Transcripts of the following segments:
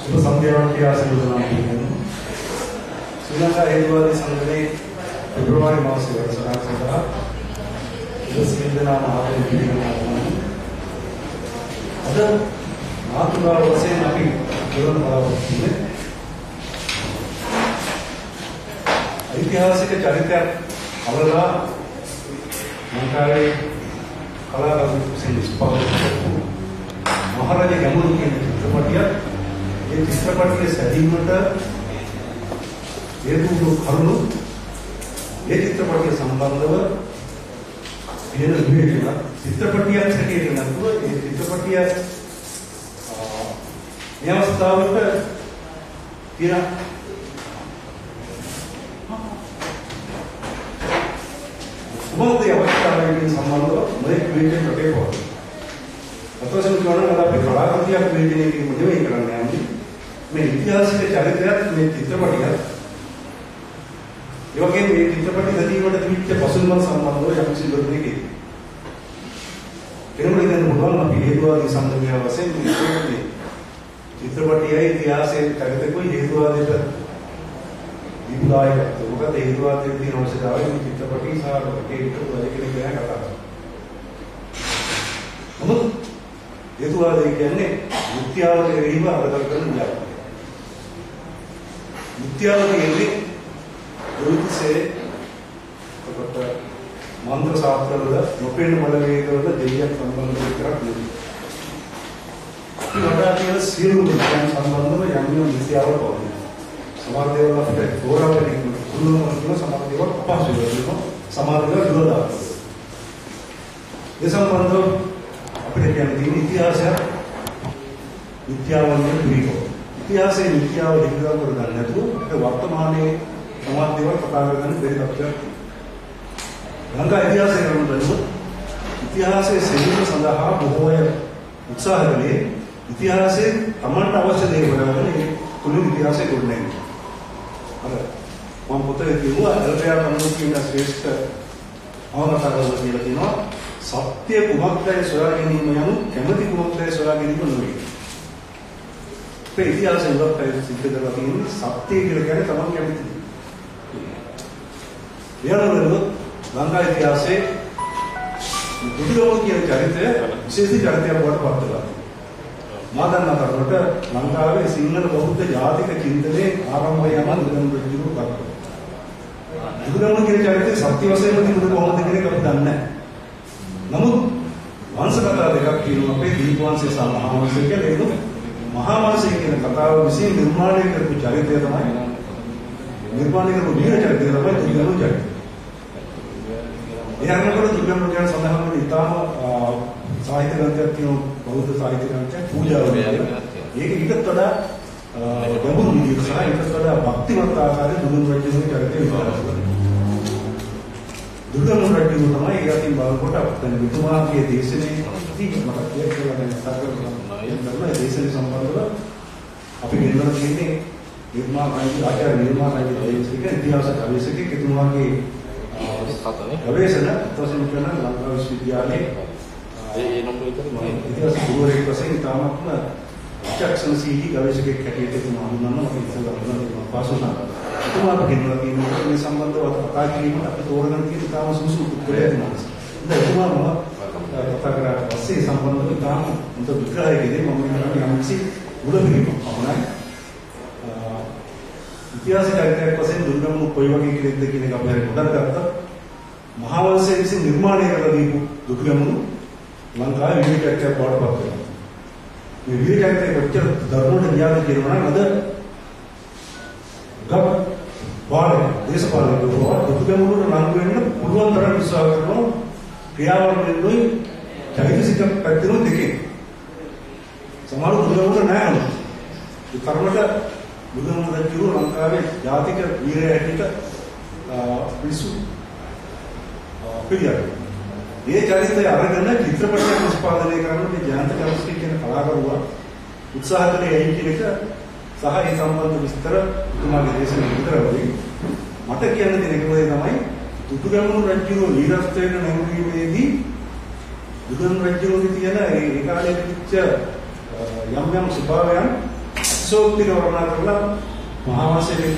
සුබ සන්ධ්‍යාවක් කියලා සම්බන්ධ කරනවා. ශ්‍රී ලංකා හේතුවාදී සංගමයේ පෙබරවාරි මාසයේ වැඩසටහන සඳහා ඉස්සින්දනා මහත්මිය පිළිගන්නවා. අද මාතෘකාව වශයෙන් අපි කියවන බලාපොරොත්තු වෙන්නේ ඓතිහාසික චරිතයක් අවලලා ලංකාවේ කලාකරුවෝ විසින් නිෂ්පාදනය කරපු මහරජා ගැමුණු කියන චිත්‍රපටය. ඒ චිත්‍රපටයේ සැදීමට හේතු කරුණු ඒ චිත්‍රපටය සම්බන්ධව වෙන විදිහට චිත්‍රපටියක් හැටියට නතුව ඒ චිත්‍රපටිය මේ අවස්ථාවට තියෙන මොහොතේ අවස්ථාවකින් සම්බන්ධව මේ ක්‍රියේටිව් රටේ පොත. අතවසම් කියනවා අපි කලාකෘතියක් ක්‍රියේටිව් කිරීම නෙවෙයි කරන්නේ යන්නේ. මේ ඉතිහාසික චරිතයත් මේ චිත්‍රපටියත් ඒ වගේම මේ චිත්‍රපටි දැකීමට තිබිච්ච පසුබිම සම්බන්ධව යම්කිසි දෙයක්. කෙනෙකුට දැන් මොනවාම අපි හේතුවාදී සංගමය වශයෙන් මේ චිත්‍රපටියේ ඉතිහාසයේ චරිතකුයි හේතුවාදයට විපුලායකත්වය. මොකද හේතුවාදයේ තියෙන අවශ්‍යතාවය මේ චිත්‍රපටි සහ කේන්ද්‍ර ප්‍රතික්‍රියා ගැන කතා කරනවා. නමුත් හේතුවාදය කියන්නේ මුත්‍යාවද එරෙහිව අරගල කරන දෙයක්. මුත්‍යාවද කියන්නේ දුරුසේ කොට මන්ත්‍ර ශාස්ත්‍රවල නොපෙන්න බලවේගවල දෙවියන් සම්බන්ධ කරක් නෙවෙයි. වඩා කියන සියලු දෙවියන් සම්බන්ධව යම් මුත්‍යාවක් වගේ. සමහර දේවල් අපිට තෝරාගෙන පුළුවන් වුණ සමහර දේවල් අපහසු වෙනවා. සමහර දේවල් දුරදා. ඒ සම්බන්ධව අපිට කියන ඉතිහාසය මිත්‍යාවන්ගේ පිළිගෝ. ඉතිහාසයේ මිත්‍යාව හිතලා කරගන්න නැතුව ඒක වර්තමානයේ සමහර දේවල් කතා කරගන්න බැරි තත්ත්වයක්. ලංකා ඉතිහාසය කරන බැලුවොත් ඉතිහාසයේ සෙවීම සඳහා බොහෝ අය උත්සාහ කළේ ඉතිහාසයේ තමන්ට අවශ්‍ය දේ හොයාගෙන ඒ කුළුණු ඉතිහාසය ගොඩනැගුවා. අර මම පොතේ කිව්වා එල්පයා කම්මු කියන ශ්‍රේෂ්ඨ අවනතරවල කියලා තියෙනවා සත්‍ය කුමක්දයි සොයා ගැනීම යනු කැමැති කුමක්දයි සොයා ගැනීම නෙවෙයි. ඒ ඉතිහාසය උගත් සිද්ධ කරලා තියෙන්නේ සත්‍ය කියලා කියන්නේ තමන් කැමති. එයාලවල ලංකා ඉතිහාසයේ බුදුරජාණන් කියන චරිතය විශේෂ චරිතයක් බවට පත් වෙලා. මා දන්නා තරමට ලංකාවේ සිංහල බෞද්ධ ජාතික චින්තනයේ ආරම්භය යන බුදුරජාණන් වහන්සේ පත්. බුදුරජාණන් කියන චරිතය සත්‍ය වශයෙන්ම තිබුණ කොහොමද කියන එක අපි දන්නේ නැහැ. නමුත් වංශ කතා දෙකක් කියනවා අපේ දීප වංශය සහ මහා වංශය කියලා. ඒක මහා වංශය කියන කතාව විසින් නිර්මාණය කරපු චරිතය තමයි නිර්මාණය කරපු වීර චරිතය තමයි බුදුරජාණන් චරිතය. ඒ අරමුණ දුර්ගම් සඳහන් වන ඉතාම සාහිත්‍ය ග්‍රන්ථයක් කියන බෞද්ධ සාහිත්‍ය ග්‍රන්ථයක් පූජාවලිය. ඒක ඊටත් වඩා ගැඹුරු විදිහට සහ ඊටත් වඩා භක්තිමත් ආකාරයෙන් දුර්ගම් රජුගේ චරිතය විස්තර කරනවා. දුර්ගම් රජු තමයි ඊයකින් බලකොට අපතන විතුමාගේ දේශනේ මතක් කියලා කතා කරනවා. ඒ දේශනේ සම්බන්ධව අපි ගෙනලා තියෙන්නේ ආචාර්ය නිර්මාණ රජු ඉතිහාස ගවේෂකෙක් එතුමාගේ ගවේෂණ තවසම කරන ලංකා විශ්වවිද්‍යාලයේ ඒ නම්බර විතර මම ඉතිහාස ගුරුවරයෙක් වශයෙන් තාමත්ම විචක්ෂණශීලී ගවේෂකෙක් හැටියට එතුමා හඳුන්වනවා. මම ඉස්සෙල්ලා හඳුන්වනවා පාසුනා. එතුමාට කියනවා කියන්නේ මේ සම්බන්ධව කතා කිරීමට අපි තෝරගෙන තියෙන තාම සුසු උත්තරයක් නෑ. දැන් එතුමාම කතා කරලා පස්සේ සම්බන්ධව තාම උන්ට විග්‍රහයකදී මම කියනවා යම්කිසි උඩපිරීමක් පමණයි. ඉතිහාස චරිතයක් වශයෙන් දුර්ගම් කොයි වගේ කෙනෙක්ද කියන එක අපි හරි ගොඩක් ගත්තා. මහා වංශයේ විසින් නිර්මාණය කරලා දීපු දුර්ගමුණු ලංකාවේ විවිධ චරිතයක් බවට පත් වෙනවා. මේ විවිධ චරිතය කොච්චර දරුණුට ගියාද කියනවා නම් අද ගම් වාරේ දේශපාලනකවෝ දුර්ගමුණු නම් වෙන්න පුළුවන් තරම් විශ්වාස කරනවා. ක්‍රියාවලියුයි චෛතසික පැත්තෙන් දෙකේ. සමහර දුර්ගමුණු නැහැ. ඒ තරමට බුදුරජාණන් වහන්සේ ලංකාවේ ජාතික වීරය හැටියට පිසු පිළිගන්නවා. මේ චරිතය අරගෙන චිත්‍රපටයක් නිෂ්පාදනය කරන මේ ජයන්ත චෞස්කී කියන කලාකරුවා උත්සාහ කළේ ඇයි කියන එක සහ ඒ සම්බන්ධ විස්තර තුමාගේ දේශනාවේ විතරයි. මට කියන්න තියෙන එක තමයි දුටුගැමුණු රජුගේ වීරත්වයට නැඹුරීමේදී බුදුන් රජුගේ තියෙන ඒ කාලේ තිබිච්ච යම් යම් ස්වභාවයන් අතිශෝක්තික වර්ණනා කරලා මහාවංශයේ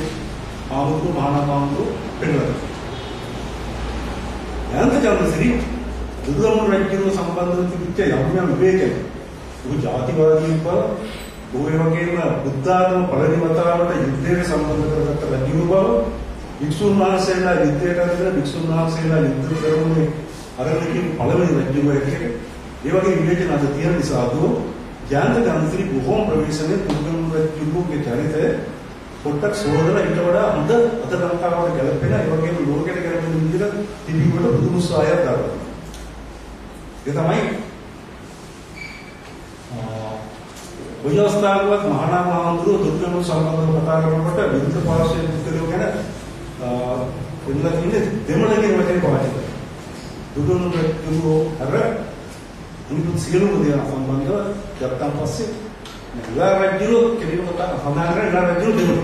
ආමුතු මහානාමාමුතු පෙන්නනවා. යන්ත චන්ද්‍රසිරි බුදුරජාණන් රජුගේ සම්බන්ධව තිබිච්ච යම් විවේචන උන් ජාතිවාදී බව බොහෝ වගේම බුද්ධාගම පළවෙනි වතාවට යුද්ධයට සම්බන්ධ කරගත්ත රජු බව වික්ෂුන් වහන්සේලා යුද්ධයට අතර වික්ෂුන් වහන්සේලා යුද්ධ කරන්නේ අරණකින් පළවෙනි රජු වෙන්නේ ඒ වගේ විවේචන අද තියෙන නිසා අදෝ ජාන්ත චන්ද්‍රසිරි බොහෝ ප්‍රවේශමේ බුදුරජාණන් රජුගේ චරිතය පොට්ටක් සෝදලා ඊට වඩා හොඳ අත ලංකාවට ගැලපෙන ඒ වගේම ලෝකෙට ගැලපෙන විදිහට තිබීමට පුදුම සහායක් දරනවා. ඒ තමයි ඔයස්තාවවත් මහානාමහඳුරු දුර්ගම සම්බන්ධව කතා කරනකොට විරුද්ධ පාර්ශ්වයේ පුද්ගලයෝ ගැන එන්නලා තියෙන දෙමළ කියන වචනේ පාවිච්චි කරනවා. දුර්ගම රජුෝ අර අනිත් සියලුම දේ සම්බන්ධව ගත්තාන් පස්සේ ඉලා රජුෝ කෙලින්ම කතා සමානකර ඉලා රජුෝ දෙමළ.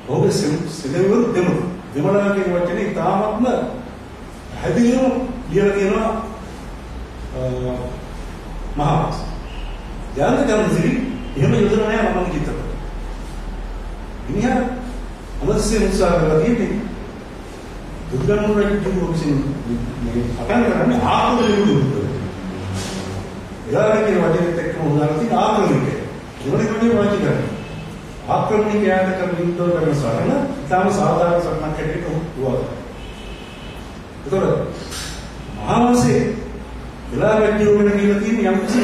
ඔබේ සිලෙවරු දෙමළ. දෙමළ කියන වචනේ තාමත්ම හැදිනු ලියලා තියෙනවා මහා ජාන්ත චන්ද්‍රසිරි එහෙම යොදලා නැහැ මම කිව්වට. ඉනිහා අවශ්‍ය උත්සාහ කරලා තියෙන්නේ දුර්ගම රජු විසින් මේ අපෙන් කරන්නේ ආක්‍රමණය දුර්ගම. එයාගේ වචනෙත් එක්කම උදාහරණ තියෙන ආක්‍රමණය. ඒවලුනේ වාචි කරන්නේ. ආක්‍රමණය කියන වින්දෝ කරන සරණ ඊටම සාධාරණ සරණක් හැටියට උවද. ඒතකොට මහාවංශයේ ඉලාරජ්‍යෝ වෙන කියලා තියෙන යම් කිසි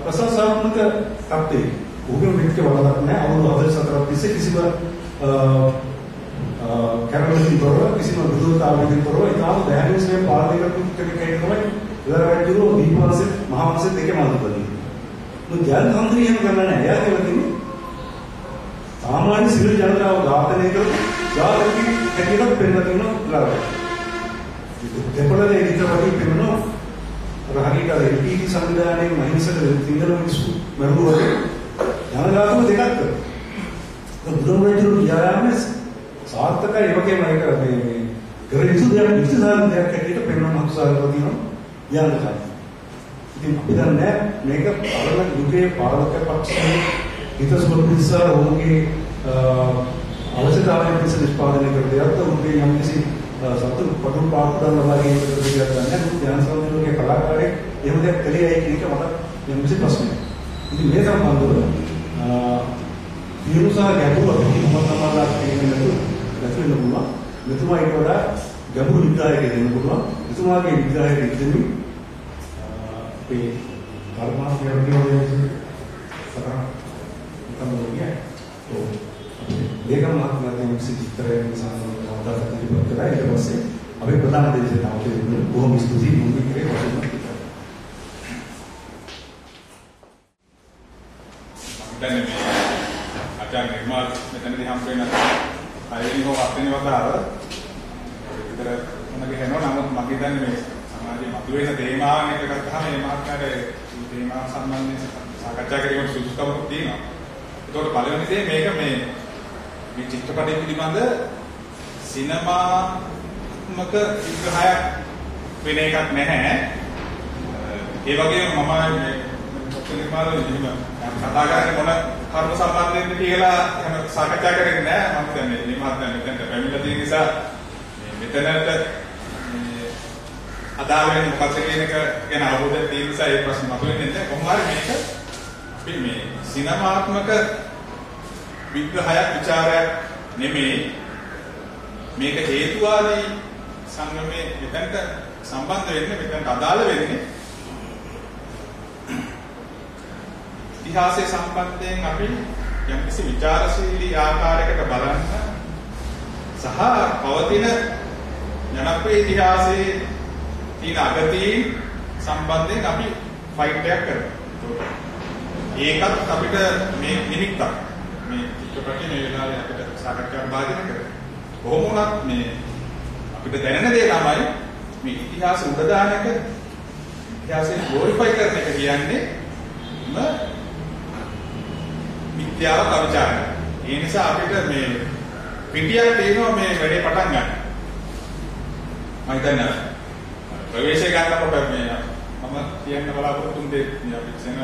ප්‍රසංසාත්මක තත්ත්වයක උගම වික්ක වලක් නැහැ. අවුරුදු 44ක් තිස්සේ කිසිම කැරමලි බරව කිසිම විදුලතාවකින් බරව ඊටම දැහැමිස්නේ පාලනය කරපු කෙනෙක් තමයි ඉලාරජ්‍යෝ දීපවංශේ මහාවංශේ දෙකම අනුබලයි. මොකද ජනහන්ද්‍රිය එහෙම කරන්නේ නැහැ. එයා කියලා තියෙන්නේ සාමාන්‍ය සිවිල් ජනතාව ඝාතනය කරපු ජාතික හැටියට පෙන්නන ඉලාරජ්‍යෝ. දෙපළේ ඉදිරියට පෙන්නනවා රහණීට එල්පීටි සංවිධානයේ මහින්සක සිංහල මිනිස්සු මරුණු වගේ ජනගාතම දෙකක් කරනවා. බුදුරජාණන් යාමස් සාර්ථකයි ඒ වගේම ඒක මේ ග්‍රේසු දෙයක් විශ්වාස දෙයක් හැටියට පෙන්වන්න උත්සාහ කරලා තියෙනවා යන්නකයි. ඉතින් අපි දන්නේ මේක පාලන යුගයේ පාලක පක්ෂයේ හිතසුබ පිළිසාර ඔවුන්ගේ අවශ්‍යතාවයන් පිළිස නිෂ්පාදනය කර දෙයක් උන්ගේ යම් කිසි සතු පටු පාඩම් වගේ දෙයක් ගන්න ධ්‍යාන සම්බන්ධයේ කලාකාරයෙක් එහෙම දෙයක් කළේ ඇයි කියන එක මට යම් කිසි ප්‍රශ්නයක්. ඉතින් මේ සම්බන්ධව විරුසා ගැඹුරු අපි මොනවාද කියන්නේ නැතුව නෙවෙයි මෙතුමා ඊට වඩා ගැඹුරු විග්‍රහයක දෙන්න පුළුවන්. මෙතුමාගේ විග්‍රහයක ඉඳිමින් අපේ කර්මාන්තයේ වගේ සතරා තමයි ඒකම මහත්මයාගේ විචිත්‍රයෙන් සම්බන්ධව ඉදිරිපත් කරලා ඊට පස්සේ අපි ප්‍රධාන දේශනාවට යමු. බොහොම ස්තුතියි මුලින්ම වශයෙන් දැන් මේ ආචාර්ය නිර්මාල් මෙතනදී හම් වෙන අයනි හෝ අත්වෙනි වතාව විතර මොනගේ වෙනව නමුත් මගේ දැන් මේ සමාජයේ මතුවෙන තේමාවන් එක ගත්තාම මේ මහත්මයාට තේමාව සම්බන්ධයෙන් සාකච්ඡා කිරීමේ සුදුසුකමක් තියෙනවා. ඒකට පළවෙනි දේ මේක මේ චිත්‍රපටය පිළිබඳ සිනමාත්මක විග්‍රහයක් වෙන එකක් නැහැ. ඒ වගේම මම මේ නිර්මාල කතා කරන්නේ මොන කර්ම සම්බන්ධයෙන්ද කියලා සාකච්ඡා කරන්නේ නැහැ. මම දැන් මේ මාත්‍රා මෙතනට පැමිණලා තියෙන නිසා මෙතනට අදාළ වෙන මොකක්ද කියන එක ගැන අවබෝධයක් තියෙන නිසා ඒ ප්‍රශ්න මතුවෙන්නේ නැහැ. කොහොම හරි මේක අපි මේ සිනමාත්මක විග්‍රහයක් ਵਿਚාරයක් නෙමෙයි මේක හේතුවාදී සංගමයේ මෙතනට සම්බන්ධ වෙන්නේ මෙතනට අදාළ වෙන්නේ ඉතිහාසයේ සම්බන්ධයෙන් අපි යම්කිසි ਵਿਚාරශීලී ආකාරයකට බලන්න සහ පවතින ජනප්‍රිය ඉතිහාසයේ තියෙන අගතීන් සම්බන්ධයෙන් අපි ෆයිට් එකක් කරනවා. ඒකත් අපිට මේ නිමිත්තක් මේ චිත්‍රපටයේ මේ වෙලාවේ අපිට සාකච්ඡාවට භාජනය කරනවා. කොහොම වුණත් මේ අපිට දැනෙන දේ තමයි මේ ඉතිහාස උඩ දාන එක ඉතිහාසයෙන් ග්ලෝරිෆයි කරන එක කියන්නේ මිත්‍යාව කවිචාරය. ඒ නිසා අපිට මේ පිටියක් තියෙනවා මේ වැඩේ පටන් ගන්න. මම හිතන්නේ ප්‍රවේශය ගන්නකොට මේ මම කියන්න බලාපොරොත්තු වෙන්නේ අපි සෙන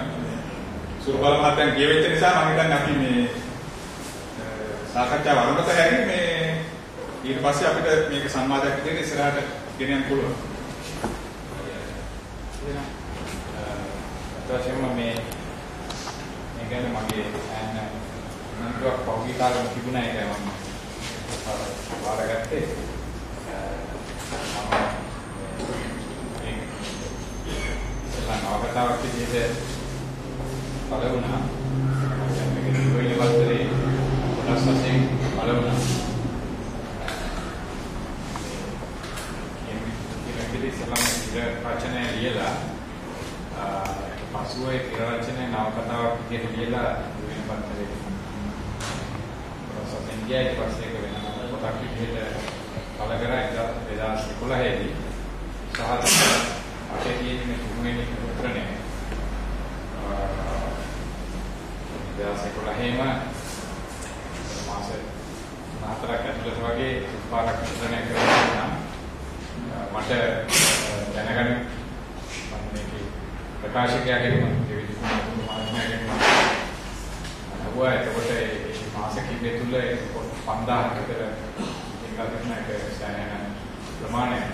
සුරබල මහත්තයන් කියවෙච්ච නිසා මම හිතන්නේ අපි මේ සාකච්ඡාව වරකට හැරි මේ ඊට පස්සේ අපිට මේක සංවාදයක් විදිහට ඉස්සරහට ගෙනියන්න පුළුවන්. අතවශ්‍යම මේ කියන්නේ මගේ නන්දුවක් පෞද්ගලික කාලෙම තිබුණා ඒකයි මම වාරගත්තේ. නවකතාවක් විදිහට පළ වුණා. මේක දුරේ වස්තරේ කොටස් වශයෙන් පළ වුණා. මේ ඉස්සලම ඉර රචනය ලියලා පසුව ඒ ඉර රචනය නවකතාවක් විදිහට ලියලා දුරේ වස්තරේ කොටස් වශයෙන් ගියා. ඊට පස්සේ ඒක වෙනම පොතක් විදිහට පළ කරා 2011 දී සහ අපේ තියෙන තුන්වෙනි පුත්‍රනේ 2011 මාස 4ක් ඇතුළත වගේ පාරක් පුත්‍රණය කරලා මට දැනගන්න මම මේක ප්‍රකාශකයාගෙන් දෙවිදු මහත්මයාගෙන් අහුවා. එතකොට මේ මාස කිහිපය තුළ 5000ක් විතර ඉංග්‍රීසි එක සෑහෙන ප්‍රමාණයක්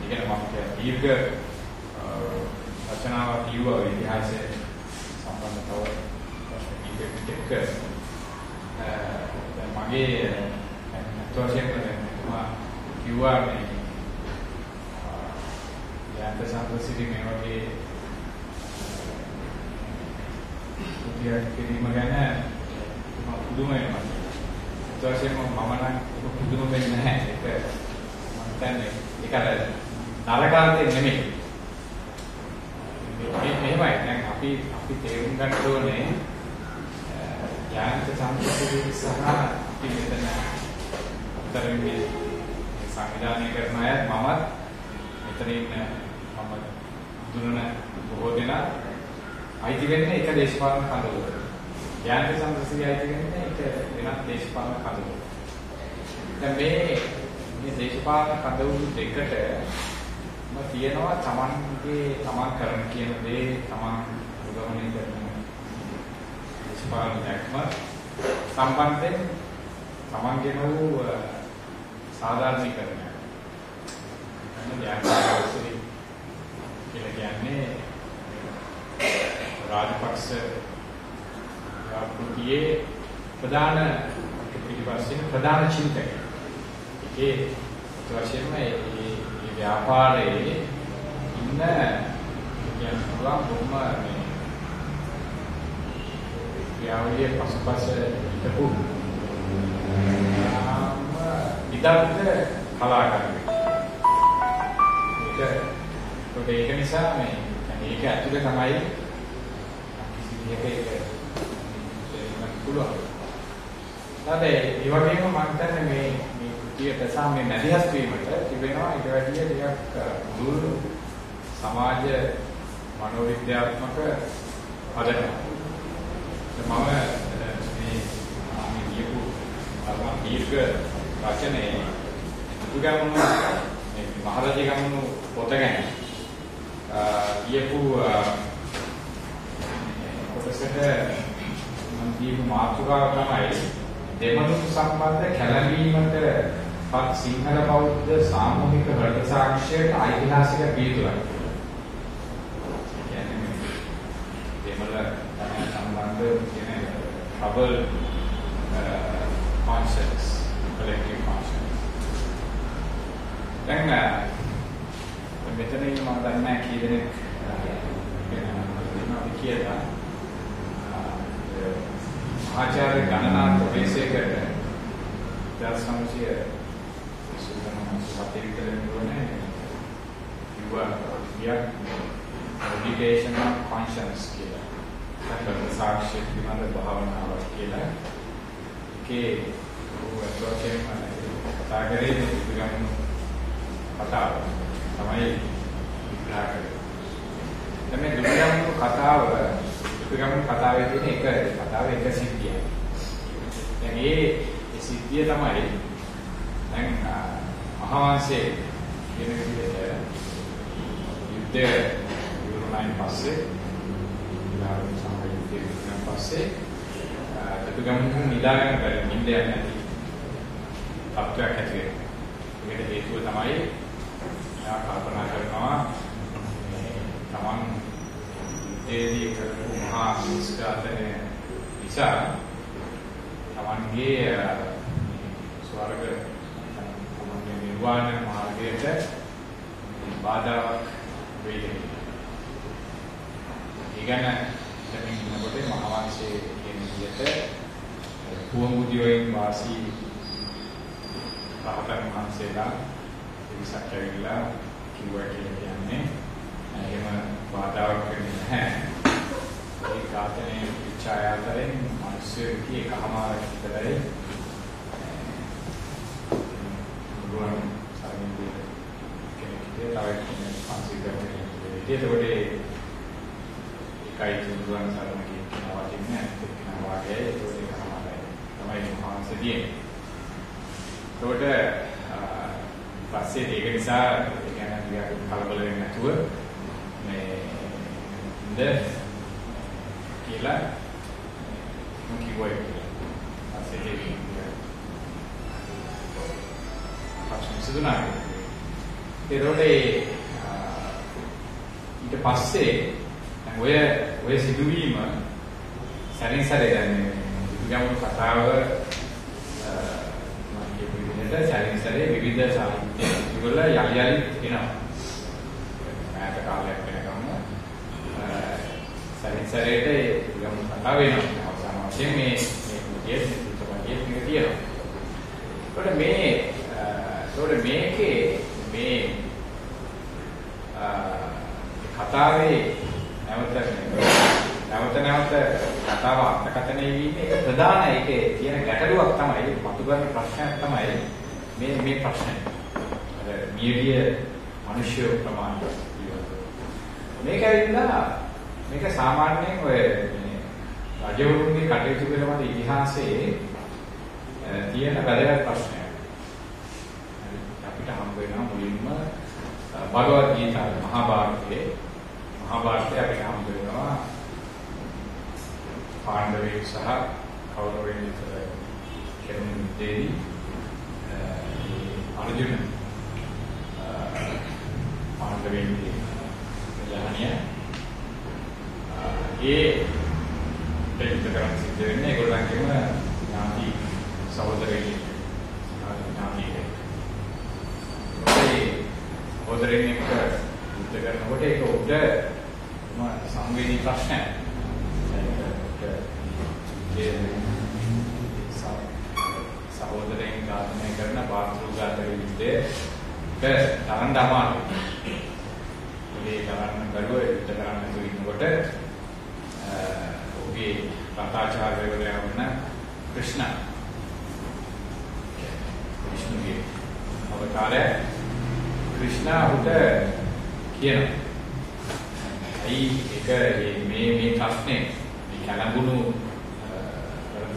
ඉගෙන මම දීර්ඝ රචනාවක් ලියුවා ඉතිහාසයේ සම්බන්ධ තව ඉතික මගේ අත්වශයෙන්ම කිව්වා මේ යාන්ත සම්ප්‍රසිද්ධි මේ වගේ උද්‍යාන කිරීම ගැන මම පුදුම වෙනවා. අත්වශයෙන්ම මම නම් පුදුම වෙන්නේ නැහැ. ඒක මම හිතන්නේ ඒක නරකාන්තේ නෙමෙයි. මෙහෙමයි දැන් අපි තේරුම් ගන්න ඕනේ යාන්ත සම්ප්‍රදාය සහ අපි මෙතන උත්තරින් සංවිධානය කරන අය මමත් මෙතන ඉන්න මම දුරන බොහෝ දෙනා අයිති වෙන්නේ එක දේශපාලන කඳවුරකට. යාන්ත සම්ප්‍රදාය අයිති වෙන්නේ එක වෙනත් දේශපාලන කඳවුරකට. දැන් මේ දේශපාලන කඳවුරු දෙකට තියෙනවා තමන් කරන කියන දේ තමන් උගමනය කරන දේශපාලන දැක්ම සම්බන්ධයෙන් තමන්ගේ වූ සාධාරණීකරණය. යාන්ත්‍රික කියලා කියන්නේ රාජපක්ෂ රාජ්‍යයේ ප්‍රධාන පිටිපස්සේ ප්‍රධාන චින්තකය. ඒ වශයෙන්ම මේ ව්‍යාපාරයේ ඉන්න කියන බොහොම මේ යාවියේ පසුපස හිටපු විදග්ධ කලාකාරයෙක්. ඒක නිසා මේ ඒක ඇතුලේ තමයි කිසි දෙයක ඒක පුළුවන්. ඒ වගේම මම හිතන්නේ මේ කෘතියට සාමයේ නැදිහස් වීමට තිබෙනවා ඊට වැඩිය ටිකක් දුරු සමාජ මනෝවිද්‍යාත්මක පදනම. මම මේ කියපු දීර්ඝ රචනයේ උගමන මේ මහරජගමනු පොත ගැන කියපු කොටසට මම දීපු මාතෘකාව තමයි දෙමළු සම්බන්ධ කැළඹීමට පත් සිංහල බෞද්ධ සාමූහික වර්ග සාක්ෂියට ඓතිහාසික පිළිතුරක්. කියන්නේ දෙමළ සම්බන්ධ කියන trouble conscience, collective conscience. දැන් මෙතන ඉන්න මම දන්නේ කී දෙනෙක් කියලා ආචාර්ය ගණනාත් ප්‍රවේශයකට 1900 සතිරිකලෙන්නේ education of conscience කියලා. ඒක සාක්ෂි පිළිබඳ භාවනාවක් කියලා. ඒකේ ඔයත්වයෙන් තාගරේ ඉතිගමු කතාව තමයි විග්‍රහ කරන්නේ. මේ දුර්ගම කතාව ඉතිගමු කතාවේ තියෙන එක සිද්ධියක්. දැන් ඒ සිද්ධිය තමයි දැන් මහාවංශයේ කියන විදිහට යුද්ධය ඉවරුණායින් පස්සේ ඊළඟ සමගිය ඉවරුණායින් පස්සේ දුගමු නිදාගෙන බැරි නිින්ද යන්නේ නැති තත්ත්වයක් ඇති වෙනවා. ඒකට හේතුව තමයි එයා කල්පනා කරනවා තමන් යුද්ධයේදී කරපු මහා නිෂ්කාතනය නිසා තමන්ගේ ස්වර්ග තමන්ගේ නිර්වාණ මාර්ගයට බාධාවක් වෙයි. ඊගන දැන් ඉන්නකොට මහවංශයේ කියන විදිහට පුවමුදියෝයින් වාසී රහතන් වහන්සේලා විසක් ඇවිල්ලා කිව්වා කියලා කියන්නේ එහෙම බාධාවක් වෙන්නේ නැහැ. ඒ ඝාතනයේ විචායාතරෙන් මිනිස්සුන්ගේ එකමාරක් විතරයි ගුවන් සාමින්දී කෙනෙක්ට තව කෙනෙක් පන්සල් කරන්නේ. ඒකෝට ඒකයි ගුවන් සාමින්දී කියනවා වටින්නේ නැහැ වාගේ ඒක එකමාරයි. තමයි මහන්සියදී. ඒකට පස්සේ ඒක නිසා ඒ කියන්නේ කලබල වෙන්නේ නැතුව මේ ඉඳ කියලා කිව්වා පස්සේ ඒක සුදුනාගේ ඒරෝඩේ ඊට පස්සේ ඔය සිදුවීම සැරින් සැරේ දැන් ගමු කතාව සැරින් සැරේ විවිධ සාහිත්‍ය වල යලි යලි එනවා. මෑත කාලයක් වෙනකම් සැරින් සැරේට ගමු කතා වෙනවා. අවසාන වශයෙන් මේ විදියට සිතුවන්නේ තියෙනවා. ඒකට මේකේ මේ කතාවේ නැවත කතාව අර්ථකථනය වීමේ ප්‍රධාන ඒකේ තියෙන ගැටලුවක් තමයි මතු කරන ප්‍රශ්නයක් තමයි මේ ප්‍රශ්නය. අර මියගිය මිනිස්සු ප්‍රමාණය. මේක ඇවිල්ලා මේක සාමාන්‍යයෙන් ඔය රජවරුන්ගේ කටයුතු පිළිබඳ ඉතිහාසයේ තියෙන වැදගත් ප්‍රශ්නයක්. අපිට හම්බ වෙනවා මුලින්ම භගවද් ගීතාව මහාභාරතයේ අපිට හම්බ වෙනවා පාණ්ඩවයන් සහ කෞරවයන් අතර කෙරෙන දෙවි අර්ජුන පාණ්ඩවයන්ගේ යහනිය දෙවිත කරන් සිද්ධ වෙන්නේ ඒගොල්ලන්ගේම ඥාති සහෝදරයෙක් ඥාතියෙක්. සහෝදරයෙක් යුද්ධ කරනකොට ඒක උඩ සංවේදී ප්‍රශ්නයක්. සහෝදරයන් ඝාතනය කරන පාත්‍රු ඝාතක යුද්ධයේ තරන්න අමාරුයි. ඒ තරන්න බැලුව යුද්ධ කරන්න ඉන්නකොට ඔහුගේ රතාචාර්යවරයා වුණ කෘෂ්ණගේ අවතාරය ක්‍රිෂ්ණා උට කියනවා ඇයි මේ ප්‍රශ්නේ මේ කලඟුණු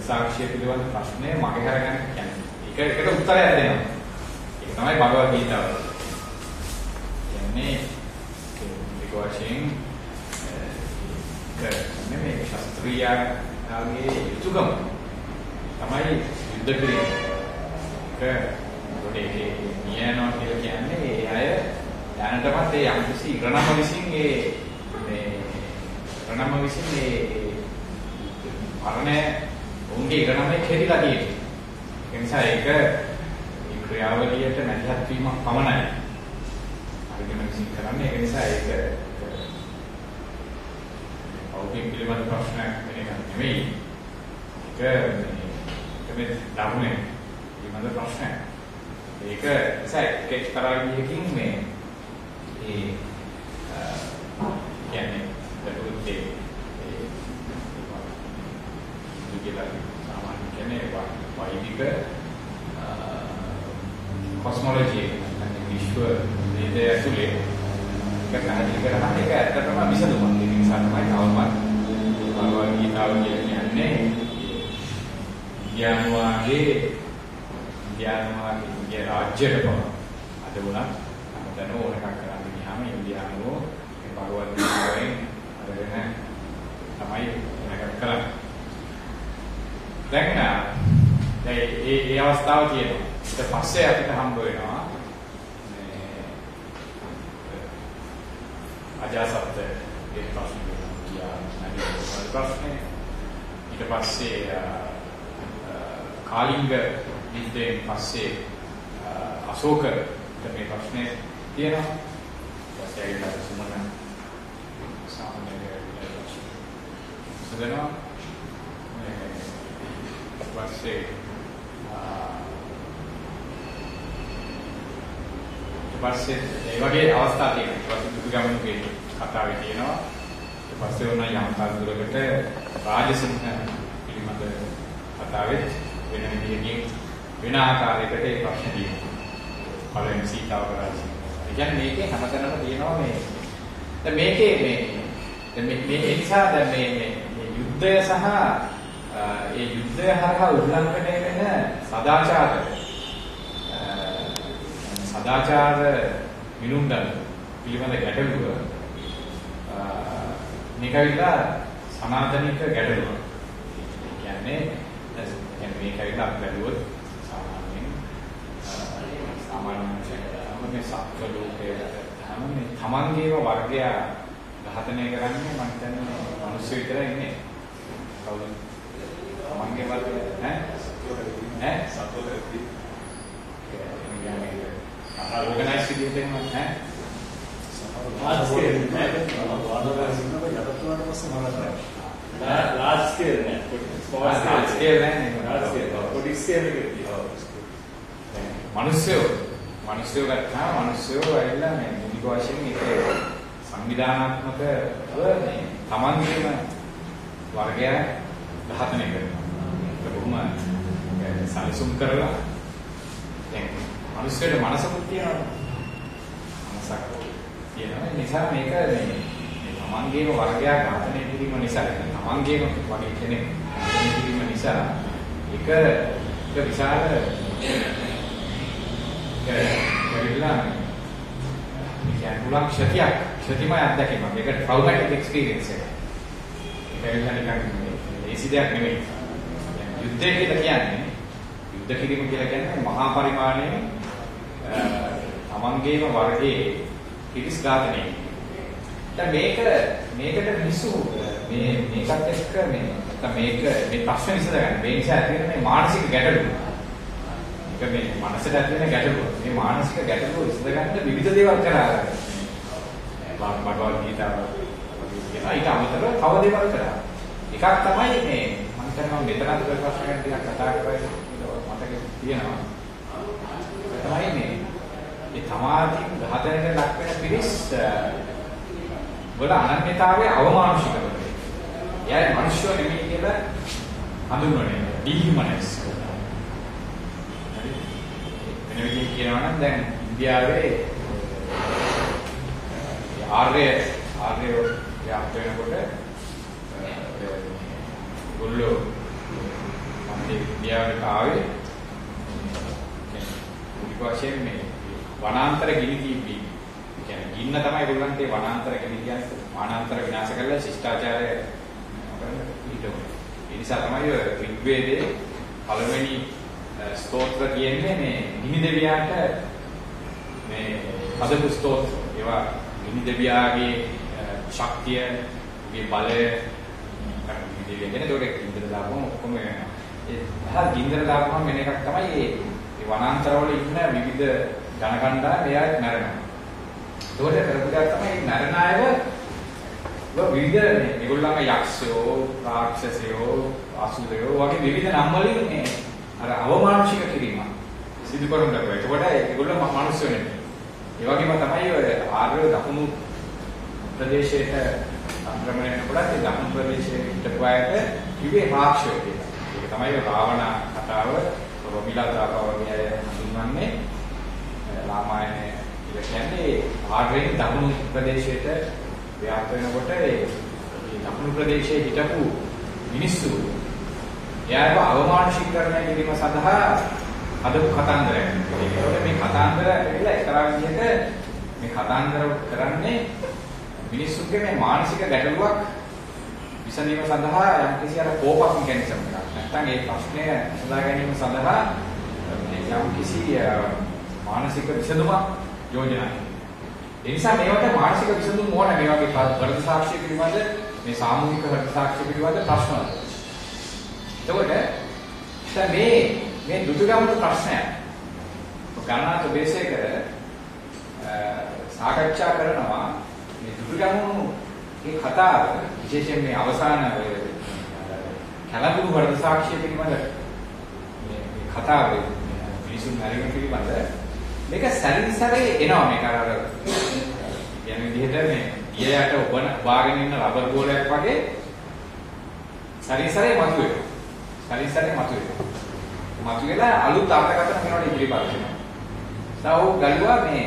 සාක්ෂිය පිළිබඳ ප්‍රශ්නේ මගේ හරගන්න කියන්නේ ඒකට උත්තරයක් දෙනවා. ඒක තමයි භගවද් ගීතාව. කියන්නේ ඒක වශයෙන් මේ ශාස්ත්‍රීයගේ යුතුයකම තමයි යුද්ධ කිරීම. ඒක නියනවා කියලා කියන්නේ ඒ අය දැනටමත් ඒ යම්කිසි ඉරණම විසින් ඒ මරණය උන්ගේ ඉරණමේ කෙරිලා තියෙනවා. ඒ නිසා ඒක මේ ක්‍රියාවලියට නැතිවත් වීමක් පමණයි. අරගෙන විසින් කරන්නේ ඒ නිසා ඒක අවුකින් පිළිබඳ ප්‍රශ්නයක් වෙන එක නෙමෙයි. ඒක මේ ධර්මයේ පිළිබඳ ප්‍රශ්නයක්. ඒක එක්තරා විදිහකින් මේ කියන්නේ දෙපොත්තේ කියලා සාමාන්‍ය කියන්නේ වෛදික කොස්මොලොජි නැත්නම් විශ්ව වේදය ඇතුලේ ඒක පැහැදිලි කරනවා. ඒක ඇත්තටම විසඳුමක්. ඒ නිසා තමයි තවමත් භගවද් ගීතාව කියන්නේ ඉන්දියානුවාගේ රාජ්‍යයට පවා අද වුණත් දැන් ඕන එකක් කරන්න ගියාම ඉන්දියානුවෝ ඒ අවස්ථාව තියෙනවා. ඊට පස්සේ අපිට හම්බ වෙනවා අජාසත් ඒ ප්‍රශ්නේ ඊට පස්සේ කාලිංග යුද්ධයෙන් පස්සේ අශෝක මේ ප්‍රශ්නේ තියෙනවා. ඊට පස්සේ සුමන සාමාන්‍ය සදනවා පස්සේ ඒ වගේ අවස්ථා තියෙනවා. දුර්ගමනුගේ කතාවේ තියෙනවා. ඊට පස්සේ වුණා යම් කාලයකට රාජසිංහ පිළිබඳ කතාවෙත් වෙන විදිහකින් වෙන ආකාරයකට ඒ ප්‍රශ්න තියෙනවා. පළවෙනි සීතාව රාජසිංහ. ඒ කියන්නේ මේකේ හැමතැනම තියෙනවා මේ දැන් මේකේ මේ නිසා දැන් මේ යුද්ධය සහ ඒ යුද්ධය හරහා උල්ලංඝනය වෙන සදාචාර විනුණ්ඩන පිළිබඳ ගැටලුව මේකවිලා සනාතනික ගැටලුව. ඒ කියන්නේ මේකවිලා බැලුවොත් සාමාන්‍යයෙන් මේ සත්ත්ව ලෝකයේ තමන්ගේම වර්ගය ඝාතනය කරන්නේ මම හිතන්නේ මිනිස්සු විතරයි ඉන්නේ. කවුද? තමන්ගේ වර්ගය සත්ත්වලදී organized විදිහට එහෙම ඈ large scale නෑ large scale නෑ large scale පොඩි scale එකේ මිනිස්සු ගත්තා මිනිස්සු ඇවිල්ලා මේ මුලික වශයෙන් ඒක සංවිධානාත්මක මේ තමන්ගේම වර්ගය ඝාතනය කරනවා. ඒක බොහොම සැලසුම් කරලා දැන් මිනිස්සුන්ට මනසකුත් තියෙනවා. මනසක් තියෙනවා. ඒ නිසා මේක මේ තමන්ගේම වර්ගය ඝාතනය කිරීම නිසා තමන්ගේම වගේ කෙනෙක් ඝාතනය කිරීම නිසා ඒක විශාල ඒකilla කියන්නේ ක්ෂතිමය අත්දැකීමක්. ඒක ට්‍රaumatic experience එකක්. ඒකilla නිකන් ඒසි දෙයක් නෙමෙයි. යුද්ධය කියලා කියන්නේ යුද්ධ කිරීම කියලා කියන්නේ මහා පරිමාණයේ තමන්ගේම වර්ගයේ පිරිස් ඝාතනය. දැන් මේකට මිනිස්සු මේකත් එක්ක මේ ප්‍රශ්න විසඳගන්න. මේ නිසා ඇති වෙන මේ මානසික ගැටලුව. ඒක මේ මනසට ඇති වෙන ගැටලුව. මේ මානසික ගැටලුව විසඳගන්න විවිධ දේවල් කරා. භගවද් ගීතාව කියනවා ඊට අමතරව තව දේවල් කරා. එකක් තමයි මේ මම හිතනවා මෙතනත් ප්‍රශ්න ගැන ටිකක් කතා කරලා මතක තියෙනවා. තමයි මේ තමාකින් ඝාතනයට ලක් වෙන පිරිස් වල අනන්‍යතාවයේ අවමානුෂික වෙනවා. එයා මිනිස්සු නෙමෙයි කියලා හඳුන්වන්නේ. ඩිහිමනස්. වෙන විදිහකින් කියනවා නම් දැන් ඉන්දියාවේ ආර්ය යාප වෙනකොට ගොල්ලෝ ඉන්දියාවට ආවේ වශයෙන් මේ වනාන්තර ගිනි දීපි කියන්නේ ගින්න තමයි ඒගොල්ලන්ගේ වනාන්තර ගිනි කියන්නේ වනාන්තර විනාශ කරලා ශිෂ්ටාචාරය කරන ඒ නිසා තමයි ඍග්වේදයේ පළවෙනි ස්තෝත්‍ර කියන්නේ මේ ගිනි දෙවියන්ට මේ හදපු ස්තෝත්‍ර. ඒවා ගිනි දෙවියන්ගේ ශක්තිය, ඒ බලය ගිනි දෙවියන් කියන්නේ ඒක ඉන්ද්‍ර දාපුවම ඔක්කොම වෙනවා. ඒ ගින්දර දාපුවම වෙන එකක් තමයි ඒ වනාන්තරවල ඉන්න විවිධ ජනකණ්ඩායම් එයා මැරෙනවා. ඒකට කරපු දෙයක් තමයි මැරෙන අයව විවිධ මේගොල්ලන්ගේ යක්ෂයෝ, රාක්ෂසයෝ, අසුරයෝ වගේ විවිධ නම් වලින් මේ අර අවමානුෂික කිරීම සිදු කරන ලකුව. ඒකට ඒගොල්ලෝ මිනිස්සු වෙන්නේ. ඒ වගේම තමයි ඔය ආර්ය දකුණු ප්‍රදේශයට ආක්‍රමණය කරනකොට ඒ දකුණු ප්‍රදේශයේ හිටපු අයට කිව්වේ රාක්ෂයෝ කියලා. ඒක තමයි රාවණ කතාව රොමිලා වගේ හඳුන්වන්නේ රාමායනය කියලා කියන්නේ ආර්යයන් දකුණු ප්‍රදේශයට ව්‍යාප්ත වෙනකොට ඒ දකුණු ප්‍රදේශයේ හිටපු මිනිස්සු එයාව අවමානශීකරණය කිරීම සඳහා හදපු කතාන්දරයක්. ඒකෝට මේ කතාන්දර ඇවිල්ලා එක්තරා විදිහට මේ කතාන්දර කරන්නේ මිනිස්සුන්ගේ මේ මානසික ගැටලුවක් විසඳීම සඳහා යම්කිසි අර කෝපක් මෙකැනිසම් එකක්. නැත්නම් ඒ ප්‍රශ්නය සදා ගැනීම සඳහා යම් කිසි මානසික විසඳුමක් යෝජනා කරනවා. ඒ නිසා මේවට මානසික විසඳුම් ඕන මේ වගේ වර්ධ සාක්ෂිය පිළිබඳ මේ සාමූහික වර්ධ සාක්ෂිය පිළිබඳ ප්‍රශ්න වල. එතකොට දැන් මේ දුටුගැමුණු ප්‍රශ්නය ගණනාත බේසයක සාකච්ඡා කරනවා මේ දුටුගැමුණු මේ කතාව විශේෂයෙන් මේ අවසාන කලබුරු වර්ධ සාක්ෂිය පිළිබඳ මේ කතාව මිනිසුන් හරිම පිළිබඳ මේක සැරිසරේ එනවා මේක අර යන විදිහට මේ ඊයට ඔබාගෙන ඉන්න රබර් බෝලයක් වගේ සැරිසරේ මතුවෙලා අලුත් අර්ථකථන වෙනවට ඉදිරිපත් වෙනවා. සාහෝ ගලුවා මේ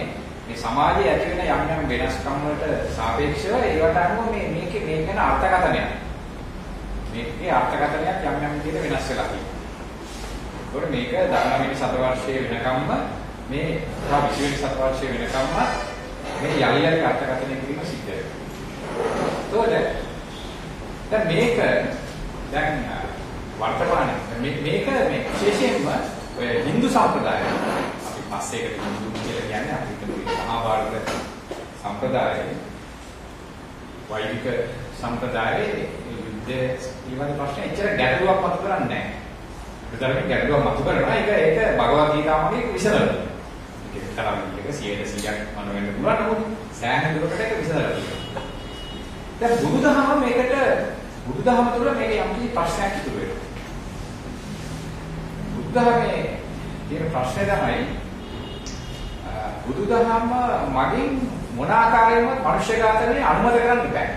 සමාජයේ ඇති වෙන යම් වෙනස්කම් වලට සාපේක්ෂව ඒවට අනුව මේක වෙන අර්ථකථනයක්. මේකේ අර්ථකථනයක් යම් විදිහට වෙනස් වෙලා තියෙනවා. ඒකට මේක 19 වෙනි සතවර්ෂයේ වෙනකම්ම මේ 20 වෙනි සතවර්ෂයේ වෙනකම්ම මේ යලියලි අර්ථකථනය කිරීම සිද්ධ වෙනවා. දැන් මේක දැන් වර්තමානයේ මේක මේ විශේෂයෙන්ම ඔය Hindu සම්ප්‍රදාය අපි පස්සේකට Hindu කියලා කියන්නේ අපි හිතමු මහා භාරත සම්ප්‍රදායේ වෛදික සම්ප්‍රදායේ යුද්ධ ඊවල ප්‍රශ්න එච්චර ගැටලුවක් මතු කරන්නේ නැහැ. විතරක් ගැටලුවක් මතු කරනවා ඒක භගවත් ගීතාවගේ විසඳනවා. ඒක තරම් එක 100%ක් මන වෙන්න පුළුවන් නමුත් සෑහෙන දුරකට ඒක විසඳලා තියෙනවා. දැන් බුදුදහම තුළ මේක යම් කිසි ප්‍රශ්නයක් ඉතුරු වෙනවා. බුදුදහමේ තියෙන ප්‍රශ්නේ තමයි බුදුදහම මගින් මොන ආකාරයෙන්ම මනුෂ්‍ය ඝාතනය අනුමත කරන්න බෑ.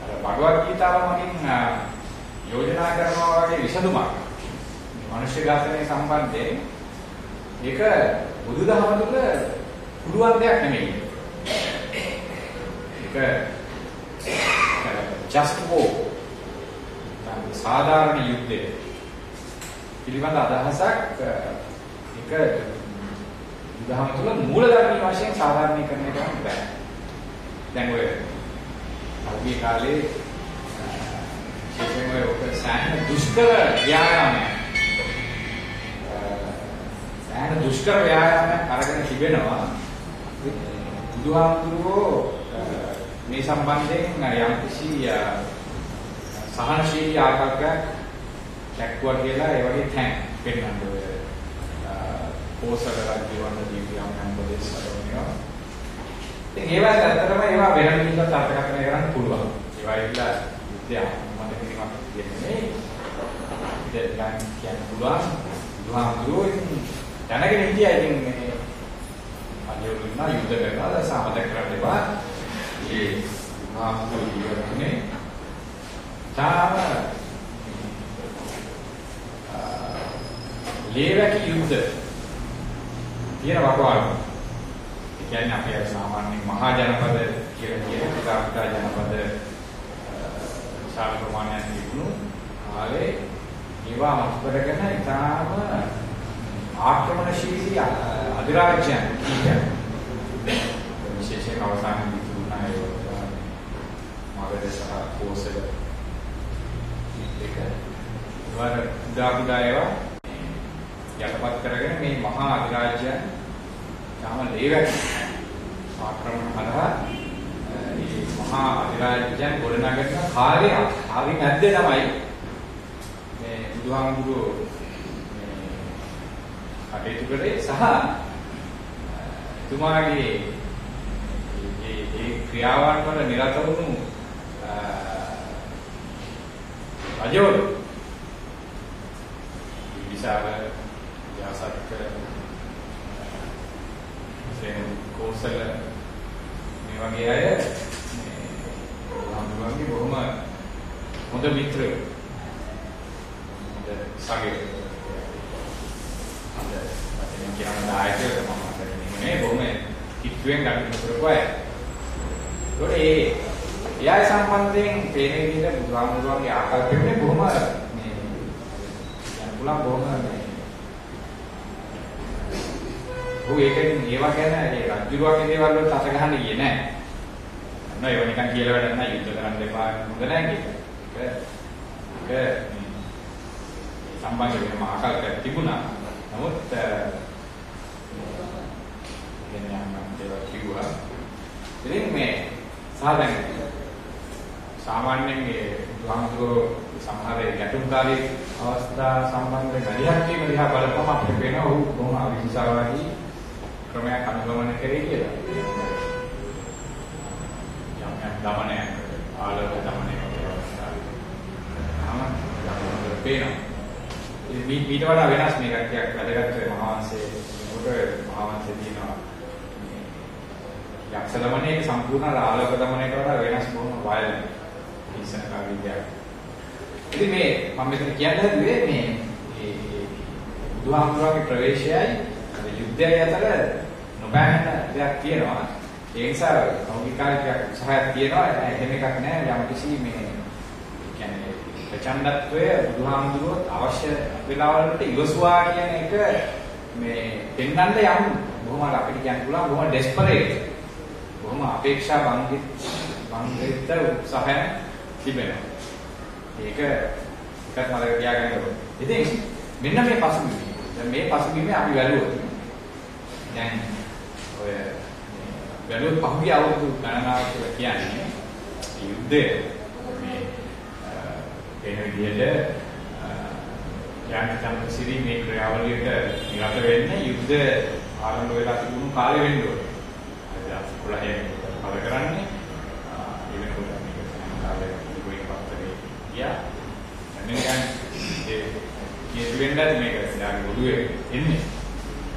අර භගවත් ගීතාව මගින් යෝජනා කරනවා වගේ විසඳුමක් මනුෂ්‍ය ඝාතනය සම්බන්ධයෙන් ඒක බුදුදහම තුළ පුළුවන් දෙයක් නෙමෙයි. ඒක just war සාධාරණ යුද්ධය පිළිබඳ අදහසක් එක බුදුදහම තුළ මූලධර්මී වශයෙන් සාධාරණීකරණය කරන්න බෑ. දැන් ඔය අවුගේ කාලේ විශේෂයෙන්ම ඔක සෑහෙන දුෂ්කර ව්‍යායාමයක් අරගෙන තිබෙනවා. බුදුහාමුදුරුවෝ මේ සම්බන්ධයෙන් යම් කිසි සහනශීලී ආකල්පයක් දැක්වුවා කියලා ඒ වගේ තැන් පෙන්නන්න ඔය පෝසල රජුවන්ගේ ජීවිතයන් යම් ප්‍රදේශ වලනවා. ඉතින් ඒවා ඇත්තටම ඒවා වෙන විදිහකට අර්ථකථනය කරන්න පුළුවන්. ඒවා ඉන්න විද්‍යාව මත කිරීමක් කියන්නේ ඉතින් කියන්න පුළුවන්. බුදුහාමුදුරුවෝ දැනගෙන හිටියා ඉතින් මේ අජෝරුනා යුද්ධ කරනවා සාමතක කරන්න එපා. ඒ මහත්තුනේ තාම ලේවැකි යුද්ධ කියන වකවානුව. ඒ කියන්නේ අපි සාමාන්‍ය මහා ජනපද කියලා කියන පිටා ජනපද විශාල ප්‍රමාණයක් තිබුණු කාලේ ඒවා මත කරගෙන ඉතාම ආක්‍රමණශීලී අධිරාජ්‍යයන් කීපයක් විශේෂයෙන් අවසානයේ මගධ සහ කෝසල එක උදාපුදා ඒවා යටපත් කරගෙන මේ මහා අධිරාජ්‍යයන් තාම ලේවැක් ආක්‍රමණ කරලා මේ මහා අධිරාජ්‍යයන් ගොඩනගන කාර්යය ආවි මැද්දේ තමයි මේ බුදුහාමුදුරුවෝ කටයුතු කරේ සහ තුමාගේ ඒ ක්‍රියාවන් වල නිරත වුණු රජවරු විශාල ව්‍යාසක කෝසල මේ වගේ අය මේ බොහොම හොඳ මිත්‍රයෝ හොඳ සගයෝ හොඳ වචනෙන් කියන දායකයෝ තමයි මේ බොහොම කිට්ටුවෙන් ගන්න කරපුවා. ඒ එයා සම්බන්ධයෙන් පේන විදිහට බුදුහාමුදුරුවන්ගේ ආකල්පෙන්නේ බොහොම මේ යන බුලම් බොහොම මේ ඒකෙන් ඒවා ගැන ඒ රජුරුවන්ගේ දේවල් වලට අත ගහන්න ගියේ නෑ. නෝ ඒව නිකන් කියලා වැඩක් නෑ යුද්ධ කරන්න එපා හොඳ නෑ ඒක. ඒක සම්බන්ධ වෙනම ආකල්පයක් තිබුණා. නමුත් කියන්නේ මම දේවල් කිව්වා. ඉතින් මේ සාමාන්‍යයෙන් මේ බුදුහාමුදුරුවෝ සමහර ගැටුම්කාරී අවස්ථා සම්බන්ධ ගණියක් කියන දිහා බලපුවම අපිට වෙනවා ඔහු බොහොම අවිහිංසාවාදී ක්‍රමයක් අනුගමනය කරේ කියලා. යම් දමනය ආලෝක දමනය වගේ අවස්ථා. පේනවා. ඊට වඩා වෙනස් මේකක් ටිකක් වැදගත් මහා වංශයේ තියෙනවා. යක්ෂ දමනයේ සම්පූර්ණ ආලෝක දමනයට වඩා වෙනස් බොහොම වයලන්ට් හිංසනකාරී දෙයක්. ඉතින් මේ මම මෙතන කියන්න හදුවේ මේ බුදුහාමුදුරුවෝගේ ප්‍රවේශයයි යුද්ධයයි අතර නොබෑහෙන දෙයක් තියෙනවා. ඒ නිසා කෞමිකාරික උත්සාහයක් තියෙනවා. එහෙම එකක් නෑ. යම්කිසි මේ කියන්නේ ප්‍රචණ්ඩත්වය බුදුහාමුදුරුවෝ අවශ්‍ය වෙලාවලට ඉවසුවා කියන එක මේ පෙන්වන්න යම් බොහොම අපිට කියන්න පුළුවන් බොහොම ඩෙස්පරේට් බොහොම අපේක්ෂා බංගිත උත්සාහයක් තිබෙනවා. ඒක එකක් මතක තියාගන්න ඕනේ. ඉතින් මෙන්න මේ පසුබිම. දැන් මේ පසුබිමේ අපි වැළුවොත් දැන් ඔය වැළුවොත් පහුගිය අවුරුදු ගණනාවක් කියලා කියන්නේ යුද්ධය මේ වෙන විදිහට යම් සිරි මේ ක්‍රියාවලියට නිරත වෙන්නේ යුද්ධ ආරම්භ වෙලා තිබුණු කාලෙ වෙන්න ඕනේ. අද 11 කල කරන්නේ ඉවෙනකොට මේක කාලේ ඉබුයි පත්තරේ ගියා. එන්නේ කියන්නේ මේක සිනාගේ ඔළුවේ එන්නේ.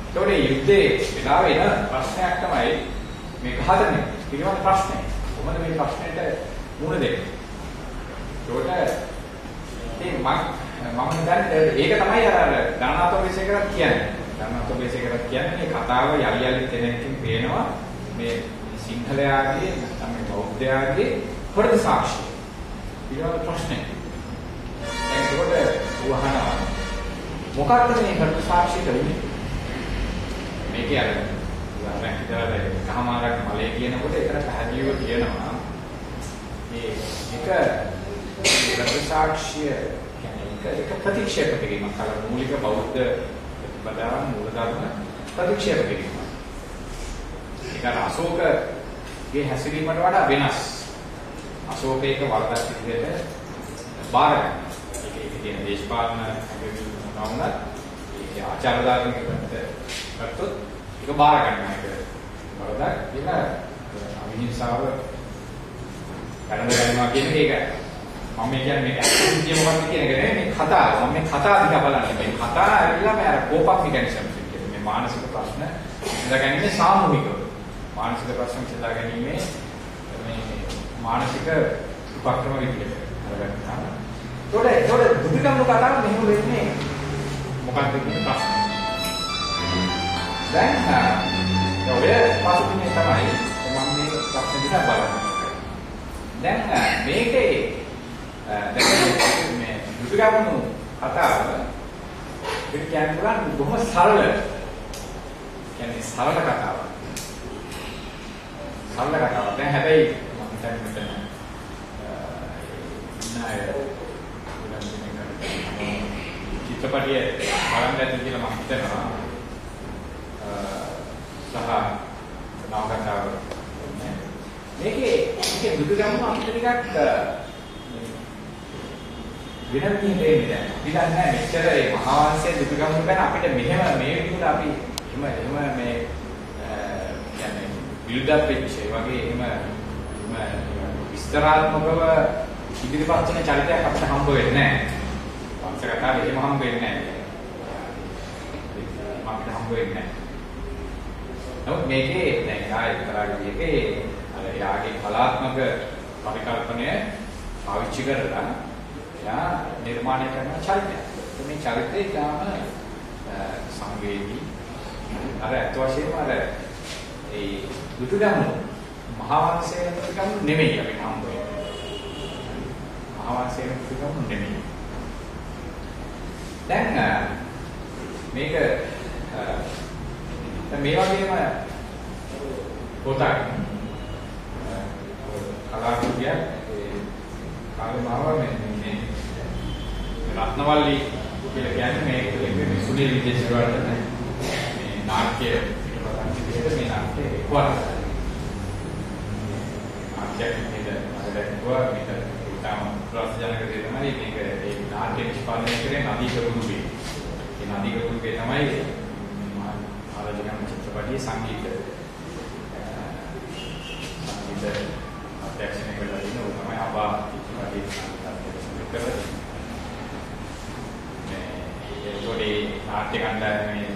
ඒතකොට යුද්ධේ වෙලාවේ එන ප්‍රශ්නයක් තමයි මේක හදන්නේ. පිළිවෙල ප්‍රශ්නය. කොහොමද මේ ප්‍රශ්නෙට මුහුණ දෙන්නේ? ඒකට මම දැන් ඒක තමයි අර ධනාතෝපේශයකට කියන්නේ. ධනාතෝපේශයකට කියන්නේ මේ කතාව යලි යලි දෙනෙක්කින් පේනවා මේ සිංහලයාගේ නැත්නම් මේ බෞද්ධයාගේ හෘද සාක්ෂිය. ඊළඟ ප්‍රශ්නේ. ඒකට වහනවා. මොකක්ද මේ හෘද සාක්ෂියට උනේ? මේකේ අර උදාහරණයක් විදිහට කහමාරක් මලේ කියනකොට ඒතර පැහැදිලිව කියනවා මේ එක හෘද සාක්ෂිය ඒක ප්‍රතික්ෂේප කිරීමක් අර මූලික බෞද්ධ ප්‍රතිපදාවන් මූලධර්ම ප්‍රතික්ෂේප කිරීමක්. ඒක අශෝකගේ හැසිරීමට වඩා වෙනස්. අශෝකයක වරදක් විදිහට බාර ගන්න. ඒක කියන දේශපාලන හැඟීම් වුණත් ඒක ආචාර ධර්මික පැත්තට ඒක බාර ගන්න එක වරදක්. ඒක අවිහිංසාව කරන්න ගන්නවා කියන එක. මම කියන්නේ මේක ඇත්තටම මොකක්ද කියන එක නෙවෙයි මේ කතාව. මම මේ කතාව දිහා බලන්නේ. මේ කතාව ඇවිල්ලා මේ අර කෝපක් මෙකැනිසම් කියන්නේ මේ මානසික ප්‍රශ්න ඉඳගන්නේ සාමූහිකව. මානසික ප්‍රශ්න ඉඳගන්නේ මේ මානසික උපක්‍රම විදියට අරගන්නවා. ඒතකොට බුදුගමු කතාව මෙහෙම වෙන්නේ මොකක්ද කියන ප්‍රශ්නේ. දැන් ඔය පසුබිමේ තමයි මම මේ ප්‍රශ්න දිහා බලන්නේ. දැන් මේකේ මේ බුදුගමු කතාව කියන්නේ බොහොම සරල. කියන්නේ සරල කතාවක්. සරල කතාවක්. දැන් හැබැයි මම හිතන්නේ මෙතන චිත්‍රපටිය බලන්න ඇති කියලා මම හිතනවා. සහ නවකතාව මේකේ බුදුගමු අපිට ටිකක් වෙන විදිහට එන්නේ. ඉතින් නෑ මෙච්චර මේ මහා වංශයේ බුදුගමු ගැන අපිට මෙහෙම මේ විදිහට අපි එහෙම මේ කියන්නේ බිල්ඩ් වෙච්ච වගේ එහෙම විස්තරාත්මකව ඉදිරිපත් කරන චරිතයක් අපිට හම්බ වෙන්නේ නෑ. වංශ කතාවේ එහෙම හම්බ වෙන්නේ නෑ. අපිට හම්බ වෙන්නේ නෑ. නමුත් මේකේ දැන් ආයතරා විදිහේ අර යාගේ කලාත්මක පරිකල්පනය පාවිච්චි කරලා යා නිර්මාණය කරන චරිතයක්. මේ චරිතේ යාම සංවේදී අර අත් වශයෙන්ම අර ඒ බුදුදහම මහා වංශයේ බුදුදහම නෙමෙයි අපි හම්බ වෙන්නේ. මහා වංශයේ බුදුදහම නෙමෙයි. දැන් මේක මේ වගේම පොතක් කලාකෘතියක් ඒ කාලේ මාව මේ රත්නවල්ලි කියලා කියන්නේ මේ සුනිල් විජේසිංහවර්ධන මේ නාට්‍ය පිටපතක් විදිහට මේ නාට්‍ය එක්වරක්. නාට්‍යයක් විදිහට මම දැක්කුවා මේක ඉතාම ප්‍රශ්නජනක දේ තමයි මේක ඒ නාට්‍ය නිෂ්පාදනය කරේ නදීක ගුරුගේ. ඒ නදීක ගුරුගේ තමයි ආරජකම් චිත්‍රපටයේ සංගීත අධ්‍යක්ෂණය කරලා ඉන්න උන් තමයි අබා චිත්‍රපටයේ සංගීත කරලා ඒකෝඩේ නාට්‍ය කණ්ඩායමේ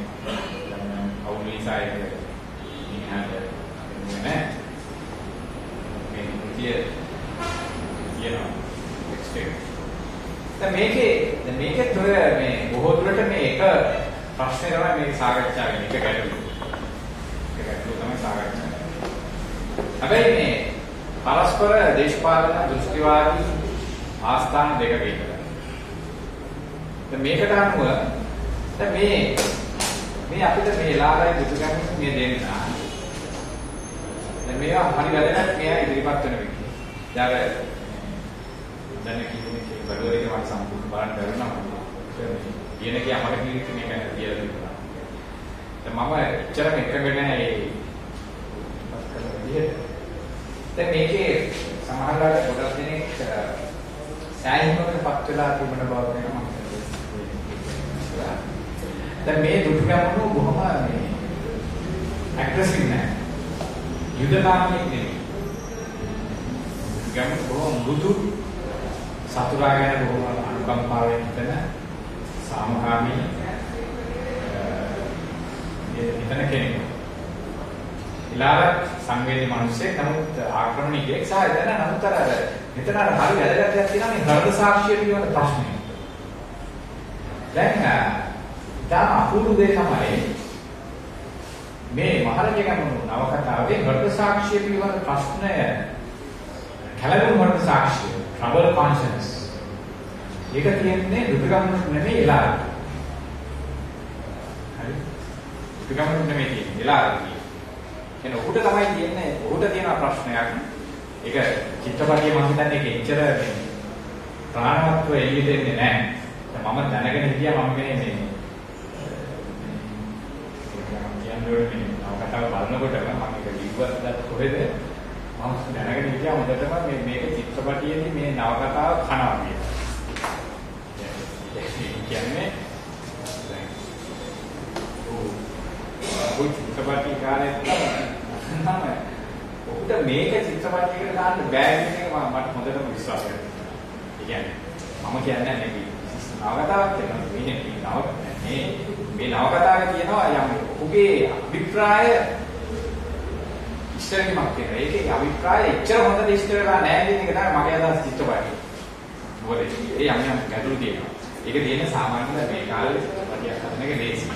අවුලිසායක ඉන්නහට නේ මේ මුතිය කියනවා දැන් මේකේ තොර මේ බොහෝ දුරට මේ එක ප්‍රශ්නේ තමයි මේ සාකච්ඡා වෙන්නේ එක ගැටලුව. එක ගැටලුව තමයි සාකච්ඡා වෙන්නේ. හැබැයි මේ පරස්පර දේශපාලන දෘෂ්ටිවාදී ආස්ථාන දෙකක ඉන්නවා. දැන් මේකට අනුව දැන් මේ අපිට මේ ලාභය දුකගන්න මේ දෙන්න. දැන් මේවා හරි වැදගත් මෙයා ඉදිරිපත් වෙන විදිහ. දැන් කියන්නේ බඩුවේක මට සම්පූර්ණ බලන්න බැරුණා මම. කියන කී අපර කීර්ති මේක කියලා දුන්නා. දැන් මම එච්චරම එකඟ නැහැ ඒ විදිහට. දැන් මේකේ සමහරවිට ගොඩක් දෙනෙක් සෑහීමකටපත් වෙලා තිබෙන බව වෙනවා මම හිතනවා. දැන් මේ දුටුගැමුණු බොහොම මේ ඇග්‍රෙසිව් නෑ. යුදකාමී නෙමෙයි. ගැමුණු බොහොම මෘදු සතුරා ගැන බොහොම අනුකම්පාවෙන් හිතන සාමකාමී හිතන කෙනෙක්. ඉලාරක් සංවේදී මිනිස්සෙක් නමුත් ආක්‍රමණිකයෙක් සහ එතන නමුත් අර මෙතන අර හරි වැදගත් දෙයක් තියෙනවා මේ හෘද සාක්ෂිය පිළිබඳ ප්‍රශ්නය. දැන් තා අපූර්ව දේ තමයි මේ මහරජගමුණු නවකතාවේ හෘද සාක්ෂිය පිළිබඳ ප්‍රශ්නය කලබල හෘද සාක්ෂිය trouble conscience ඒක කියන්නේ දුටුගැමුණු නෙමෙයි ඉලාරක්. හරි දුටුගැමුණු නෙමෙයි තියෙන්නේ ඉලාරක්. එන උඩ තමයි තියෙන්නේ උඩ තියෙන ප්‍රශ්නයක්. ඒක චිත්‍රපටිය මම හිතන්නේ ඒක එච්චර ප්‍රාණවත්ව එළිය දෙන්නේ නැහැ. මම දැනගෙන හිටියා මම මේ කියන්නේ නවකතාව බලනකොට මම ඒක ලිව්වත් කොහෙද මම දැනගෙන හිටියා හොඳටම මේක චිත්‍රපටියේදී මේ නවකතාව කනවා කියලා. කියන්නේ චිත්‍රපටි කාර්යයක් තමයි. ඔහුට මේක චිත්‍රපටියකට දාන්න බෑ කියන එක මට හොඳටම විශ්වාස කරනවා. ඒ කියන්නේ මම කියන්නේ මේක නවකතාවක් තියෙනවා. මේ නවකතාවේ තියෙනවා යම් ඔහුගේ අභිප්‍රාය ඉස්තරකමක් තියෙනවා. ඒකේ අභිප්‍රාය එච්චර හොඳ ඉස්තර වෙලා නැහැ කියන එක තමයි මගේ අදහස් චිත්‍රපටිය. මොකද ඒ යම් ගැටලු තියෙනවා. ඒක තියෙන සාමාන්‍ය මේ කාලේ චිත්‍රපටියක් හදන එක ලේසි.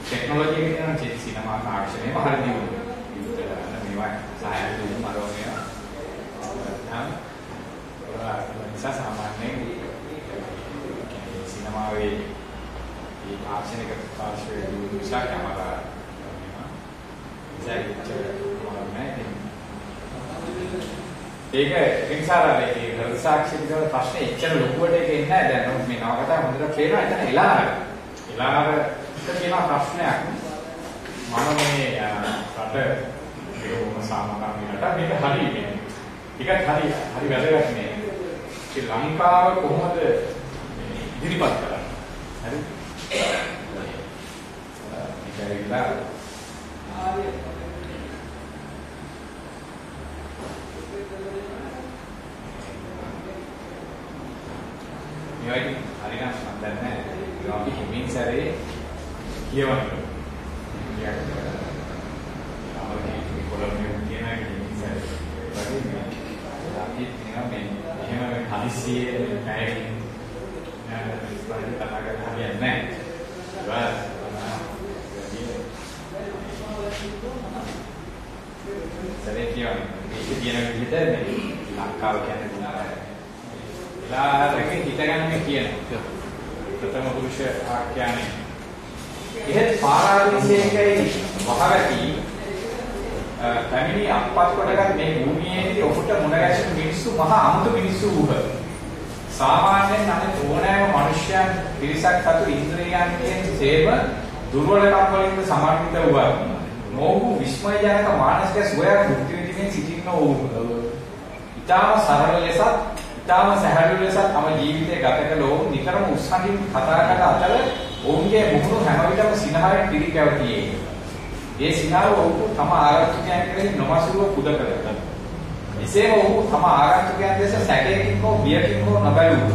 ටෙක්නොලොජි එක කියන සිනමා තාක්ෂණය පහළ දියුණුව. මේවා සායන දුන්නු මරෝණය. නිසා සාමාන්‍යයෙන් සිනමාවේ මේ තාක්ෂණික පාර්ශ්වයේ දියුණුව නිසා කැමරා ඒක ඉන්සාරාවේ හෘද සාක්ෂි විතර ප්‍රශ්නේ එච්චර ලොකුවට ඒක එන්නේ නැහැ. දැන් මේ නවකතාව හොඳට තේරෙනවා. එතන ඉලාර කියන ප්‍රශ්නයක් මම මේ රට ඒකම සාමකාමී රට මේක හරි මේ ටිකක් හරි වැදගත් මේ ශ්‍රී ලංකාව කොහොමද ඉදිරිපත් කරන්නේ හරි මේකයිලා මේවයි හරිනම් මම දන්නේ අපි හිමින් සැරේ කියවන්න. අපේ කොළඹේ තියෙන ඉතින් සැරේ අපි නිකන් එහෙම හදිස්සියේ පැයකින් ඉස්පාරේ කතා කරලා හරියන්නේ නැහැ. සැරේ කියවන්න. මේක කියන විදිහට මේ ලංකාව කියන්නේ ඉලාරක හිතගන්නේ කියනවා. ප්‍රථම පුරුෂ ආඛ්‍යානය. එහෙත් පාරාදීසයකයි වහවැටි පැමිණි අත්පත් කොටගත් මේ භූමියේදී ඔහුට මුණ ගැසෙන මිනිස්සු මහා අමුතු මිනිස්සු වූහ. සාමාන්‍යයෙන් අනිත් ඕනෑම මනුෂ්‍යයන් පිරිසක් අතර ඉන්ද්‍රියයන්ගෙන් සේම දුර්වලකම් වලින් සමන්විත වූවා. මොහු විස්මයජනක මානසික සුවයක් මුක්ති විඳින්න සිටින වූ. ඊටම සරල ලෙසත්, ඊටම සැහැල්ලු ලෙසත් තම ජීවිතය ගත කළ ඔවුන් නිතරම උත්සාහින් කතා කරන අතර ඔවුන්ගේ මුහුණු හැම විටම සිනහයෙන් පිරිකැවතියේ. ඒ සිනහව ඔවුන් තම ආරක්ෂකයන් කෙරෙහි නොමසුරුව පුද කළා. එසේම ඔහු තම ආරක්ෂකයන් දෙස සැකයකින් හෝ බියකින් හෝ නොබැලූ.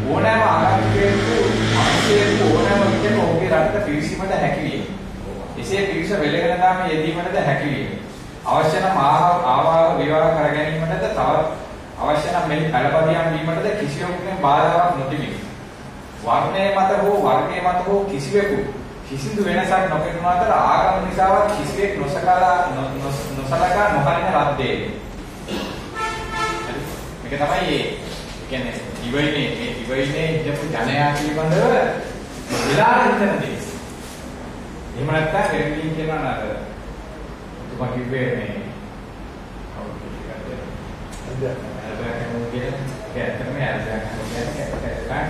ඕනෑම ආරක්ෂකයෙකු අංශයෙකු ඕනෑම විටක ඔහුගේ රටට පිවිසීමට හැකි විය. එසේ පිවිස වෙලගෙන දාම යෙදීමටද හැකි විය. අවශ්‍ය නම් ආවාහ විවාහ කර ගැනීමටද තවත් අවශ්‍ය නම් මෙහි කලබදියම් වීමටද කිසිවෙකුගේ බාධාවක් නොතිබිනි. වර්ණයේ මත හෝ වර්ගයේ මත හෝ කිසිවෙකු කිසිදු වෙනසක් නොපෙනුන අතර ආගම නිසාවත් කිසිවෙක් නොසලකා නොහරින ලද්දේ. මේක තමයි ඒ කියන්නේ දිවයිනේ මේ දිවයිනේ ඉඳපු ජනයා පිළිබඳව විලාර හිතන දේ. එහෙම නැත්නම් එරෙමින් කියනවා නේද? තුමා කිව්වේ මේ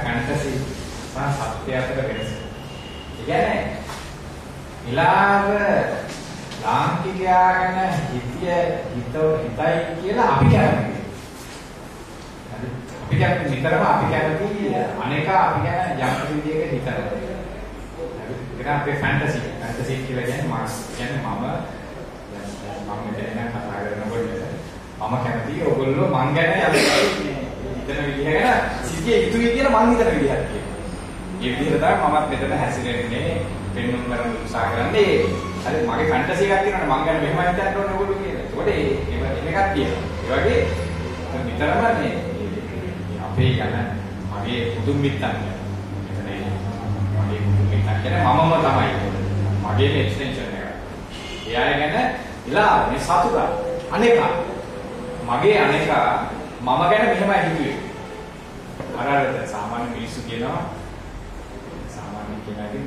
කන්ටසි සත්‍ය අතර වෙනස. කියන්නේ විලාර ලාංකිකයා ගැන හිතයි කියලා අපි කියන්නේ. අපි කියන්නේ නිතරම අපි කැමති අනේක අපි ගැන යම් විදියකට හිතනවා. ඒක අපේ ෆැන්ටසි කියලා කියන්නේ මාස් කියන්නේ මම මෙතන කතා කරනකොට මම කැමති ඔයගොල්ලෝ මං ගැන යම් හිතන විදිය ගැන සිද්ධිය යුතුයි කියලා මං හිතන විදිහක් කියනවා. මේ විදිහට තමයි මමත් මෙතන හැසිරෙන්නේ පෙන්වන්න කරන උත්සාහ කරන්නේ. හරි මගේ ෆැන්ටසි එකක් තියෙනවනේ මං ගැන මෙහෙම හිතන්න ඕනේ ඔයගොල්ලෝ කියලා. ඒකට මේකක් තියෙනවා. ඒ වගේ නිතරම මේ අපේ යන මගේ පුදුම මිත්තන් කියන්නේ මගේ පුදුම මිත්තන් කියන්නේ මමම තමයි මගේ එක්ස්ටෙන්ෂන් එක. එයා ගැන ඉලා මේ සතුට අනේක මගේ අනේක මම ගැන මෙහෙමයි හිතුවේ. අරකට සාමාන්‍ය මිනිස්සු කියනවා සාමාන්‍ය කෙනාගෙන්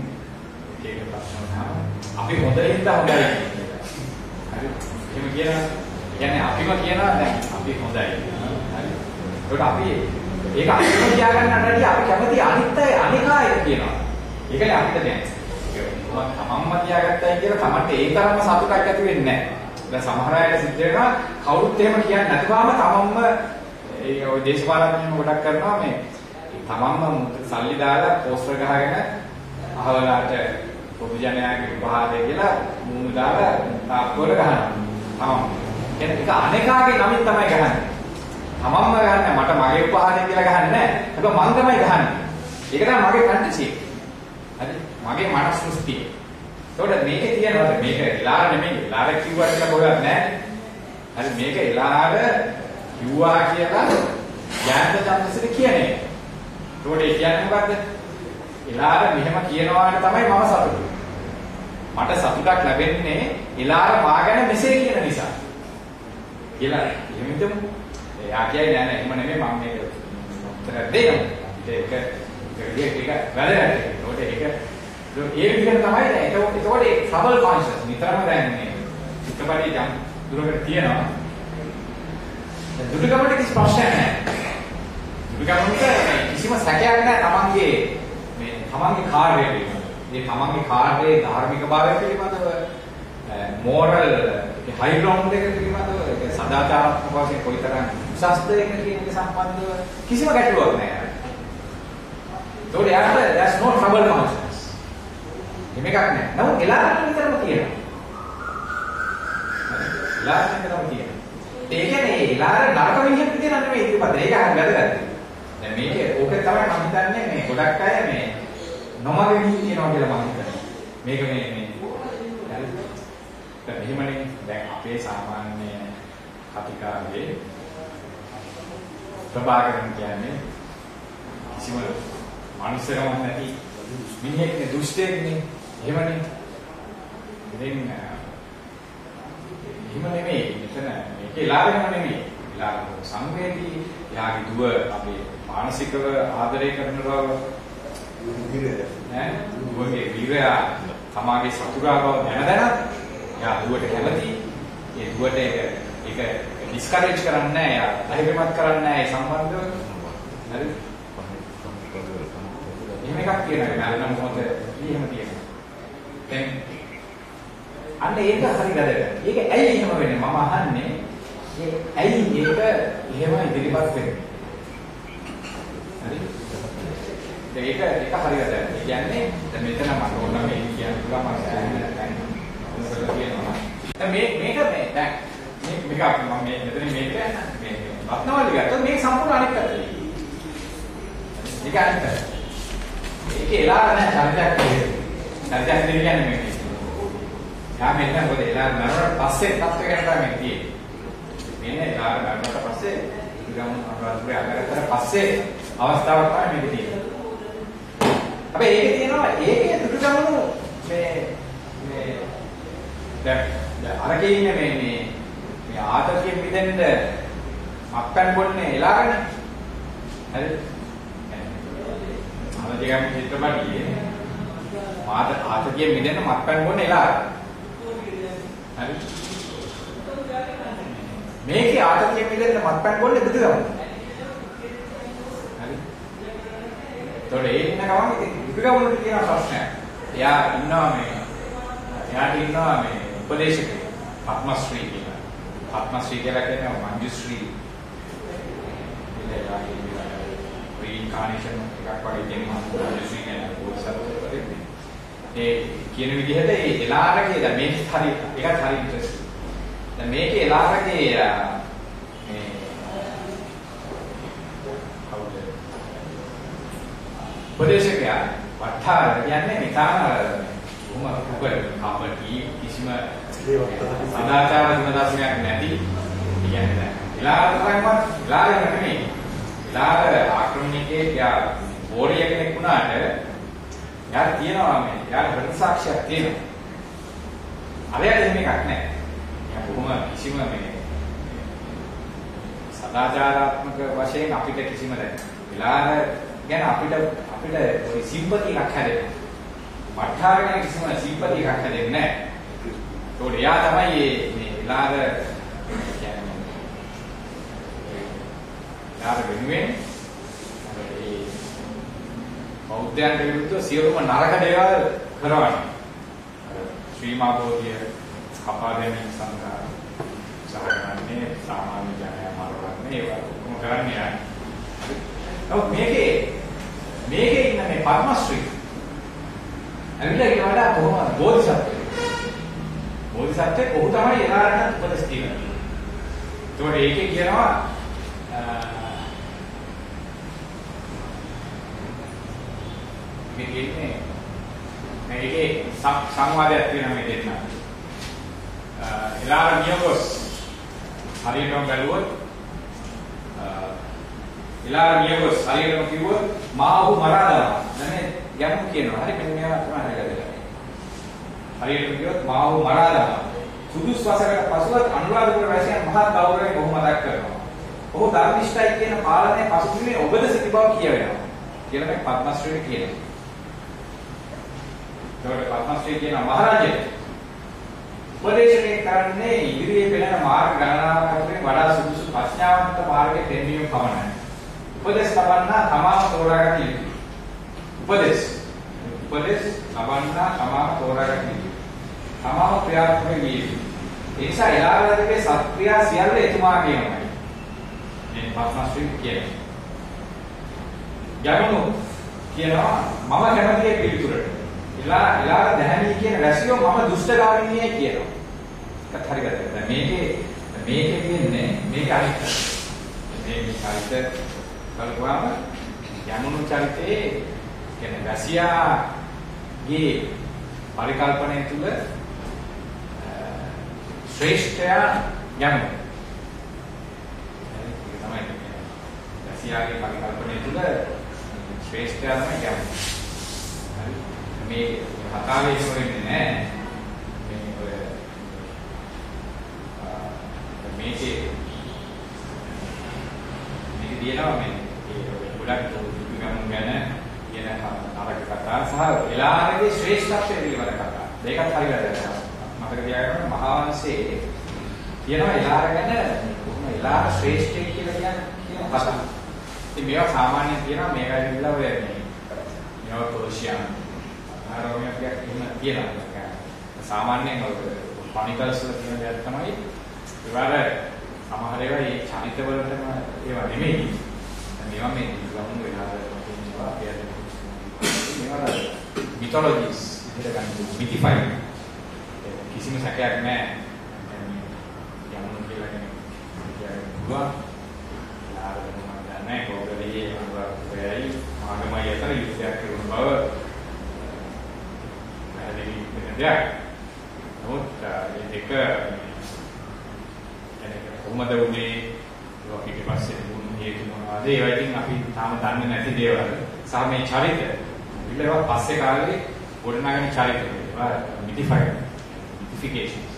ඒක ප්‍රශ්න නැහැ. අපි හොඳින්ද හොඳයි. හරි. එහෙම කියනවා. කියන්නේ අපිම කියනවා දැන් අපි හොඳයි. හරි. ඒකට අපි ඒක අපිම කියාගන්නට වැඩි අපි කැමති අනිත් අය අනිකාය කියනවා. ඒකනේ අපිට දැන්. තමන්ම කියාගත්තයි කියලා තමන්ට ඒ තරම්ම සතුටක් ඇති වෙන්නේ නැහැ. දැන් සමහර අයට සිද්ධ වෙනවා කවුරුත් එහෙම කියන්නේ නැතිවම තමන්ම ඒ ඔය දේශපාලනඥයෝ ගොඩක් කරනවා මේ තමන්ම සල්ලි දාලා පෝස්ටර් ගහගෙන අහවලාට පොදු ජනයාගේ උපහාරය කියලා මූණු දාලා තාප්පුවල ගහනවා. කියන්නේ ඒක අනේකාගේ නමින් තමයි ගහන්නේ. තමන්ම ගහන්නේ මට මගේ උපහාරය කියලා ගහන්නේ නැහැ. ඒක මං තමයි ගහන්නේ. ඒක තමයි මගේ ෆැන්ටසි. හරි මගේ මනස් සෘෂ්ටිය. ඒකට මේකේ තියෙනවා මේක ඉලාර නෙමෙයි. ඉලාර කිව්වට කියලා කොහෙවත් නැහැ. හරි මේක ඉලාර කිව්වා කියලා ඥාන චන්දසිත කියන්නේ. ඒකට ඒ කියන්නේ මොකද්ද? ඉලාර මෙහෙම කියනවාට තමයි මම සතුටු. මට සතුටක් ලැබෙන්නේ ඉලාර මා ගැන මෙසේ කියන නිසා. කියලා එහෙම හිතමු. එයා කියයි නෑ එහෙම නෙමෙයි මම මේක උත්තර දෙන්නම්. ඒක වැදගත්. ඒක ඒ විදිහට තමයි දැන් ඒකෝට ඒ ට්‍රබල් කොන්ෂස් නිතරම දැන් මේ චිත්තපටි යම් දුරකට තියෙනවා. දැන් දුරකමට කිසි ප්‍රශ්නයක් නැහැ. දුරකමට කිසිම සැකයක් නැහැ තමන්ගේ මේ තමන්ගේ කාර්යය පිළිබඳව. මේ තමන්ගේ කාර්යයේ ධාර්මික භාවය පිළිබඳව මොරල් හයි ග්‍රවුන්ඩ් එක පිළිබඳව ඒක සදාචාරාත්මක වශයෙන් කොයිතරම් උසස්ද කියන එක සම්බන්ධව කිසිම ගැටලුවක් නැහැ. ඒකට යාට there's no trouble consciousness. මේකක් නැහැ. නමුත් එලාට විතරම තියෙනවා. එලාට විතරම තියෙනවා. ඒ කියන්නේ එලාට නරක විදිහට තියෙනවා නෙමෙයි ඉතිපත. ඒක හරියට වැදගත්. දැන් මේකේ ඕක තමයි මම හිතන්නේ මේ ගොඩක් අය මේ නොමගෙන් කියනවා කියලා මම හිතන්නේ. මේක මේ දැන් එහෙමනේ දැන් අපේ සාමාන්‍ය කතිකාවේ ප්‍රභාකරන් කියන්නේ කිසිම මනුස්සකමක් නැති මිනිහෙක්නේ දුෂ්ටයෙක්නේ එහෙමනේ ඉතින් එහෙම නෙමෙයි මෙතන මේකේ ලාභෙම නෙමෙයි ලාභ සංවේදී යාගේ දුව අපේ මානසිකව ආදරය කරන බව ඈ දුවගේ වීරයා තමාගේ සතුරා බව දැන යා දුවට කැමති ඒ දුවට ඒක ඩිස්කරේජ් කරන්නේ නැහැ යා ධෛර්යමත් කරන්නේ නැහැ ඒ සම්බන්ධව හරි. එහෙම එකක් කියනවා මරණ මොහොත එහෙම කියනවා. දැන් අන්න ඒක හරි වැදගත්. ඒක ඇයි එහෙම වෙන්නේ? මම අහන්නේ ඇයි ඒක එහෙම ඉදිරිපත් වෙන්නේ? හරි. ඒක හරි වැදගත්. ඒ කියන්නේ දැන් මෙතන මට ඕන මේ කියන්න පුළුවන් මම කියනවා. දැන් මේක දැන් මේක මම මෙතන මේක රත්නවලි ගත්තොත් මේක සම්පූර්ණ අනිත් පැත්තට. ඒක අනිත් පැත්ත. ඒක එලා නැහැ චරිතයක් කියන්නේ. චරිතයක් කියන්නේ මේක. යා මෙන්න මොකද එලා නරවට පස්සේ තත්ත්වයකට තමයි තියෙන්නේ. මෙන්න එලා නරවට පස්සේ ගමන් අනුරාධපුරේ අගරතර පස්සේ අවස්ථාවක් තමයි මේක තියෙන්නේ. හැබැයි ඒකේ තියෙනවා ඒකේ දුටුගමනු මේ දැන් අරකේ ඉන්නේ මේ ආතතියෙන් මිදෙන්න මක්කන් බොන්නේ එලාගෙන හරි ආතතියම චිත්‍රපටියේ ආතතියෙන් මිදෙන්න මක්කන් බොන්නේ එලාගෙන හරි මේකේ ආතතියෙන් මිදෙන්න මක්කන් බොන්නේ බුදුගමන හරි ඒතකොට ඒ ඉන්න ගමන් බුදුගමනට කියන ප්‍රශ්නයක් එයා ඉන්නවා එයාට ඉන්නවා මේ උපදේශකයෙක් පත්මශ්‍රී කියලා පත්මශ්‍රී කියලා කියන්නේ මංජුශ්‍රී රීඉන්කාර්නේෂන් එකක් වගේ කියනවා මංජුශ්‍රී කියන්නේ පොත්සත් ඒ කියන විදිහට ඒ එලාරගේ දැන් මේක හරි ඒකත් හරි ඉන්ටරෙස්ටිං දැන් මේකේ එලාරගේ මේ කවුද උපදේශකයා වටාර කියන්නේ නිකාන කපටි කිසිම සදාචාර ගුණධර්මයක් නැති කියන්නේ ඉලාතරක්වත් ඉලාරයක් නෙමෙයි ඉලාර ආක්‍රමණිකේ යා බෝරිය කෙනෙක් වුණාට යාර තියෙනවා මේ යාර ප්‍රතිසාක්ෂයක් තියෙනවා අරයට එහෙම එකක් නැහැ යා බොහොම කිසිම මේ සදාචාරාත්මක වශයෙන් අපිට කිසිම නැහැ ඉලාර ගැන අපිට ඔය සිම්පති එකක් හැදෙනවා වටාර ගැන කිසිම සිම්පති එකක් හැදෙන්නේ නැහැ ඒකට යා තමයි මේ ඉලාර කියන්නේ යාර වෙනුවෙන් ඒ බෞද්ධයන්ට විරුද්ධව සියලුම නරක දේවල් කරවන්නේ ශ්‍රී මා බෝධිය කපා දැමීම සඳහා සහකරන්නේ සාමාන්‍ය ජනයා මාරවන්නේ ඒවා කොහොම කරන්නේ නමුත් මේකේ ඉන්න මේ පద్මශ්‍රී ඇවිල්ලා ඊට වඩා කොහොම බෝධිසත්වයේ ඔහු තමයි එලාරට උපදෙස් දෙන්නේ. ඒතකොට ඒකේ කියනවා මේකේ සංවාදයක් තියෙනවා මේ දෙන්න. එලාර නියගොස් හරියටම බැලුවොත් එලාර නියගොස් හරියටම කිව්වොත් මාහු මරාදවා. නැනේ යමු කියනවා. හරි මෙන්න මේවා තමයි හරියට. හරියට කියොත් මාව මරා දානවා. සුදුස් වසරකට පසුවත් අනුරාධපුර වැසියන් මහත් ගෞරවයෙන් ඔහු මතක් කරනවා. ඔහු ධර්මිෂ්ඨයි කියන පාලනය පසුබිමේ ඔබද සිටි බව කියවෙනවා. කියලා මේ පద్මශ්‍රීට කියනවා. ඒකට පద్මශ්‍රී කියන මහරජා උපදේශකේ කරන්නේ ඉදිරියේ පෙළෙන මාර්ග ගණනාවක් අතරින් වඩා සුදුසු ප්‍රඥාවන්ත මාර්ගයේ දෙන්වීම පමණයි. උපදේශ ලබන්නා තමාම තෝරාගන්න යුතුයි. උපදේශ ලබන්නා තමාම තෝරාගන්න යුතුයි. තමාම ක්‍රියාත්මක විය යුතුයි. ඒ නිසා එලාවලගේ සත්ක්‍රියා සියල්ල එතුමාගේමයි. මේ පద్මශ්‍රී කියන්නේ. යමු කියනවා මම කැමතියි පිළිතුරට. එලාර දැහැමී කියන රැසියෝ මම දුෂ්ටගාමිනියයි කියනවා. ඒකත් හරි ගැටයක්. දැන් මේකේ කියන්නේ මේක අනිත්. මේ චරිත බලපුවාම යමුණු චරිතයේ කියන්නේ රැසියාගේ පරිකල්පනය තුළ ශ්‍රේෂ්ඨයා යමු. ඒක තමයි කියන්නේ. රැසියාගේ පරිකල්පනය තුළ ශ්‍රේෂ්ඨයා තමයි යමු. මේ කතාවේ ඉස්සරහින් නෑ මේකේ දිනනවා මේ ගොඩක් දුක්ගමන් ගැන කියන තරක කතා සහ එලාරගේ ශ්‍රේෂ්ඨත්වය පිළිබඳ කතා දෙකක් හරි වැදගත් මතක තියාගන්න මහා වංශයේ කියනවා එලාර ගැන කොහොම එලාර ශ්‍රේෂ්ඨයි කියලා කියන කතාව ඉතින් මේවා සාමාන්‍යයෙන් කියනවා මේවා ඉල්ලලා ඔය මේවා පර්ෂියන් ආරෝමයක් එහෙම කියනවා. සාමාන්‍යයෙන් ඔය ෆොනිකල්ස් වල තියෙන දේ තමයි ඒවාට සමහර ඒවා මේ චරිත වලටම ඒවා නෙමෙයි. මේවා මේ ගමන් වෙනවා කියනවා මේවා මිතොලොජිස් විතර ගන්න මිතිෆයිඩ් කිසිම සැකයක් නැහැ. යමුණු කියලා කෙනෙක් පුළුවන්. ආරම්භ කරනවා නැහැ කොහොමදදී අනුරාධපුරයයි ආගමයි අතර යුද්ධයක් කරන බව පැහැදිලි වෙනවා. නමුත් මේ දෙක කොහොමද උනේ ඒවා පිටිපස්සේ වුණ හේතු මොනවද ඒවා ඉතින් අපි තාම දන්නේ නැති දේවල් සහ මේ චරිත ඒවා පස්සේ කාලේ ගොඩනගන චරිත ඒවා මිතිෆයිඩ් මිතිෆිකේෂන්ස්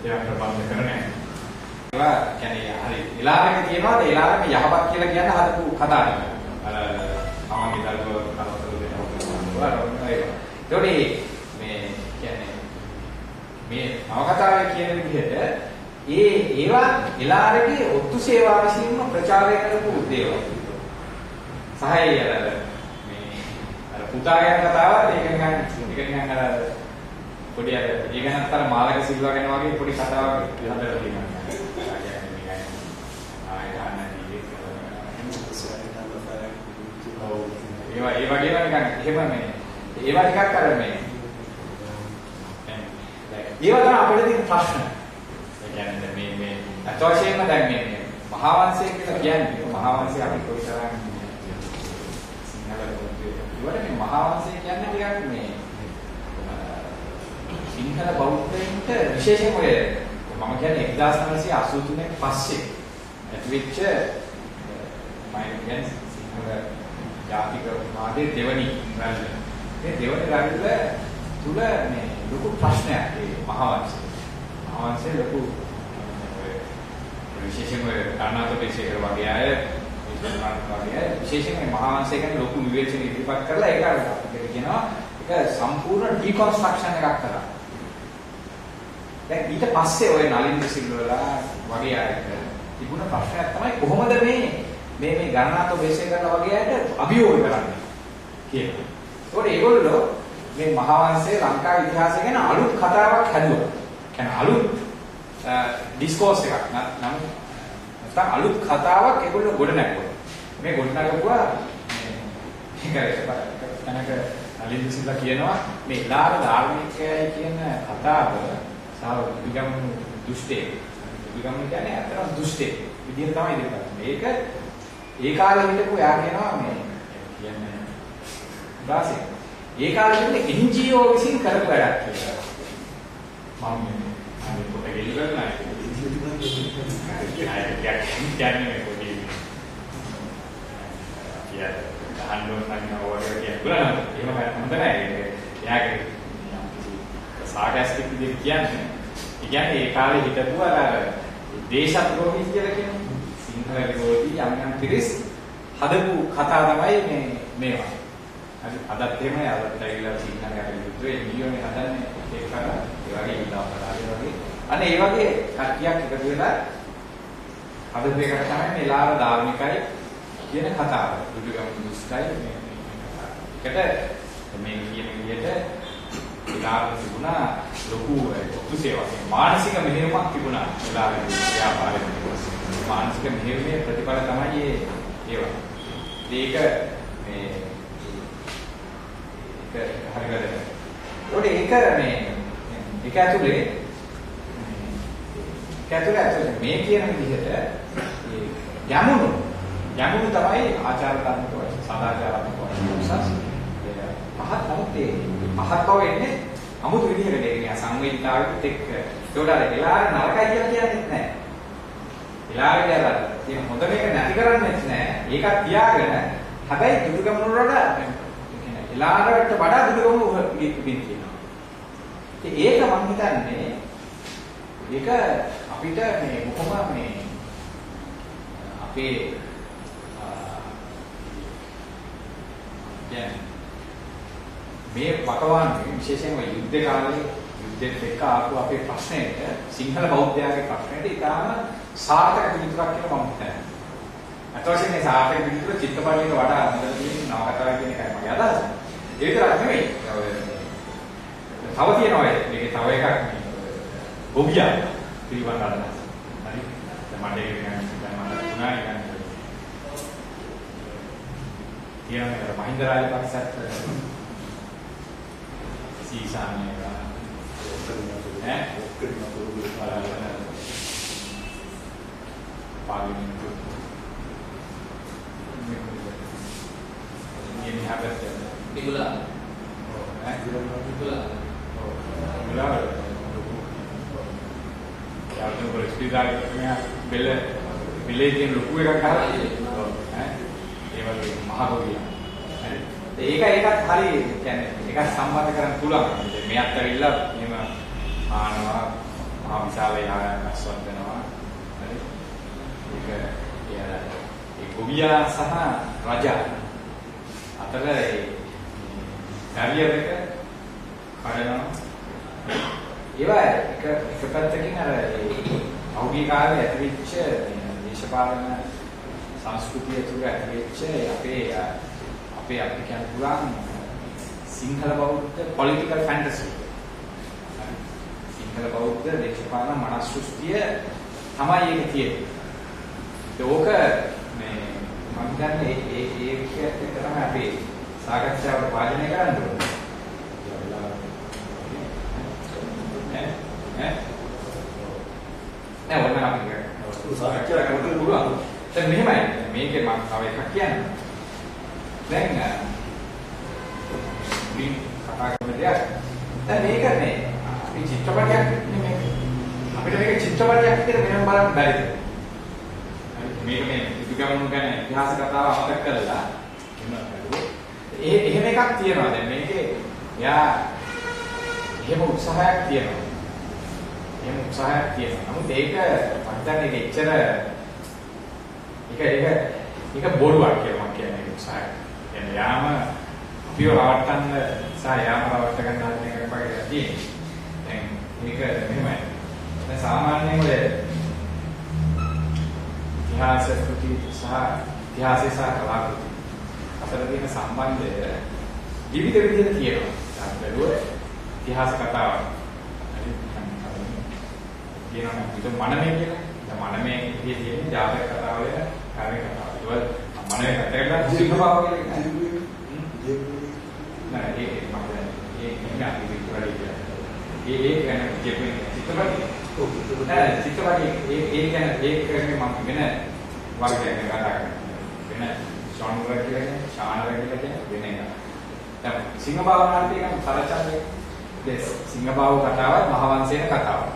ඒවා ප්‍රබන්ධ කරන්නේ ඒවා කියන්නේ හරි ඉලාරක තියෙනවාද ඉලාරක යහපත් කියලා කියන හදපු කතාවක් අර සාමාන්‍ය දරුවෝ කරවල දෙනවා ඒකෝනේ මේ කියන්නේ මේ අවකතාවේ කියන විදිහට ඒවා එලාරගේ ඔත්තු සේවා විසින්ම ප්‍රචාරය කරපු දේවල්. සහය අර පුතා ගැන කතාවක් ඒක නිකන් අර පොඩි අර ඒ ගැනත් අර මාලක සිල්වා ගැන වගේ පොඩි කතාවක් හදලා තියෙනවා. ඒ වගේම නිකන් එහෙම මේ ඒවා ටිකක් අර මේ ඒවා තමයි අපිට තියෙන ප්‍රශ්න. කියන්නේ මේ අතවශ්‍යම දැන් මේ මහා වංශය කියලා කියන්නේ මහා වංශය අපි කොයිතරම් සිංහල වලට මේ මහා වංශය කියන්නේ ටිකක් මේ සිංහල බෞද්ධයන්ට විශේෂයෙන් ඔය මම කියන්නේ 1983 පස්සේ ඇතිවෙච්ච මම කියන්නේ සිංහල ජාතික වාදයේ දෙවනි රැල්ල. මේ දෙවනි රැල්ල තුල මේ ලොකු ප්‍රශ්නයක් ඒ මහා වංශය. මහා වංශය ලොකු විශේෂයෙන්ම කර්ණාටකයේ වගේ අය විශේෂයෙන්ම මහා වංශය ගැන ලොකු විවේචන ඉදිරිපත් කරලා ඒක අපිට කියනවා ඒක සම්පූර්ණ ඩිකන්ස්ට්‍රක්ෂන් එකක් කරා. දැන් ඊට පස්සේ ඔය නලින්ද සිල්වලා වගේ අය තිබුණ ප්‍රශ්නයක් තමයි කොහොමද මේ ගණනාත්මක බේසය කරලා වගේ අයට අභියෝග කරන්නේ කියලා. ඒකට ඒගොල්ලෝ මේ මහා වංශයේ ලංකාවේ ඉතිහාසය ගැන අලුත් කතාවක් හැදුවා. කියන්නේ අලුත් ඩිස්කෝස් එකක් නැත්නම් අලුත් කතාවක් ඒගොල්ලෝ ගොඩනැගුවා. මේ ගොඩනගපුවා මේක අලින්ද සිල්ලා කියනවා මේ ලාභ ධාර්මිකයයි කියන කතාව සාව විගමන දුෂ්ටේ. විගමන කියන්නේ අතරම දුෂ්ටේ. විදියට තමයි ඉදිරියට. මේක ඒ කාලේ හිටපු යා කියනවා මේ කියන්නේ වාසේ. ඒ කාලේ හිටපු NGO විසින් කරපු වැඩක් කියලා. මම අනේ පොත ගෙලිවල නැහැ. කියන්නේ පොඩි හන්ඩෝන් නෝවරේ කියලා එහෙම හොඳ නැහැ. එයාගේ සාගස්ටික් විදිහට කියන්නේ. ඒ කියන්නේ ඒ කාලේ හිටපු අර දේශද්‍රෝහී කියලා කියන්නේ සිංහල විරෝධී යම් පිරිස් හදපු කතා තමයි මේවා. හරි අදත් එහෙමයි අදත් ඇවිල්ලා සිංහලයට යුද්ධේ නියෝනේ හදන්නේ ඒක කරා ඒ වගේ ඉඳලා වගේ. අනේ ඒ වගේ කට්ටියක් එකතු වෙලා හදපු එකට තමයි මේ ලාභ ධාර්මිකයි කියන කතාව. දුටුගම දුස්තයි එකට මේ කියන විදිහට ලාභ තිබුණා ලොකු ඔත්තු සේවාවක් මානසික මෙහෙයුමක් තිබුණා ලාභ ව්‍යාපාරයේ. මානසික මෙහෙයුමේ ප්‍රතිඵල තමයි ඒවා. ඒක මේ ඒක ඇතුලේ මේ කියන විදිහට යමුණු තමයි ආචාර ධර්මක වශයෙන් සදාචාරාත්මක වශයෙන් මහත් නමුත් මහත් බව එන්නේ අමුතු විදිහකට ඒක සංවේදීතාවයත් එක්ක ඒකට එලාර නරකයි කියලා කියන්නේ නැහැ. එලාරේ අර තියෙන හොඳ මේක නැති කරන්නේත් නැහැ. ඒකත් තියාගෙන හැබැයි දුදුගමන වලට එලාරට වඩා දුදුගමන ඉතින් තියෙනවා. ඒක මම හිතන්නේ ඒක අපිට මේ කොහොම මේ අපේ මේ වකවානුවේ විශේෂයෙන්ම යුද්ධ කාලේ යුද්ධෙත් එක්ක ආපු අපේ ප්‍රශ්නෙට සිංහල බෞද්ධයාගේ ප්‍රශ්නෙට ඉතාම සාර්ථක පිළිතුරක් කියලා මම හිතනවා. අතවශ්‍ය මේ සාර්ථක විදිහට චිත්තපටියට වඩා හොඳට තියෙන නවකතාවක් කියන එකයි මගේ අදහස. ඒ විතරක් නෙමෙයි. තව තියෙනවා මේකේ තව එකක් ගොවියා පිළිබඳ අදහස. හරි. දැන් මට ඒක ගැන තුනයි ගන්න. ඊළඟට මහින්ද රාජපක්ෂත් සීසානේ පාර්ලිමේන්තු ini habis Bigula. Bigula. Ya, itu boleh cerita punya bela yang lupa kan kah? Ini baru mahagogi. ඒකත් හරි කියන්නේ ඒක සම්බන්ධ කරන් පුළුවන්. මෙයත් ඇවිල්ලා එහෙම ආනවා මහා විශාල යාගයක් අස්වත් වෙනවා. හරි. ඒ ගොවියා සහ රජා අතර ඒ බැරියර් එක කඩනවා. ඒවා එක පැත්තකින් අර අවුගේ කාලේ ඇතිවෙච්ච දේශපාලන සංස්කෘතිය තුළ ඇතිවෙච්ච අපේ අපි කියන්න පුළුවන් සිංහල බෞද්ධ පොලිටිකල් ෆැන්ටසි. සිංහල බෞද්ධ දේශපාලන මනස්ෘෂ්ටිය තමයි ඒක තියෙන්නේ. ඒක මේ මම හිතන්නේ ඒක තමයි අපි සාකච්ඡාවට වාජනය කරන්න ඕනේ. නෑ වුණා අපි සාකච්ඡා කරන්න පුළුවන්. දැන් මෙහෙමයි මේකේ මම තව එකක් කියන්නම්. දැන් මේ කතා කරන දෙයක් දැන් මේක නේ අපි චිත්‍රපටයක් නෙමෙයි අපිට මේක චිත්‍රපටයක් විදිහට වෙනම බලන්න බැරිද මේක මේ ඉතිගමන ගැන ඉතිහාස කතාව අමතක කරලා එහෙම එකක් තියෙනවා දැන් මේකේ යා එහෙම උත්සාහයක් තියෙනවා නමුත් ඒක මම හිතන්නේ එච්චර ඒක බොරුවක් කියලා මම කියන්නේ උත්සාහය කියන්නේ යාම අපිව රවට්ටන්න සහ යාම රවට්ට ගන්න හදන එකක් වගේ තියෙනවා. දැන් මේක මෙහෙමයි. දැන් සාමාන්‍යයෙන් ඔය ඉතිහාස කෘති සහ ඉතිහාසය සහ කලාකෘති අතර තියෙන සම්බන්ධය විවිධ විදිහට තියෙනවා. දැන් බැලුවොත් ඉතිහාස කතාවක්. හරි. කියනවා විතර මනමේ කියලා. දැන් මනමේ විදිහේ තියෙන ජාතක කතාව වල කාර්ය කතාව. ඒක මනමේ කතාවල සිංහ බව කියලා නෑ ඒක මම ඒ කියන්නේ කියන්නේ චිත්‍රපටි ඔව් චිත්‍රපටි ඒ කියන්නේ මම වෙන වර්ගයක් කතා කරනවා වෙන ෂානර් කියලා වෙන එක දැන් සිංහ බව නාට්‍ය එක සරචන්දේ දෙස් සිංහ බව කතාවත් මහවංශයේන කතාවක්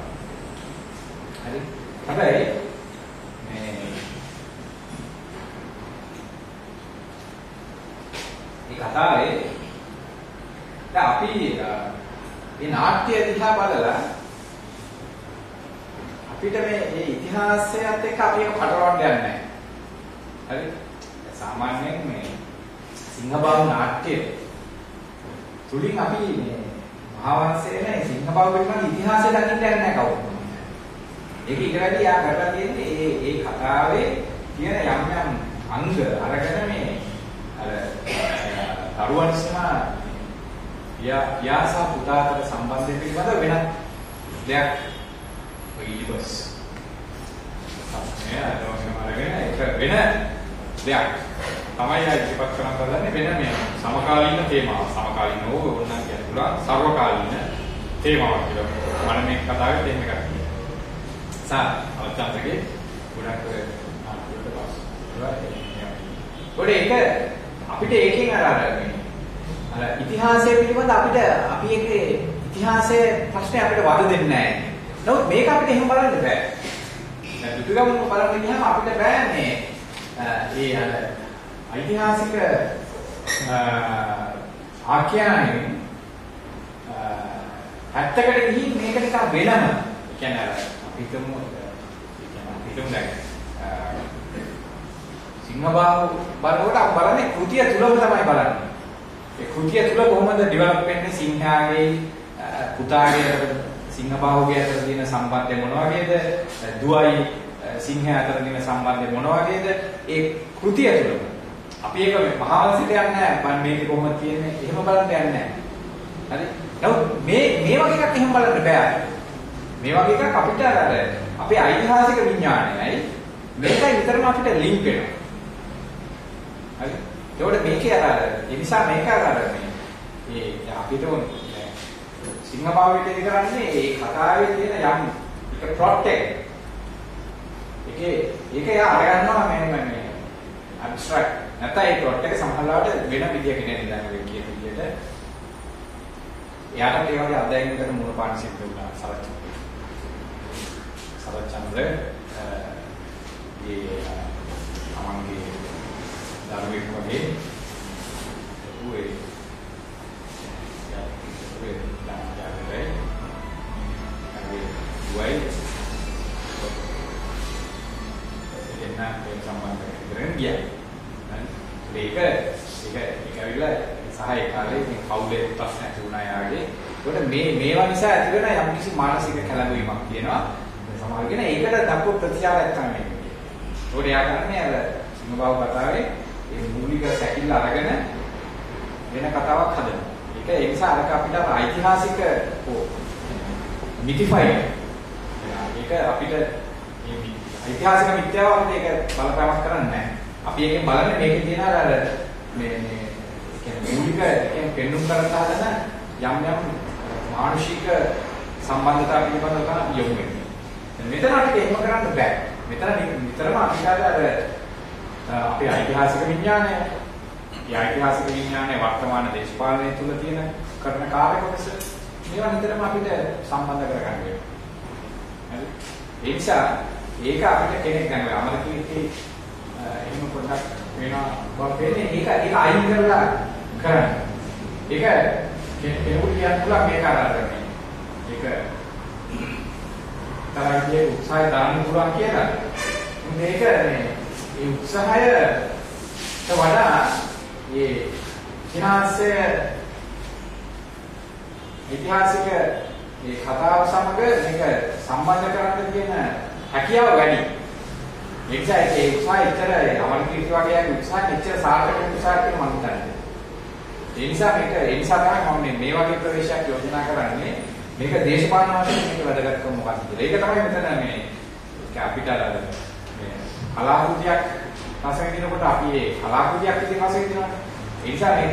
හරි හැබැයි මේ කතාවේ දැන් අපි මේ නාට්‍ය දිහා බලලා අපිට මේ ඉතිහාසයත් එක්ක අපි ඒක පටලවන්න යන්නේ නැහැ. හරි? සාමාන්‍යයෙන් මේ සිංහබාහු නාට්‍ය තුලින් අපි මේ මහාවංශයේ සිංහබාහු පිළිබඳ ඉතිහාසය දකින්න යන්නේ නැහැ කවුරුත්. ඒක ඊටවැඩි යා කරලා තියෙන්නේ ඒ කතාවේ තියෙන යම් අංග අරගෙන මේ අර දරුවන් සහ යා සහ පුතා අතර සම්බන්ධය පිළිබඳ වෙනත් දෙයක් ඊළඟස් මේ අදවසම අරගෙන ඒක වෙන දෙයක් තමයි ඉතිපත් කරන්න හදන්නේ වෙන මේ සමකාලීන තේමාවක් සමකාලීන ඕනනම් කියන්න පුළුවන් සර්වකාලීන තේමාවක් කියලා මම මේ කතාවේ තේම එකක් කියනවා අවචන්දගේ ගොඩක් ආපුවට පස්සේ ඒක අපිට ඒකෙන් අර ඉතිහාසය පිළිබඳ අපි ඒකේ ඉතිහාසයේ ප්‍රශ්නේ අපිට වද දෙන්නේ නැහැ. නමුත් මේක අපිට එහෙම බලන්න බෑ. දැන් දුටුගමන බලන්න ගියාම අපිට බෑ මේ ඓතිහාසික ආඛ්‍යානයෙන් ඇත්තකට ගිහින් මේක නිකන් වෙනම කියන්නේ අපි හිතමු දැන් සිංහබාහු බලනකොට අපි බලන්නේ කෘතිය තුලම තමයි බලන්නේ. ඒ කෘතිය තුල කොහොමද ඩෙවලොප් වෙන්නේ සිංහයාගේ පුතාගේ සිංහබාහුගේ අතර තියෙන සම්බන්ධය මොන වගේද? දුවයි සිංහයා අතර තියෙන සම්බන්ධය මොන වගේද ඒ කෘතිය තුළ අපි ඒක මහාවංශයට යන්නේ නැහැ මම මේක කොහොමද තියෙන්නේ එහෙම බලන්න යන්නේ නැහැ හරි නමුත් මේ වගේ එකක් එහෙම බලන්න බෑ මේ වගේ එකක් අපිට අර අපේ ඓතිහාසික විඥානයයි මේකයි විතරම අපිට ලින්ක් වෙනවා හරි ඒකට මේකේ අර ඒ නිසා මේක අර මේ අපිට සිංහ භාවිතය කරන්නේ ඒ කතාවේ තියෙන යම් එක ප්ලොට් එක ඒක යා අරගන්නවා මේ abstract නැත්නම් ඒ plot එක සමහරවිට වෙන විදියකින් නේද කියන විදියට එයාට ඒ වගේ අධ්‍යයනයකට මුල පාන සිද්ධ වුණා සරච්චන්ද්‍ර ඒ අමංගේ ධර්මයේ වගේ උවේ යාගේ වයි එන්න ඒ සම්බන්ධ කරගෙන ගියා. ඒක ඇවිල්ලා සහ ඒ කාලේ මේ කවුලේ ප්‍රශ්න ඇති වුණා යාගේ. ඒකට මේවා නිසා ඇති වෙන යම්කිසි මානසික කලබලීමක් තියෙනවා. සමහර කෙනා ඒකට දක්ව ප්‍රතිචාරයක් තමයි මේකේ. ඒකට යා කරන්නේ අර සිංහබාහු කතාවේ ඒ මූලික සැකිල්ල අරගෙන වෙන කතාවක් හදනවා. ඒක ඒ නිසා අරක අපිට ඓතිහාසික මිතිෆයි. ඒක අපිට ඓතිහාසික විද්‍යාව අපිට ඒක බලපෑමක් කරන්නේ නැහැ. අපි එකෙන් බලන්නේ මේකේ තියෙන අර මේ කියන්නේ මූලික එකෙන් පෙන්වුම් කරලා හදන යම් මානසික සම්බන්ධතා පිළිබඳව තමයි යොමු වෙන්නේ. මෙතන අපිට එහෙම කරන්න බෑ. මෙතන විතරම අපිට අර අපේ ඓතිහාසික විඥානය, ඒ ඓතිහාසික විඥානයේ වර්තමාන දේශපාලනය තුල තියෙන කරන කාර්ය කොටස මේවා නිතරම අපිට සම්බන්ධ කරගන්න වෙනවා. හරි? ඒ නිසා ඒක අපිට කෙනෙක් දැන් ඔය අමරකීර්ති එහෙම පොඩ්ඩක් වෙනවා වගේ ඒක අයින් කරලා කරන්න. ඒක කෙනෙකුට කියන්න පුළුවන් මේක අරගෙන. ඒක තරගයේ උත්සාහය දාන්න පුළුවන් කියලා. මේක මේ උත්සාහයට වඩා මේ ඓතිහාසික මේ කතාව සමග මේක සම්බන්ධ කරන්න තියෙන හැකියාව වැඩි. ඒ නිසා ඒ උත්සාහය ඉතර අමරකීර්ති වගේ අය උත්සාහය ඉතර සාර්ථක උත්සාහ කියලා මම හිතන්නේ. ඒ නිසා තමයි මම මේ වගේ ප්‍රවේශයක් යෝජනා කරන්නේ. මේක දේශපාලන වශයෙන් මේක වැදගත්කම මොකක්ද කියලා. ඒක තමයි මෙතන මේ අපිට මේ කලාකෘතියක් රස විඳිනකොට අපි ඒ කලාකෘතියක් ඉතින් රස විඳිනවා. ඒ නිසා මේක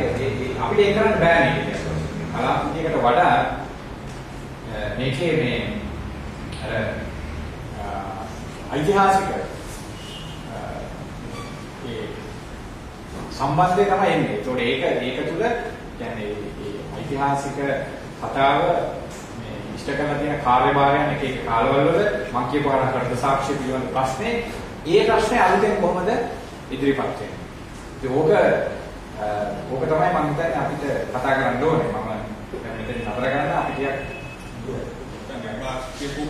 අපිට ඒක කරන්න බෑ මේක. කලාකෘතියකට වඩා මේකේ මේ අර ඓතිහාසික ඒ සම්බන්ධය තමයි එන්නේ. ඒතකොට ඒක තුළ කියන්නේ මේ ඓතිහාසික කතාව මේ ඉෂ්ට කරලා තියෙන කාර්යභාරයන් එක කාලවල වල මම කියපු අර හෘද සාක්ෂි පිළිබඳ ප්‍රශ්නේ ඒ ප්‍රශ්නේ අලුතෙන් කොහොමද ඉදිරිපත් වෙන්නේ? ඒක ඕක තමයි මම හිතන්නේ අපිට කතා කරන්න ඕනේ. මම මෙතන නතර කරන්න අපි ටිකක් කියපු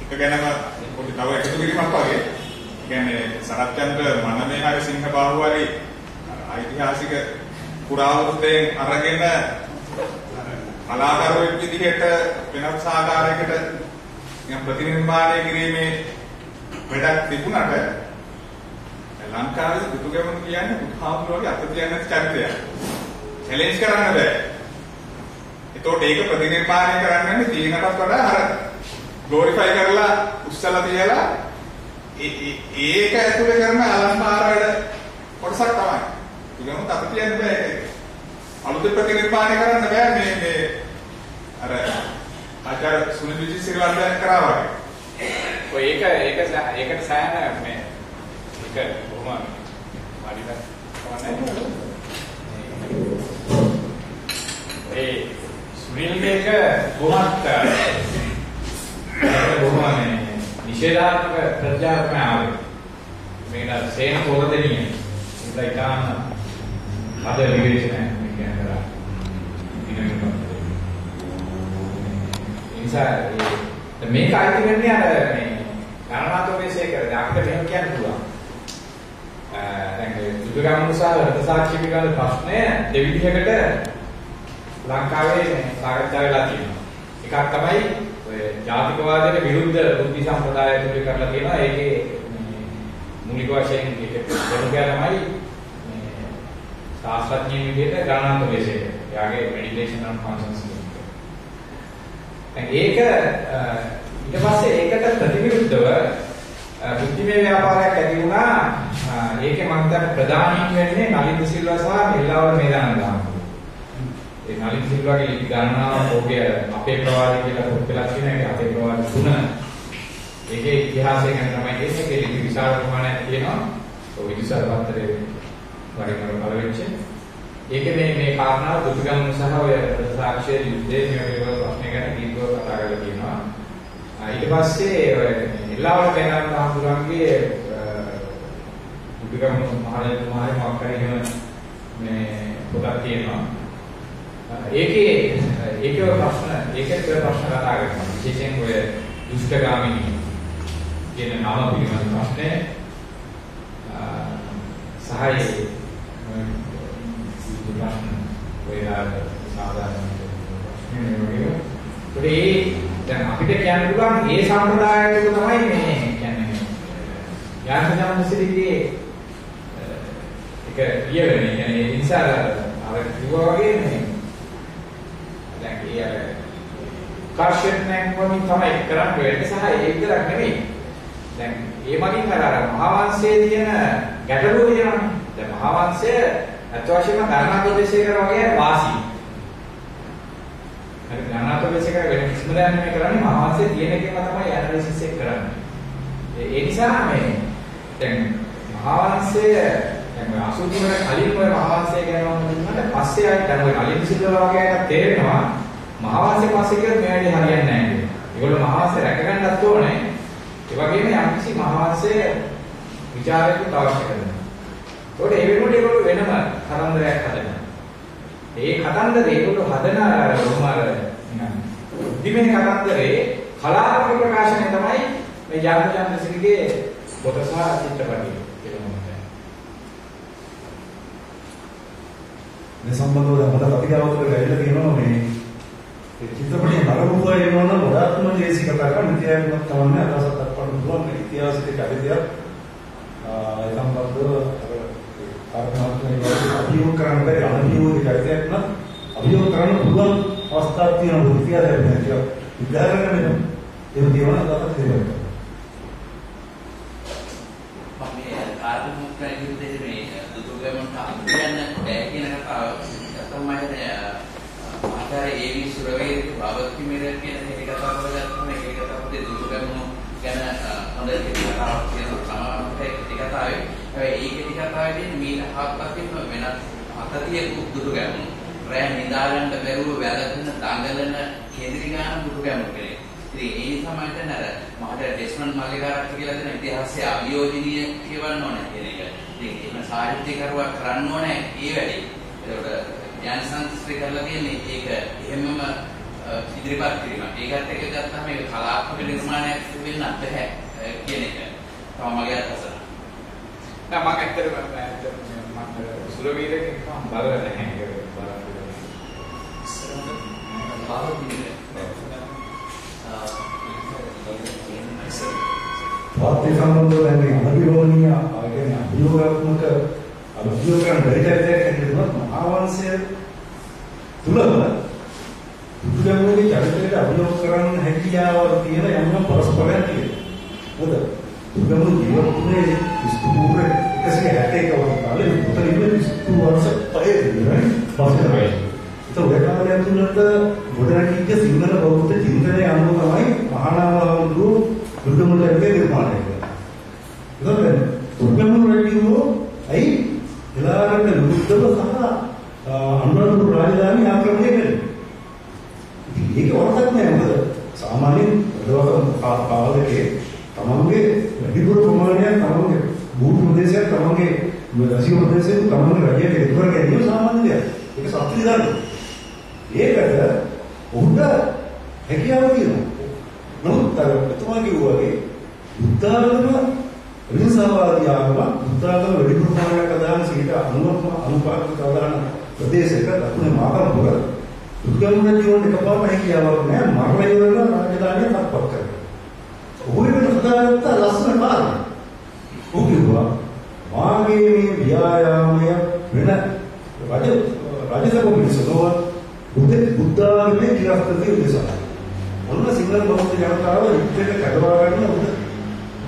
එක ගැනම පොඩි තව එකතු කිරීමක් වගේ. කියන්නේ සරච්චන්ද්‍ර මනමේ හරි සිංහබාහු හරි ඓතිහාසික පුරාවෘත්තයෙන් අරගෙන කලාකරුවෙක් විදිහට වෙනස් ආකාරයකට ප්‍රතිනිර්මාණය කිරීමේ වැඩක් තිබුණාට ලංකාවේ බුදුගමන කියන්නේ බුදුහාමුදුරුවෝගේ අත තියන චරිතයක්. චැලෙන්ජ් කරන්න බෑ. ඒතකොට ඒක ප්‍රතිනිර්මාණය කරන්නේ තීනකට වඩා අර ග්ලෝරිෆයි කරලා උස්සලා තියලා ඒක ඇතුලේ කරන අලංකාර වැඩ කොටසක් තමයි. බුදුගමන අත තියන්න බෑ ඒක. අලුත් ප්‍රතිනිර්මාණය කරන්න බෑ මේ අර ආචාර්ය සුනිල් විජේසිරිවර්ධන කරා වගේ. ඔය ඒකට සෑහෙන මේ ඒක කොහොම මාඩිද කොහොමද ඒ සුනිල් මේක කොහොමද නිෂේධාත්මක ප්‍රත්‍යාත්මක ආවේ මේක සේන පොරදෙනිය ඉතින් ඉතාලම අද විවේචනය කියන කරා මේක අයිති වෙන්නේ අර මේ ගණනාත්මකයේ අපිට මෙහෙම කියන්න පුළුවන්. දැන් බුදුගමන සහ රට සාක්ෂි පිළිබඳ ප්‍රශ්නය දෙවිධයකට ලංකාවේ සාකච්ඡා වෙලා තියෙනවා. එකක් තමයි ඔය ජාතිකවාදයට විරුද්ධ බුද්ධි සම්ප්‍රදාය තුල කරලා තියෙනවා. ඒකේ මූලික වශයෙන් ඒක ප්‍රමුඛයා තමයි ශාස්ත්‍රඥයෙක් විදිහට ගණනාත්මක විශේෂය. එයාගේ මෙඩිටේෂන් and consciousness. ඒක ඊට පස්සේ ඒකට ප්‍රතිවිරුද්ධව බුද්ධිමය ව්‍යාපාරයක් ඇති වුණා. ඒකේ මම දැන් ප්‍රධානීන් වෙන්නේ නලින් සිල්වා සහ මෙල්ලාවල මේදානන්ද හාමුදුරුවෝ. ඒ නලින් සිල්වාගේ ලිපි ගණනාව ඕකේ අපේ ප්‍රවාදය කියලා පොත් වෙලා තියෙන එක අපේ ප්‍රවාද 3. ඒකේ ඉතිහාසය ගැන තමයි කියන්නේ. ඒකේ ලිපි විශාල ප්‍රමාණයක් තියෙනවා. ඔය විදුසල් පත්‍රයේ වරින් වර බලවෙච්ච. ඒකේ මේ කාරණාව දුතුගම් සහ ඔය සාක්ෂි යුද්ධයේ මේ වගේ ප්‍රශ්න ගැන දීර්ඝව කතා කරලා තියෙනවා. ඊට පස්සේ එල්ලාවල මේදානන්ද හාමුදුරුවන්ගේ දුතුගම් මහරජතුමාගේ මොකක්ද මේ පොතක් තියෙනවා. ඒකේ ප්‍රශ්න කතා කරනවා. විශේෂයෙන් ඔය දුෂ්ටගාමිනී කියන නාම පිළිබඳ ප්‍රශ්නේ සහාය ප්‍රශ්න ඔය සාධාරණ ප්‍රශ්නේ දැන් අපිට කියන්න පුළුවන් මේ සම්ප්‍රදායය තමයි මේ කියන්නේ යාඥාමසිරිගේ එක කියවෙන්නේ. කියන්නේ ඒ නිසා අර කිව්වා වගේ නේ දැන් ඒ කාර්යයෙන් වලින් තමයි කරන්නේ සහ ඒ විතරක් නෙමෙයි. දැන් ඒ මගින් අර මහාවංශයේ තියෙන ගැටලුව තියෙනවානේ. දැන් මහාවංශය අත්වශයෙන්ම ගණනාපදේශයකට වගේ වාසි. හරි ගණනාපදේශයකට වෙන කිසිම දෙයක් නෙමෙයි කරන්නේ මහාවංශයේ තියෙන එකම තමයි ඇනලිසිස් එක කරන්නේ. ඒ නිසා මේ දැන් මහාවංශය දැන් අසුචි වල කලින් ඔය මහාවංශය ගැන මම දුන්නාට පස්සේ ආයෙත් දැන් ඔය කලින් සිද්ධවා වගේ එකක් තේරෙනවා මහාවංශය පස්සේ කියොත් මේ වැඩේ හරියන්නේ නැහැ නේද? ඒගොල්ලෝ මහාවංශය රැක ගන්නත් ඕනේ. ඒ වගේම යම්කිසි මහාවංශය විචාරයකට අවශ්‍ය කරනවා. ඒකට ඒ වෙනුවට ඒගොල්ලෝ වෙනම කතන්දරයක් හදනවා. ඒ කතන්දරේ ඒගොල්ලෝ හදන රෝමාර බුද්ධිමය කතන්දරේ කලාත්මක ප්‍රකාශනය තමයි මේ යාඥාචන්ද්‍රසිරිගේ පොත සහ චිත්‍රපටය කියලා මම හිතනවා. මේ සම්බන්ධව මට කතිකාවතට ඇවිල්ලා තියෙනවා මේ චිත්‍රපටයේ නරඹුවා එනවනම් ගොඩාක්ම දේශී කතා කරන ඉතිහාසයක් තමයි අදහසක් දක්වන්න පුළුවන්. ඉතිහාසයේ කඩේයක් ඒ සම්බන්ධව අභියෝග කරන්න බැරි අභියෝග කඩේයක් නම් අභියෝග කරන්න පුළුවන් අවස්ථාවක් තියෙනවා. ඉතිහාසයක් නේද? උදාහරණ වෙනවා. ඒ වගේම අදහසක් තියෙනවා. මේ ආත්මික ප්‍රතිවිරුද්ධ මේ දුතුගමන්ට අභියන්න බෑ කියන කතාව තමයි ආකාරයේ ඒවි සුරවේ බාබත්ති මෙරේ කියන එක කතා කරලා තමයි ඒක තමයි දුතුගමන ගැන හොඳ කතාවක් කියන සමානකට ඒක කතාවේ. හැබැයි ඒක කතාවේදී මීට හත්පසින්ම වෙනත් අතතිය දුතුගමන රෑ නිදාගන්න බැරුව වැළඳන දඟලන කේන්ද්‍රීකාන දුතුගමන කෙනෙක්. ඉතින් ඒ නිසා මම හිතන්නේ අර මහට ඩෙස්මන්ඩ් මල්ලිකාරත් කියලා දෙන ඉතිහාසයේ අභියෝජනීය කියවන්න ඕනේ කියන එක. ඉතින් එහෙම සාහිත්‍යකරුවා කරන්න ඕනේ ඒ වැඩේ. ඒකට ඥාන සංස්කෘතිය කරලා තියෙන්නේ ඒක එහෙමම ඉදිරිපත් කිරීම. ඒකත් එක්ක ගත්තාම මේක කලාත්මක නිර්මාණයක් වෙන්න බැහැ කියන එක. තමයි මගේ අදහස. මම ඇත්තටම සුරවීරකෙක් නම් බලලා නැහැ ඒක බලන්න. වාර්තා සම්බන්ධව දැන් අභියෝගනීය ආගෙන අභියෝගාත්මක අභියෝග කරන දෙයක් හැටියට මහාවංශය තුලම දුතුගමනගේ චරිතයට අභියෝග කරන්න හැකියාව තියෙන යම් පරස්පරයක් තියෙනවා. මොකද දුතුගමන ජීවිතයේ විස්තුපුරේ 161 වතාවල පුතලින්නේ විස්තු වර්ෂ 5 දිනයි පස්සේ. ඒක ඔය කාලය තුලට ගොඩනැගිච්ච සිංහල බෞද්ධ චින්තනයේ අනුව තමයි මහානාමවරු දුතුගමනගේ නිර්මාණය කරන්නේ. ඒකෙන් දුතුගමන රජුෝ ඇයි එලාරට විරුද්ධව සහ අනුරාධපුර රාජධානිය ආක්‍රමණය කළේ. ඉතින් ඒක වරදක් නෑ. මොකද සාමාන්‍යයෙන් දවසක පාවලකේ තමන්ගේ වැඩිපුර ප්‍රමාණයක් තමන්ගේ භූ ප්‍රදේශයක් තමන්ගේ දසිය ප්‍රදේශයෙන් තමන්ගේ රජයට ඉදිරිය ගැනීම සාමාන්‍ය දෙයක්. ඒක සත්‍ය විධානය. ඒකට උන්ට හැකියාව තියෙනවා. නමුත් අර එතුමා කිව්වා වගේ උදාහරණ විසාවාදී ආගම උදාහරණ වැඩිපුර ප්‍රමාණයක් අදාන 90% අනුපාතික අදාන ප්‍රදේශයක දකුණේ මාකරපුර දුර්ගම ජීවන එකපාරම හැකියාවක් නෑ මරණ ඉවරලා රාජධානිය තත්පත් කරගන්න. ඔහුගෙන හදාගත්ත ලස්සන කාලේ. ඔහු කිව්වා මාගේ මේ ව්‍යායාමය වෙන රජසභ මිනිස්සුව බුද්ධාගමේ ක්‍රියාත්මකයේ උදෙසා. ඔන්න සිංහල බෞද්ධ ජනතාව ඉක්මනට කඩවා ගන්න උද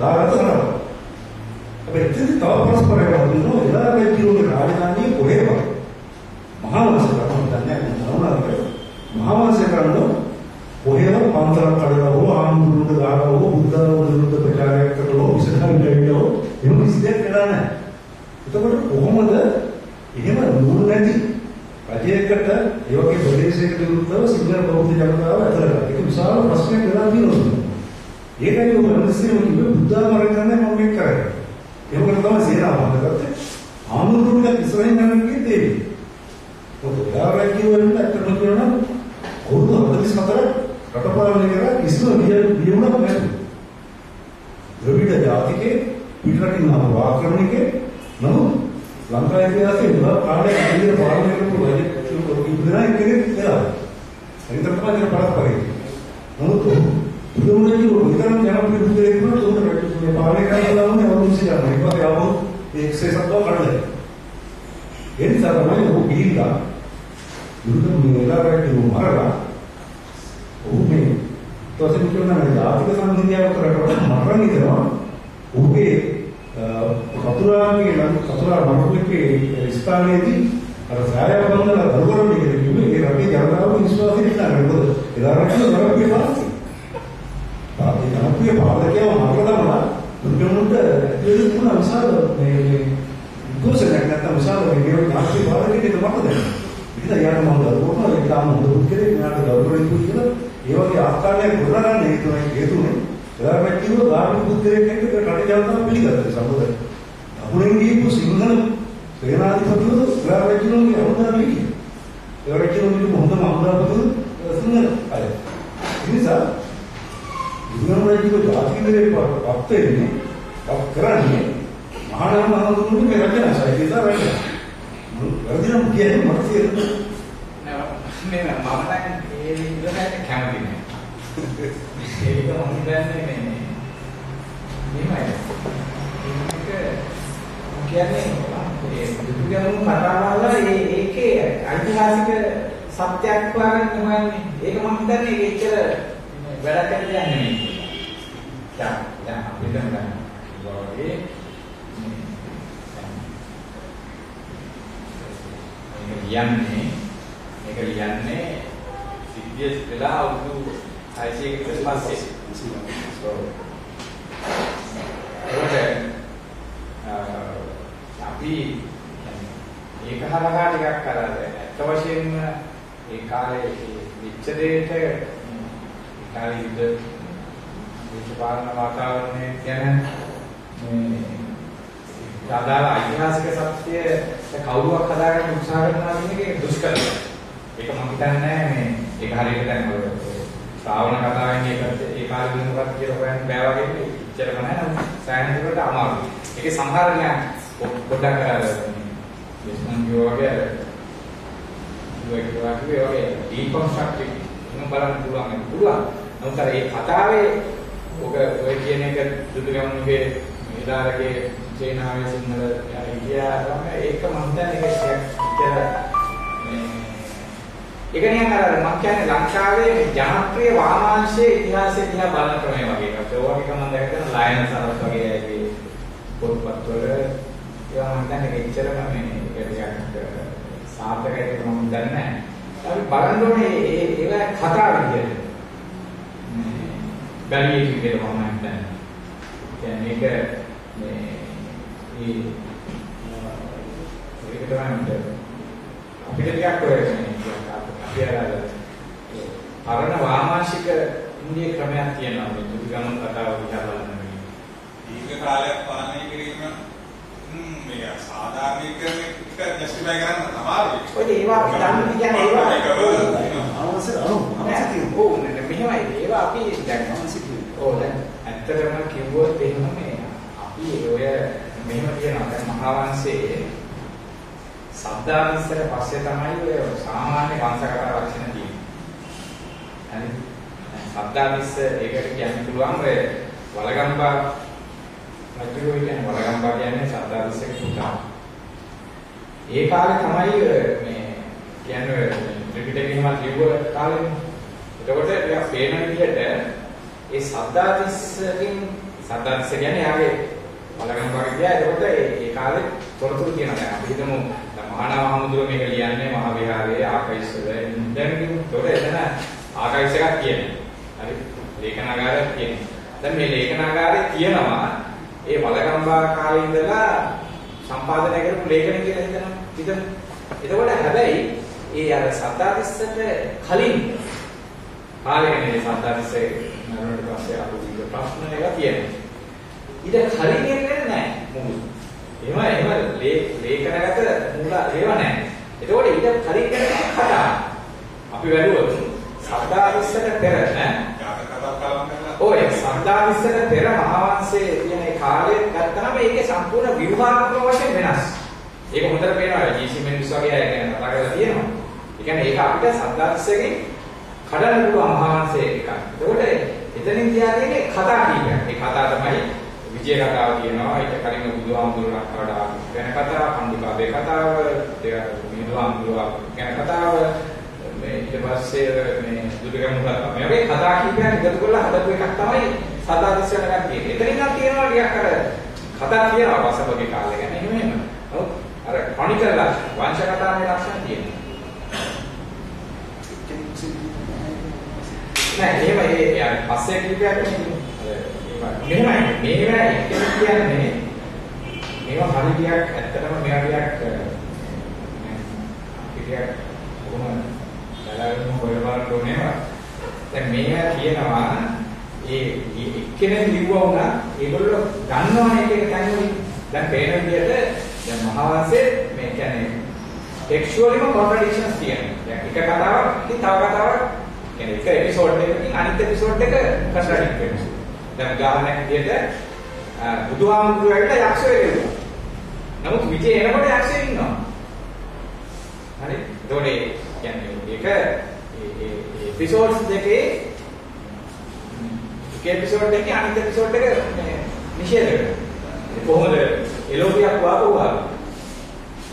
දාගත කරනවා. හැබැයි ඉතින් තව පරස්පරයක් වදිනවා එලාගේ ජීවන රාජධානිය කොහෙවත් මහා වංශකරණ දන්නේ නැහැ. මහා වංශකරණ කොහෙවත් පන්සලක් කඩලා හෝ ආමුදුරුද ගාලා හෝ බුද්ධාගම විරුද්ධ ප්‍රචාරයක් කරලා විසඳන්න දෙවියෝ එහෙම කිසිදෙයක් කරලා නැහැ. එතකොට කොහොමද එහෙම නුඹ නැති රජයකට ඒ වගේ ප්‍රදේශයකට විරුද්ධව සිංහල බෞද්ධ ජනතාව ඇතර ඒක විශාල ප්‍රශ්නයක් වෙලා තියෙනවා. ඒකයි ඔබ මිනිස්සුන්ගේ බුද්ධාගම රැකගන්න මම මේක කරන්නේ. ඒක තමයි සේනාව හදගත්තේ. ආමුදුරුන්ගේ ඉස්සරහින් යන්නේ දෙවි. ඔතන යාරකිය වෙන්න අතන කියනවා අවුරුදු 44 රටපාලනය කරලා කිසිම වියුණක් නැහැ. ද්‍රවිඩ ජාතිකේ පිටරටින් ආව ආක්‍රමණිකේ නමුත් ලංකා ඉතිහාසයේ මුල කාලේ අදින පාලනය කරපු රජ ඉන්දියා කෙනෙක් කියලා. හරිද තමයි පරස්පරයි. නමුත් බුදුමුණේ විතරක් ජනප්‍රිය බුදුරෙක් වුණා උන් රජතුමා පාලනය කරලා වුණේ අවුරුදු 100ක්. ඒකත් ආවෝ 170ක් කඩලා. ඒ නිසා තමයි ඔහු ගිහිල්ලා දුර්ගම මෙලාරට මරලා ඔහු මේ තොසෙන් කියන ජාතික සංහිඳියාව කරකට මරණ ඉදනවා. ඔහුගේ කතුරා මණ්ඩලයේ ස්ථානයේදී අර සායව බංගල දරුවරණය කිව්වේ ඒ රටේ ජනතාව විශ්වාසයෙන් ඉන්නවා. මොකද එදාරට ජනප්‍රිය පාලකය. ජනප්‍රිය පාලකයව මරලා දුර්ගමට එළියුණ විශාල මේ දුසෙක් නැත්නම් විශාල මේ ජනප්‍රිය පාලකයෙක් තමයි. ඉතින් යාර මම දරුවෝ ඒක තාම හොඳ කෙනෙක් නාට දරුවෝ කියලා ඒ වගේ ආකාරයක් ගොඩනගන්න හේතුනේ එදාට කිව්ව ගාමි බුද්ධරෙක් එක්ක රට ජනතාව පිළිගත්තා සම්බුද. අපුණෙන් ගිහපු සිංහල සේනාධිපතිවරු ග්‍රාමජනෝගේ අවදාන විකි. ඒ රජුගේ හොඳම අමරාපතිවරු සිංහල අය. ඒ නිසා දුර්ගම ජාතිකේ පත්තේනේ කරන්නේ මහානාම මහඳුනුගේ රජාසයි කියලා රජා. වර්ධනම් කියන්නේ මට තේරෙන්නේ නෑ මම නම් ඒ විදිහට කැමති නෑ. ඒක මම දන්නේ මේ මේමයි. ඒක කියන්නේ ඒ දුර්ගම කතාවල ඒකේ ඓතිහාසික සත්‍යයක් හොයාගෙන තමයි ඒක මම හිතන්නේ ඒක එච්චර වැඩ කරන්න යන්නේ නෙමෙයි. දැන් අපි දැන් වගේ මේක ලියන්නේ සිද්ධිය වෙලා අවුරුදු 600 කට පස්සේ. අපි ඒක හරහා ටිකක් කරලා ඇත්ත වශයෙන්ම ඒ කාලේ විච්ච දෙයට ඒ කාලේ විශ්වපාලන වාතාවරණය ගැන මේ සාදාලා ඓතිහාසික සත්‍ය කවුරුවක් හදාගන්න උත්සාහ කරනවා කියන එක දුෂ්කරයි. ඒක මම හිතන්නේ මේ ඒක හරියට දැන් ඔය ශ්‍රාවණ කතාවෙන් ඒ කාලේ වෙනවත් කියලා හොයන්න බෑ වගේ ඉච්චරම නැහැ නේද? සායනික වලට අමාරුයි. ඒකේ සමහරණ පොඩ්ඩක් විශ්මන් වගේ වගේ ඩීකන්ස්ට්‍රක්ටිව් වෙන බලන්න පුළුවන්. නමුත් ඒ කතාවේ ඔය කියන එක දුදුගමුගේ ඉදාරගේ චේනාවේ සිංහල ඉන්දියාවම ඒක මම හිතන්නේ ඒක නිකන් අර මම කියන්නේ ලංකාවේ ජනප්‍රිය වාමාංශයේ ඉතිහාසය දිහා බලන ක්‍රමය වගේ එකක්. ඒ වගේ මම දැක්කම ලයන සරස් වගේ අයගේ පොත්පත්වල ඒවා මම හිතන්නේ එච්චරම මේ ඒක ටිකක් සාර්ථකයි කියලා මම දන්නේ නැහැ. අපි බලන්න ඕනේ ඒවා කතා විදියට. බැලිය යුතු කියලා මම හිතන්නේ. කියන්නේ ඒක මේ ඒක තමයි අපිට ටිකක් ඔය අපි අරණ වාමාංශික ඉන්දිය ක්‍රමයක් තියෙනවා මේ දුර්ගම කතාව විතර බලන්න. දීර්ඝ කාලයක් පාලනය කිරීම මේ සාධාරණීකරණය ජස්ටිෆයි කරන්න අමාරුයි. ඔය ඒවා අපි කියන්නේ ඒවා මෙහෙමයි ඒවා අපි දැන් දැන් ඇත්තටම කිව්වොත් එහෙම මේ අපි ඔය මෙහෙම කියනවා දැන් මහා වංශයේ සද්ධාමිස්සර පස්සේ තමයි ඔය සාමාන්‍ය වංශ කතා ලක්ෂණ තියෙන්නේ. හරි. සද්දාතිස්ස ඒකට කියන්න පුළුවන් ඔය වලගම්බා රජුගේ කියන්නේ වලගම්බා කියන්නේ සද්දාතිස්සගේ පුතා. ඒ කාලේ තමයි මේ කියන්නේ ත්‍රිපිටකෙම ලියුව කාලේ. එතකොට ටිකක් පේන විදිහට ඒ සද්දාතිස්ස කියන්නේ යාගේ වලගම්බා කියන්නේ එතකොට ඒ කාලේ තොරතුරු කියනවා. දැන් අපි හිතමු මහානාම හමුදුර මේක ලියන්නේ මහ විහාරයේ ආකයිස් වල දැන් කිව්වොත් එතන ආකයිස් එකක් කියන්නේ. හරි ලේඛනාගාරයක් කියන්නේ. දැන් මේ ලේඛනාගාරේ තියෙනවා ඒ වලගම්බා කාලේ ඉඳලා සම්පාදනය කරපු ලේඛන කියලා හිතනවා. එතකොට හැබැයි ඒ අර සද්දාතිස්සට කලින් කාලෙකනේ සද්දාතිස්සේ මරණයට පස්සේ ආපු ප්‍රශ්න එක තියෙනවා. ඊට කලින් එන්නේ නැහැ මොකද? එහෙම ලේඛනගත මූල ඒව නැහැ. එතකොට ඊට කලින් කියන්නේ කතා. අපි වැළුවොත් සද්දාතිස්සට පෙර ඈ ඔය සද්දාතිස්සට පෙර මහාවංශයේ තියෙන ඒ කාලේ ගත්තම ඒකේ සම්පූර්ණ ව්‍යුහාත්මක වශයෙන් වෙනස්. ඒක හොඳට පේනවා ජී.සී. මෙන්ඩිස් වගේ අය ගැන කතා කරලා තියෙනවා. ඒ කියන්නේ ඒක අපිට සද්දාතිස්සගේ කඩන්න පුළුවන් මහාවංශයේ එකක්. එතකොට එතනින් තියාගන්නේ කතා කීයක්. ඒ කතා තමයි විජය කතාව කියනවා. ඊට කලින් බුදුහාමුදුරුවෝ කඩා වෙන කතාව, පණ්ඩුකාභය කතාව, බුදුහාමුදුරුවෝ ගැන කතාව, ඊට පස්සේ මේ දුර්ගමුණා මේ වගේ කතා කීපයක් එකතු කරලා හදපු එකක් තමයි සදාතිස්ස වෙනකන් තියෙන්නේ. එතනින් නම් තියෙනවා ටිකක් අර කතා කියනවා වසබගේ කාලේ ගැන. එහෙම. නමුත් අර ක්‍රොනිකල් ලක්ෂණ, වංශ කතාවේ ලක්ෂණ තියෙනවා. නෑ එහෙම ඒ පස්සේ කීපයක් මෙහෙමයි මේවා එක්කෙනෙක් කියන්නේ මේවා හරියක් ඇත්තටම මෙයා ටිකක් කොහොමද බලන්න හොයවන්න ඕනේ. දැන් මේවා කියනවා ඒ එක්කෙනෙක් ලිව්වා වුණා ඒගොල්ලෝ දන්නවනේ ඒක තනියම. දැන් පේන විදිහට දැන් මහාවංශයේ මේ කියන්නේ ටෙක්ස්චුවලිම කොන්ට්‍රඩික්ෂන්ස් තියෙනවා. දැන් එක කතාවක් ඉතින් තව කතාවක් කියන්නේ එක එපිසෝඩ් එකකින් අනිත් එපිසෝඩ් එක කන්ට්‍රඩික්ට් වෙනවා. දැන් උදාහරණයක් විදිහට බුදුහාමුදුරුවෝ ඇවිල්ලා යක්ෂයෙක් වෙනවා. නමුත් විජය එනකොට යක්ෂයෙක් ඉන්නවා. හරි? ඒතකොට කියන්නේ ඒක ඒ එපිසෝඩ්ස් දෙකේ එක එපිසෝඩ් එකේ අනිත් එපිසෝඩ් එක නිෂේධ කරනවා. කොහොමද එලෝකියක් වාපුවා?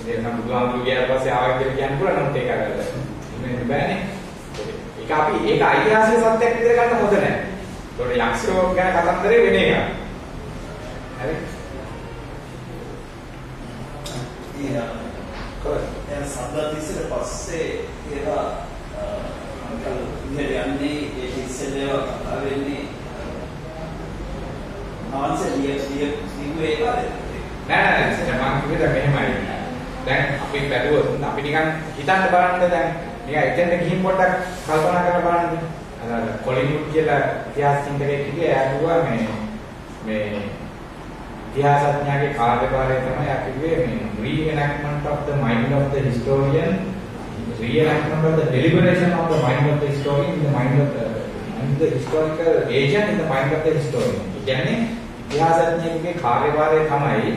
ඒක නම් බුදුහාමුදුරුවෝ ගියාට පස්සේ ආවා කියලා කියන්න පුළුවන්. නමුත් ඒක අර ඉන්නේ බෑනේ. ඒක අපි ඒක ඓතිහාසික සත්‍යයක් විදිහට ගන්න හොඳ නැහැ. ඒකට යක්ෂයෝ ගැන කතන්දරේ වෙන එක. හරි. දැන් සද්දාතිස්සට පස්සේ ඒවා අන්කල් ඉන්නේ ඒ ඉස්සෙල්ලා කතා වෙන්නේ අවන්සේ ලියුවේ කාලේ. නෑ මම කිව්වේ මෙහෙමයි. දැන් අපි බැලුවොත් අපි නිකන් හිතන්න බලන්න දැන් නිකන් එතෙන්ට ගිහින් පොඩ්ඩක් කල්පනා කරලා බලන්න. අර කොලින්වුඩ් කියලා ඉතිහාස චින්තකයෙක් හිටියේ ආවා මේ ඉතිහාසඥයාගේ කාර්යභාරය තමයි අපිගේ මේ reenactment of the mind of the historian, reenactment of the deliberation of the mind of the historian in the mind of the historical agent in the mind of the historian. කියන්නේ ඉතිහාසඥයෙකුගේ කාර්යභාරය තමයි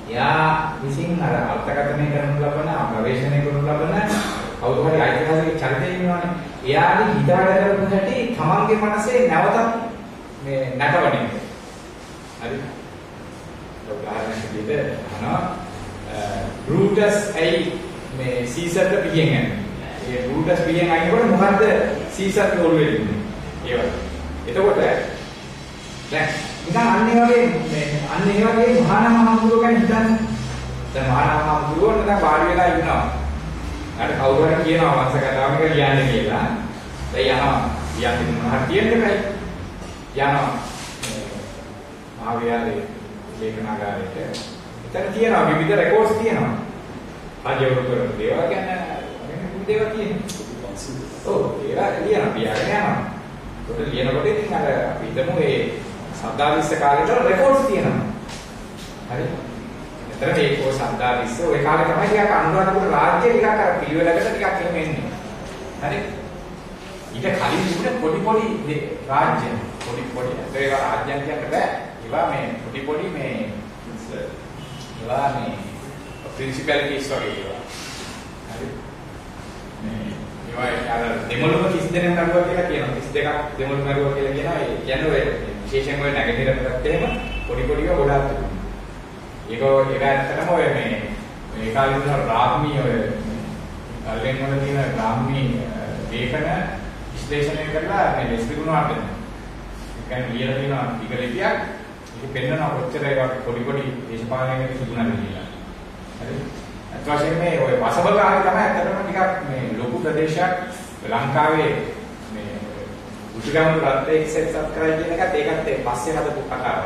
එයා විසින් අර අර්ථකථනය කරනු ලබන, ගවේෂණය කරනු ලබන කවුරු හරි ඓතිහාසික චරිතයෙක් ඉන්නවනේ. එයාගේ හිතාඩ කරපු හැටි තමන්ගේ මනසේ නැවතත් මේ නැටවන එක. හරි. උදාහරණයක් විදිහට අහනවා බෲටස් ඇයි මේ සීසර්ට පිටින් යන්නේ? ඒ බෲටස් පිටින් අයිනකොට මොකද්ද සීසර්ට ඕල් වෙන්නේ? ඒ වගේ. එතකොට දැන් නිකන් අන්න ඒ වගේ මහානාම හමුදුරුවෝ ගැන හිතන්න. දැන් මහානාම හමුදුරුවෝ නිකන් වාඩි වෙලා ඉන්නවා. අර කවුරු හරි කියනවා වංශ කතාවක ලියන්නේ කියලා. දැන් යනවා ලියන්නේ මොනවද කියන්නේ බෑ. යනවා ආවියාලේ ලේඛනාගාරයට. එතන තියෙනවා විවිධ රෙකෝඩ්ස් තියෙනවා. රජවරු කරන දේවල් ගැන විවිධ දේවල් තියෙනවා. ඔව් ඒවා ලියනවා පියාගෙන යනවා. ඒකට ලියනකොට ඉතින් අර අපි හිතමු ඒ සද්දාතිස්ස කාලේට රෙකෝඩ්ස් තියෙනවා. හරි. එතන මේකෝ සද්දාතිස්ස ওই කාලේ තමයි ටිකක් අනුරාධපුර රාජ්‍ය ටිකක් අර පිළිවෙලකට ටිකක් එහෙම එන්නේ. හරි. ඊට කලින් තිබුණ පොඩි රාජ්‍ය පොඩි ඒක රාජ්‍යයන් කියන්න බෑ. ඒවා මේ පොඩි මේ ඒවා මේ ප්‍රින්සිපැලිටිස් වගේ ඒවා. හරි. මේ ඒවා අර දෙමළුම 30 දෙනෙක් නඩුවා කියලා කියනවා. 32ක් දෙමළු නඩුවා කියලා කියනවා. ඒ කියන්නේ ඔය විශේෂයෙන් ඔය නැගිටින පැත්තට එහෙම පොඩි පොඩිව ගොඩාක් තිබුණා. ඒක ඇත්තටම ඔය මේ කාලේ ඉන්න රාග්මී ඔය කල්ලෙන් වල තියෙන රාග්මී ලේඛන විශ්ලේෂණය කරලා මේ ලෙස්බිගුණාට ඒ කියන්නේ ලියලා තියෙනවා ටික ලිපියක්. ඒක පෙන්නන කොච්චර ඒක පොඩි පොඩි දේශපාලනයක තිබුණාද කියලා. හරි. අත් වශයෙන් මේ ඔය වසබකාරය තමයි ඇත්තටම ටිකක් මේ ලොකු ප්‍රදේශයක් ලංකාවේ මේ උතුගම ප්‍රත්‍යක්ෂ එක්සත් කරයි කියන එකත් ඒකත් පස්සේ හදපු කතාවක්.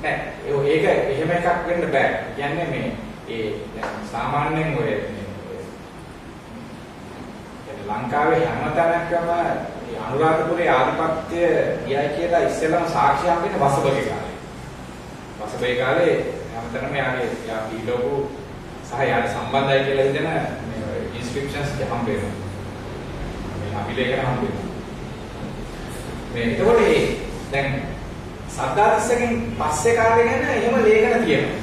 නෑ ඒක එහෙම එකක් වෙන්න බෑ. කියන්නේ මේ ඒ සාමාන්‍යයෙන් ඔය ලංකාවේ හැමතැනකම මේ අනුරාධපුරයේ ආධිපත්‍ය ගියයි කියලා ඉස්සෙල්ලාම සාක්ෂි හම්බෙන්නේ වසබගේ කාලේ. වසබගේ කාලේ හැමතැනම යාගේ පිටෝපු සහ යාගේ සම්බන්ධයි කියලා හිතන මේ ඉන්ස්ක්‍රිප්ෂන්ස් හම්බෙනවා. මේ අභිලේඛන හම්බෙනවා. මේ එතකොට දැන් සද්දාතිස්සගෙන් පස්සේ කාලේ ගැන එහෙම ලේඛන තියෙනවා.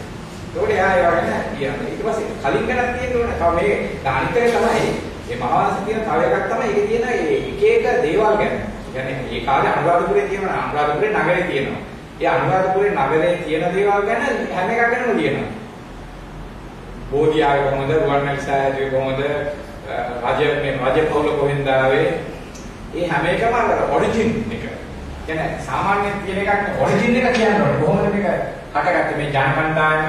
ඒකට එයා ඒවා ගැන කියනවා. ඊට පස්සේ කලින් ගැනක් තියෙන්න ඕන. තව මේ දානිකේ තමයි මේ මහාවංශ කියන තව එකක් තමයි ඒකේ තියෙන එක එක දේවල් ගැන. يعني මේ කාලේ අනුරාධපුරේ තියෙනවා. අනුරාධපුරේ නගරේ තියෙනවා. ඒ අනුරාධපුරේ නගරේ තියෙන දේවල් ගැන හැම එකක් ගැනම කියනවා. බෝධිආවේ කොහොමද, රුවන්වැලිසෑයේ කොහොමද, රජ පවුල කොහෙන්ද ආවේ? ඒ හැම එකම ඔරිජින් එක. يعني සාමාන්‍යයෙන් තියෙන එකක් නේ ඔරිජින් එක කියන්න ඕනේ. කොහොමද මේක හටගත්තේ මේ ජනකණ්ඩායම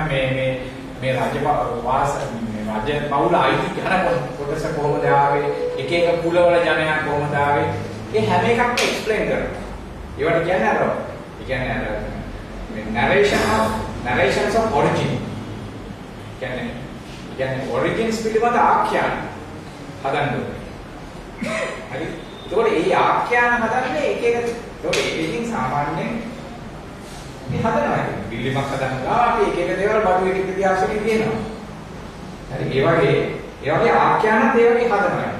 මේ රජ වාස රජ පවුල අයිති කරන කොටස කොහොමද ආවේ? එක එක කුලවල ජනයන් කොහොමද ආවේ? ඒ හැම එකක්ම එක්ස්ප්ලেইন කරනවා. ඒවට කියන්නේ අර ඒ කියන්නේ අර මේ narrations of origin. කියන්නේ origins පිළිබඳ ආඛ්‍යාන හදන්න ඕනේ. හරි. ඒකෝට මේ ආඛ්‍යාන හදන්නේ එක එක ඒකකින් සාමාන්‍යයෙන් මේ හදනවා. බිල්ලිමක් හදනවා. අපි එක එක දේවල් බඩු එක ඉතිහාසෙකින් කියනවා. හරි. ඒ වගේ ආඛ්‍යානත් ඒ වගේ හදනවා.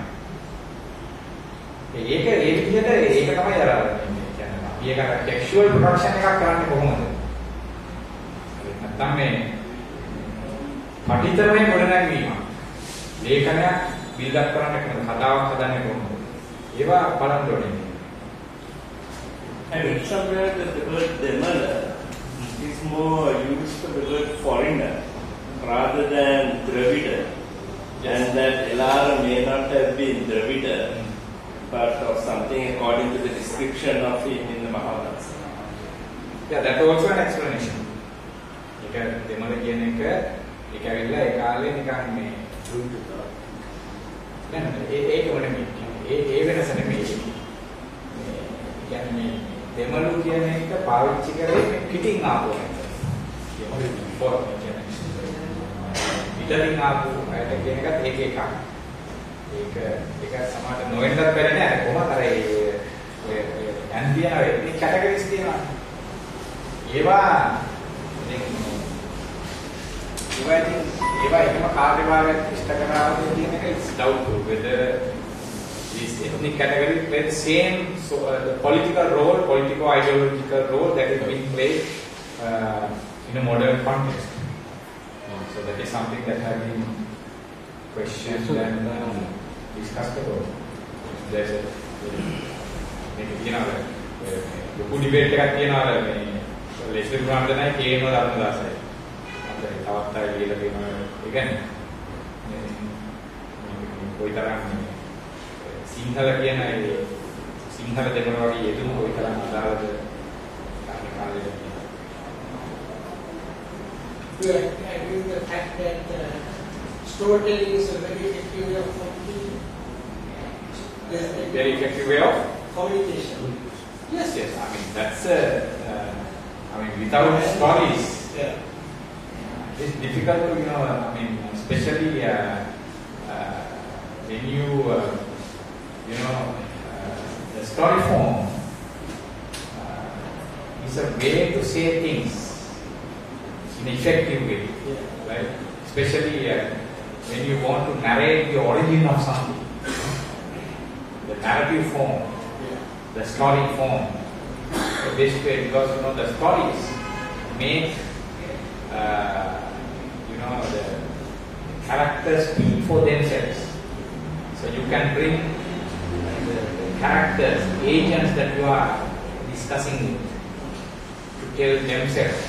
ඒක ඒ විදිහට ඒක තමයි අර කියන්නේ අපි ඒකට ටෙක්ස්චුවල් ප්‍රොඩක්ෂන් එකක් කරන්නේ කොහොමද? නැත්නම් මේ පටිතරමේ ගොඩනැගීම. ලේඛනයක් බිල්ඩ් අප් කරන්න කොහොමද? කතාවක් හදන්නේ කොහොමද? ඒවා බලන්න ඕනේ. I read somewhere that the word Demala is more used for the word foreigner rather than Dravida, and that Elara may not have been Dravida, but of something according to the description of him in the Mahabharata. Yeah, that's also an explanation. ඒක දෙමළ කියන එක ඒක ඇවිල්ලා ඒ කාලේ නිකන් මේ නෑ ඒක වනේ ඒ වෙනස නෙමෙයි. කියන්නේ දෙමළු කියන එක පාවිච්චි කරේ පිටින් ආපු එක. පිටින් ආපු අයට කියන එකත් ඒක එකක්. ඒක සමාජ නොවෙන්නත් බැරි නෑ කොහොමද අර ඔය ඇන්තියන මේ කැටගරිස් තියෙනවා. ඒවා එකම කාර්යභාරයක් ඉෂ්ට කරනවා කියන එක it's doubtful whether these ethnic categories play the same the political ideological role that is being played in a modern context. So that is something that has been questioned and discussed about. There's a ලොකු debate එකක් තියෙනවා මේ Leslie බ්‍රාන්ඩ්නයි Khema ධර්මදාසයි. අපේ තවත් අය කියලා තියෙනවා. ඒ කියන්නේ කොයිතරම් සිංහල කියන ඒ සිංහල දෙමළ වගේ යෙදුම කොයිතරම් අදාළද කාලේ. Yeah, I agree with the fact that storytelling is a very effective way of communication. Very effective way of communication. Yes. I mean that's without stories, it's difficult to especially when you the story form is a way to say things in an effective way, right? Especially when you want to narrate the origin of something, the narrative form, the story form. The best way, because the stories make the characters speak for themselves. So you can bring the characters, agents that you are discussing to tell themselves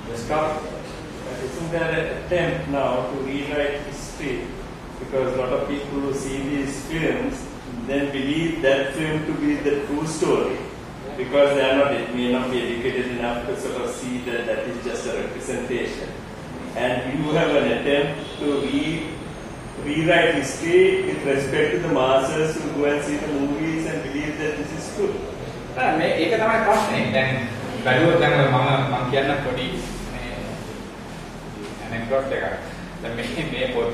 the story. But isn't there an attempt now to rewrite history? Because a lot of people who see these films then believe that film to be the true story, because they are not, it may not be educated enough to sort of see that that is just a representation. And you have an attempt to rewrite history with respect to the masses who go and see the movies and believe that this is true. ඒක තමයි ප්‍රශ්නේ. දැන් බැලුවොත් දැන් මම කියන්න පොඩි anecdote එකක්. දැන් මේ පොත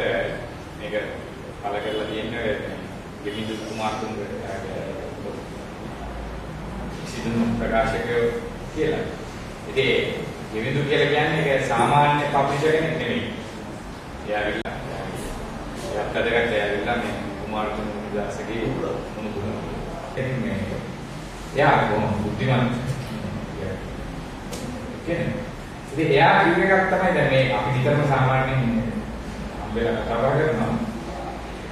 මේක පළ කරලා තියෙන්නේ ගෙමිදු කුමාරතුංග සිදුණු ප්‍රකාශකයෝ කියලා. ඉතින් ගෙමිදු කියලා කියන්නේ ඒක සාමාන්‍ය පබ්ලිෂර් කෙනෙක් නෙමෙයි. එයාවිලා යත්තදකට එයාවිලා මේ කුමාරතුංග නිදාසගේ මොනුදුන එන්නේ එයා කොහොම බුද්ධිමත් කියන්නේ. ඉතින් එයා කියුව එකක් තමයි දැන් මේ අපි විතරම සාමාන්‍යයෙන් අම්බෙලා කතා කරනවා.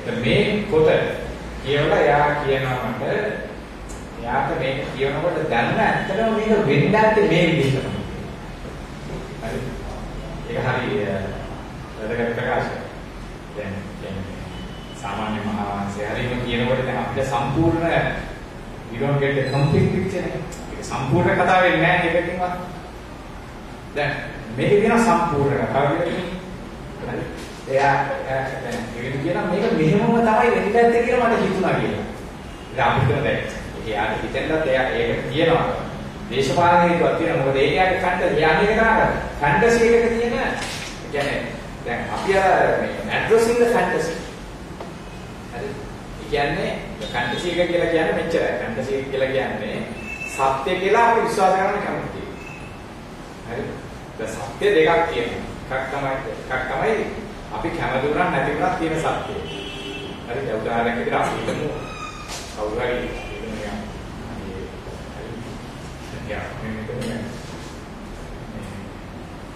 දැන් මේ පොත කියවලා එයා කියනවා මට එයාට මේක කියනකොට දැනන ඇත්තටම මේක වෙන්න ඇත්තේ මේ විදිහට. හරි. ඒක හරි වැදගත් ප්‍රකාශයක්. දැන් සාමාන්‍ය මහාවංශය හරිම කියනකොට දැන් අපිට සම්පූර්ණ you don't get the complete picture. ඒක සම්පූර්ණ කතාව වෙන්නේ නැහැ එකකින්වත්. දැන් මේක කියන සම්පූර්ණ කතාව වෙන්නේ. හරි. එයා දැන් ඒක කියන මේක මෙහෙමම තමයි වෙන්න ඇත්තේ කියලා මට හිතුණා කියලා. ඉතින් අපි කරන දැන් එයාට හිතෙන්වත් එයා ඒක කියනවා. දේශපාලන හේතුවක් තියෙනවා. මොකද ඒකේ ෆැන්ටසි යන්නේ කරා ෆැන්ටසි එකක තියෙන කියන්නේ දැන් අපි අර මේ ඇඩ්‍රසින් ද ෆැන්ටසි. හරි. ඒ කියන්නේ ෆැන්ටසි එක කියලා කියන්නේ මෙච්චරයි. ෆැන්ටසි එක කියලා කියන්නේ සත්‍ය කියලා අපි විශ්වාස කරන්න කැමතියි. හරි. දැන් සත්‍ය දෙකක් තියෙනවා. එකක් තමයි අපි කැමති වුණා නැති වුණා තියෙන සත්‍යය. හරි. ඒ උදාහරණයක් විදිහට අපි හිතමු කවුරු හරි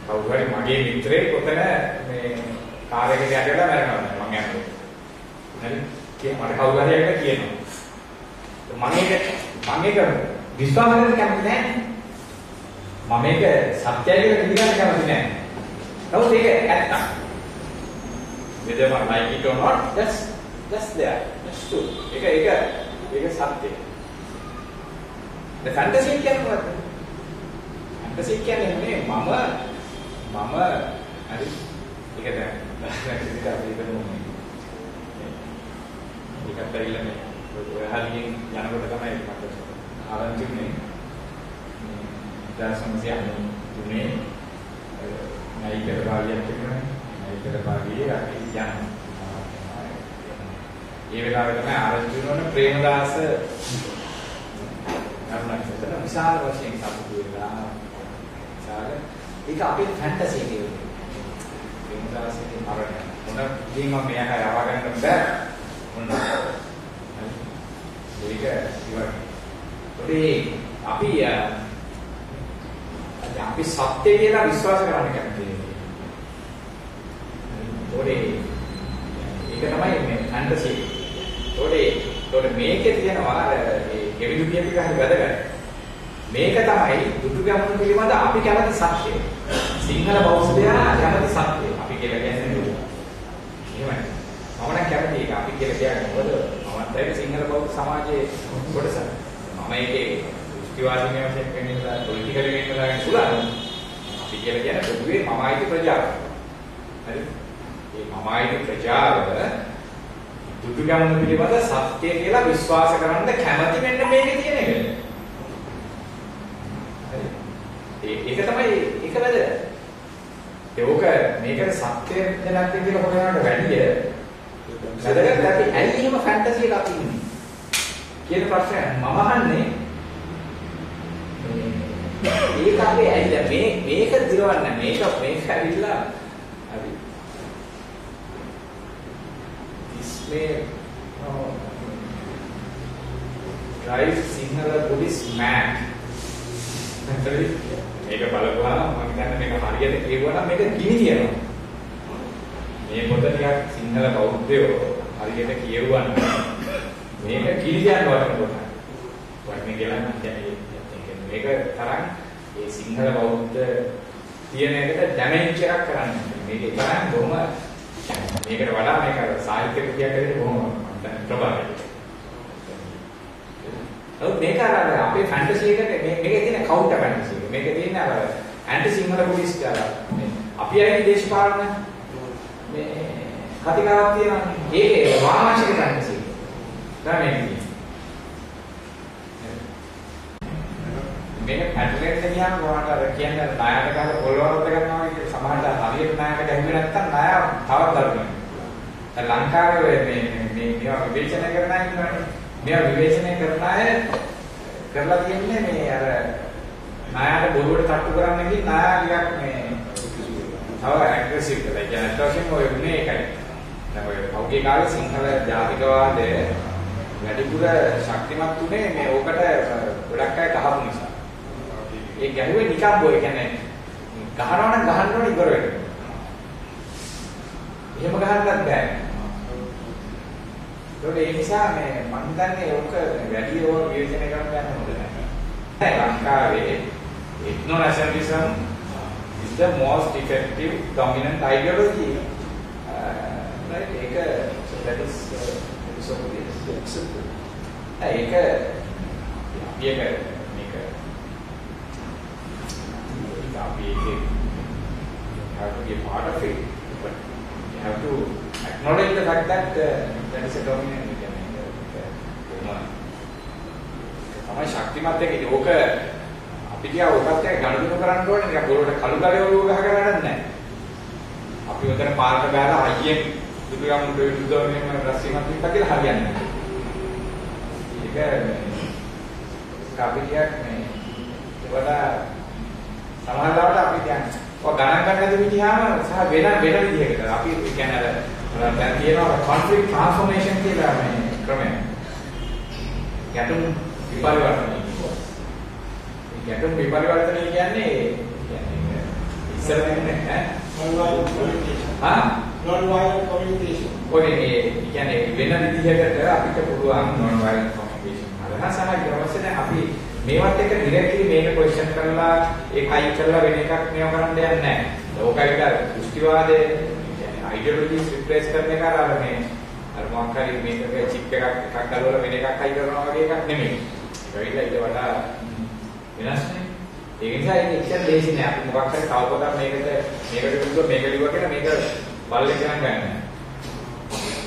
කවුරු හරි මගේ මිත්‍රයෙක් කොතන මේ කාර් එකකට යටලා මැරෙනවා මම යන්නේ. හරි. මට කවුරු හරි එකක් කියනවා. මම ඒක විශ්වාස කරන්න කැමති නැහැ. මම මේක සත්‍යයි කියලා පිළිගන්න කැමති නැහැ. නමුත් ඒක ඇත්ත. whether I like it or not, that's there. That's true. ඒක සත්‍යයි. The fantasy කියන්නේ මොකක්ද? fantasy කියන්නේ මම හරි. ඒක දැන් ඉතින් අපි හිතමු ඒකත් ඇවිල්ලා මේ ඔය හරියෙන් යනකොට තමයි මට ආරංචි වුනේ. 1993 නයිකර භාගයක් තිබුණා. නයිකර භාගයේ අපි යන ඒ වෙලාවේ තමයි ආරංචි වුණා ප්‍රේමදාස නර්මයන් විශාල වශයෙන් සතුටු වෙලා විශාල ඒක අපේ ෆැන්ටසි කියන්නේ. ප්‍රේමදාසගේ මරණය මොන විදිහින් මම මෙයාට යවා ගන්න බෑ. මොන ඒක ඉවරයි. අපි සත්‍ය කියලා විශ්වාස කරන්න කැමතියි. ඒක තමයි මේ ෆැන්ටසි. ඒකට මේකේ තියෙනවා ඒ ගෙවිදු කියන එක හරි වැදගත්. මේක තමයි දුටුගැමුණු පිළිබඳ අපි කැමති සත්‍යය. සිංහල බෞද්ධයා කැමති සත්‍යය. අපි කියලා කියන්නේ එහෙමයි. මම නම් කැමති ඒක අපි කියලා කියන්නේ මොකද? මමත් ඒක සිංහල බෞද්ධ සමාජයේ කොටස. මම ඒකේ දෘෂ්ටිවාදීන් වශයෙන් කියන්නේ පොලිටිකල් වෙන්නලා පුළුවන්. අපි කියලා කියන්නේ පොදුවේ මම ආයිති ප්‍රජාව. හරි? මේ මම ආයිති ප්‍රජාව දුටුගැමුණු පිළිබඳ සත්‍ය කියලා විශ්වාස කරන්න කැමති වෙන්න මේකේ තියෙන එක. ඒක තමයි ඒක වැද. ඒක මේකට සත්‍ය දැනක් කියලා හොයනකට වැඩිය වැදගත් අපි ඇයි එහෙම ෆැන්ටසි එකක් ඉන්නේ කියන ප්‍රශ්නය මම අහන්නේ. ඒක අපි ඇයි මේක දිරවන්න මේක ඇවිල්ලා හරි display drive Sinhala Buddhist mad. මේක බලපුවාම මම හිතන්නේ මේක හරියට කියවුවා නම් මේක ගිනි තියනවා. මේ පොත ටිකක් සිංහල බෞද්ධයෝ හරියට කියවන්න මේක කිලියන් වටන කොට. වටනේ කියලා මම කියන්නේ මේක තරම් ඒ සිංහල බෞද්ධ තියෙන එකට ඩැමේජ් එකක් කරන්නේ. මේක තරම් බොහොම මේකට වඩා මේක සාහිත්‍ය කෘතියක් ඇරෙන්න බොහොම ප්‍රබලයි. මේක අර අපේ ෆැන්ටසි එකට මේකේ තියෙන කවුන්ටර් ෆැන්ටසි එක. මේකේ තියෙන අර ඇන්ටි සිංහල පොලිස් අපි අයිති දේශපාලන මේ කතිකාවක් තියෙනවා. ඒකේ වාමාංශික ෆැන්ටසි එක. තමයි මේක පැටලෙන්න ගියාම මොනවාට අර කියන්නේ ණයට ගහලා පොළවරත් ගන්නවා කියන සමහරට හරියට ණයට ගැහුවේ නැත්තම් ණය තවත් දරුණුයි. දැන් ලංකාවේ මේ මේවා විවේචනය කරන අය ඉන්නවනේ. මේවා විවේචනය කරන අය කරලා තියන්නේ මේ අර ණයට බොරුවට තට්ටු කරන්න ගිහින් ණය ටිකක් මේ තව ඇග්‍රෙසිව් කරලා. ඒ කියන්නේ අත්වශයෙන්ම ඔය උනේ ඒකයි. දැන් ඔය පෞද්ගලික කාලේ සිංහල ජාතිකවාදය වැඩිපුර ශක්තිමත් උනේ මේ ඕකට ගොඩක් අය කහපු නිසා. ඒ ගැහුවේ නිකම් බෝ කියන්නේ ගහනවා නම් ගහන්න ඕනේ ඉවර වෙන්න. එහෙම ගහන්නත් බෑ. ඒ නිසා මේ මම හිතන්නේ ඕක වැඩි ඕක විවේචනය කරන්න යන්න හොඳ නැහැ. ලංකාවේ ethno-nationalism is the most effective dominant ideology. Right? So that is so accepted. ඒක you have to be a part of it, but you have to acknowledge the fact that that is a dominant තමයි ශක්තිමත් එක. ඒක අපි කියා ඔකත් එක ගණනුන කරන්න ඕනේ. නිකන් බොරුවට කළු ගලේ ඔලුව ගහගෙන වැඩක් නැහැ. අපි උතන පාරට බෑලා අයියෙන් දුදුගම් දුදුදෝනේ මම රැස්වීමක් තිබ්බා කියලා හරියන්නේ නැහැ. ඒක කාපියක් මේ ඒකට සමහරවිට අපි කියන්නේ ඔය ගණන් ගන්න හැදෙ විදිහම සහ වෙන විදිහකට අපි කියන්නේ අර දැන් තියෙනවා conflict transformation කියලා මේ ක්‍රමය. ගැටුම් විපරිවර්තනය. ගැටුම් විපරිවර්තනය කියන්නේ ඉස්සර දෙන්නේ ඈ non-violent communication. ඔය කියන්නේ වෙන විදිහකට අපිට පුළුවන් non-violent communication. අරහා සහ ඊට පස්සේ දැන් අපි මේවත් එක ඩිරෙක්ට්ලි මේක ක්වෙස්චන් කරලා ඒක අයින් කරලා වෙන එකක් මේව කරන්න දෙයක් නැහැ. ඕකයි අර දෘෂ්ටිවාදයේ කියන්නේ අයිඩියොලොජිස් රිප්ලේස් කරන එක අර මේ අර මොකක් හරි මේක චිප් එකක් ගලවලා වෙන එකක් අයින් කරනවා වගේ එකක් නෙමෙයි. ඒක ඊට වඩා වෙනස් නේ. ඒ නිසා ඒක එච්චර ලේසි නෑ. අපි මොකක් හරි තව පොඩක් මේකට විරුද්ධව මේක ලියුවා කියලා මේක බල්ලෙක් ගණන් ගන්න නෑ.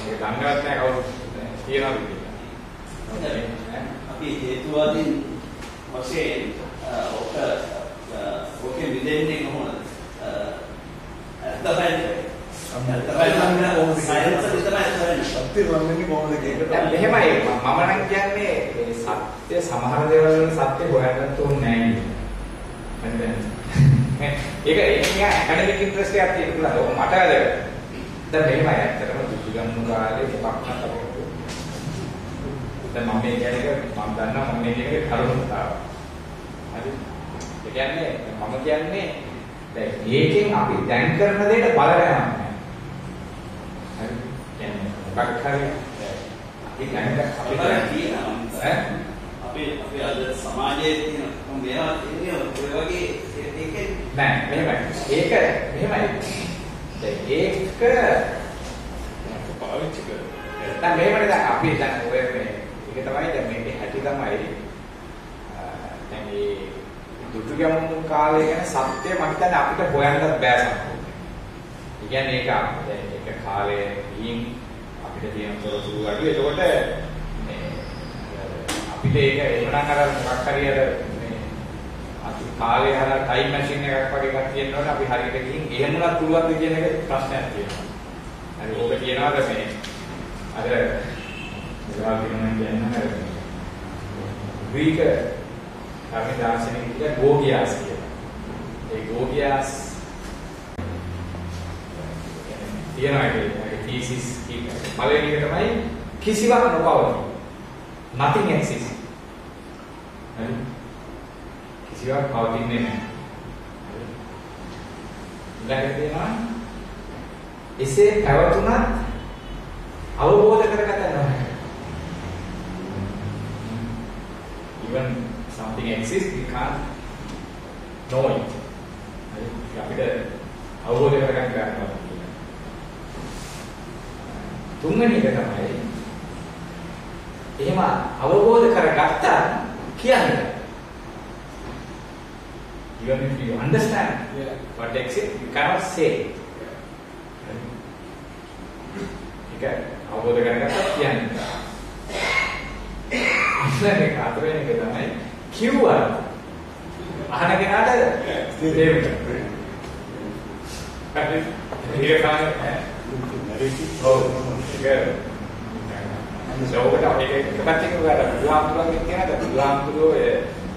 ඒක දන්නවත් නෑ කවුරු කියනවාද කියලා. අපි හේතුවාදීන් වශයෙන් ඔකේ විදෙන්නේ කොහොමද? සයන්ස් විතරයි සත්‍ය වන්නේ කොහොමද කියකට. මෙහෙමයි මම නම් කියන්නේ මේ සත්‍ය සමහර දේවල් වල සත්‍ය හොයන්නත් ඕනේ නෑ. ඒක ඇකඩමික් ඉන්ට්‍රස්ට් එකක් තියෙනවා. ඒක මට වැදගත්. දැන් මෙහෙමයි ඇත්තටම දුදුගම්මු කාලේ පක්ෂත් අපේ. දැන් මම මේ කියන්නේ මම දන්නවා මම මේ කියන්නේ කරුණු කතාව. හරි. ඒ කියන්නේ මම කියන්නේ දැන් මේකෙන් අපි දැන් කරන දෙයට බල ගන්නවා. හරි. කියන්නේ මොකක් හරි අපි දැන් අපි කියනවා අපි අද සමාජයේ තියෙන මේවා ඉන්නේ ඔය වගේ එකේ නෑ මෙහෙමයි. ඒක මෙහෙමයි. දැන් ඒක පාවිච්චි කරලා දැන් මෙහෙමනේ දැන් අපි දැන් ඔය මේ ඒක තමයි දැන් මේකේ හැටි තමයි දැන් මේ දුටුගැමුණු කාලේ ගැන සත්‍ය මම හිතන්නේ අපිට හොයන්නත් බෑ සම්පූර්ණයෙන්. ඒ කියන්නේ ඒක දැන් ඒක කාලේ ගින් අපිට තියෙන තොරතුරු අඩු. ඒකෝට මේ අපිට ඒක එවනම් අර මොකක් හරි අර මේ අපි කාලේ අර ටයිම් මැෂින් එකක් වගේ එකක් තියෙනවනේ අපි හරියට ගිහින් එහෙමවත් පුළුවන්ද කියන එක ප්‍රශ්නයක් තියෙනවා. හරි ඕක කියනවාද මේ අර ඒවා කියන්නේ ග්‍රීක අපි දාර්ශනික කියන ගෝගියාස් කියන. ඒ ගෝගියාස් තියෙනවා ඒකේ තීසිස් කියන පළවෙනි එක තමයි කිසිවක් නොපවතී. nothing exists. හරි. කිසිවක් පවතින්නේ නැහැ. ඊළඟට තියෙනවා එසේ පැවතුනත් අවබෝධ කරගත නැහැ. Even something exists, we can't know it. අපිට අවබෝධ කරගන්න බැහැ. තුන්වෙනි එක තමයි එහෙම අවබෝධ කරගත්තා කියන්නේ. Even if you understand what exists, you cannot say. ඒක අවබෝධ කරගත්තා කියන්නේ. ඉතින් හතරවෙනි එක තමයි කිව්වා. අහන කෙනාට තේරුම් ගන්න. හරි. ඒක ලෝකයට අපි එකපැත්තකින් ගන්න බුදුහාමුදුරුවෝ කියනද බුදුහාමුදුරුවෝ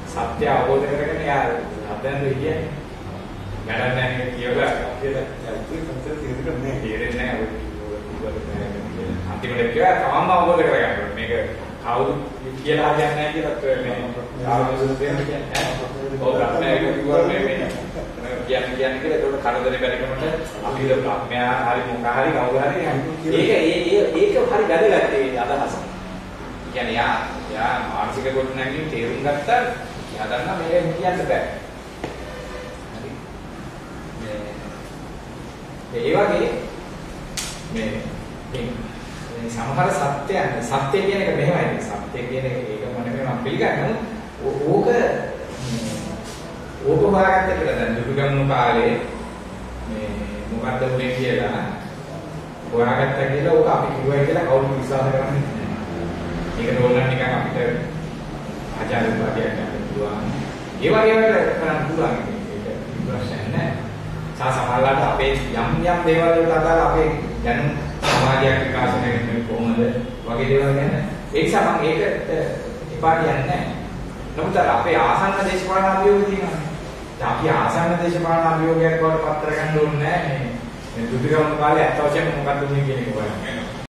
සත්‍ය අවබෝධ කරගෙන යා හදන්න කියන්නේ වැඩක් නැහැ කියලා කියලා තේරෙන්නේ නැහැ අන්තිමට කියවා තමන්ම අවබෝධ කරගන්න මේක කවුරු කියලා හරියන්නේ නැහැ කියලා මේ ආවෝද කියන්නේ ඔව් රත්නයක කිව්වා මේ කියන්නේ කියලා ඒකට කරදරේ බැරිකමට අපිට ප්‍රඥා හරි මොකක් හරි කවුරු හරි ඒක හරි වැදගත් ඒ අදහස. කියන්නේ යා මානසික කොට නැගීම තේරුම් ගත්තා එයා දන්නා මේක කියන්න බෑ. හරි. ඒ වගේ මේ සමහර සත්‍ය කියන එක මෙහෙමයි. සත්‍ය කියන එක ඒක මම පිළිගන්නවා. ඕක හොයාගත්ත කියලා දැන් දුටුගැමුණු කාලේ මේ මොකද්ද උනේ කියලා හොයාගත්ත කියලා ඕක අපි කිව්වයි කියලා කවුරුත් විශ්වාස කරන්නේ නැහැ. ඒක නෝනන් නිකන් අපිට ආචාර්යවරයෙක් ගන්න පුළුවන්. ඒ වගේ වැඩ කරන්න පුළුවන් ඒක ප්‍රශ්න නැහැ. සමහරවිට අපේ යම් දේවල් වලට අදාළ අපේ දැනුම් සමාජයක් විකාශනය වෙන්නේ කොහොමද වගේ දේවල් ගැන ඒක සමන් ඒකට එපා කියන්නේ නැහැ. නමුත් අපේ ආසන්න දේශපාලන අභියෝග තියෙනවා. අපි ආසන්න දේශපාලන අභියෝගයක් වඩ පත් කරගන්න ඕනේ නැහැ මේ දුටුගැමුණු කාලේ අත් වශයෙන් මොකක්ද උනේ කියන එක හොයන්න.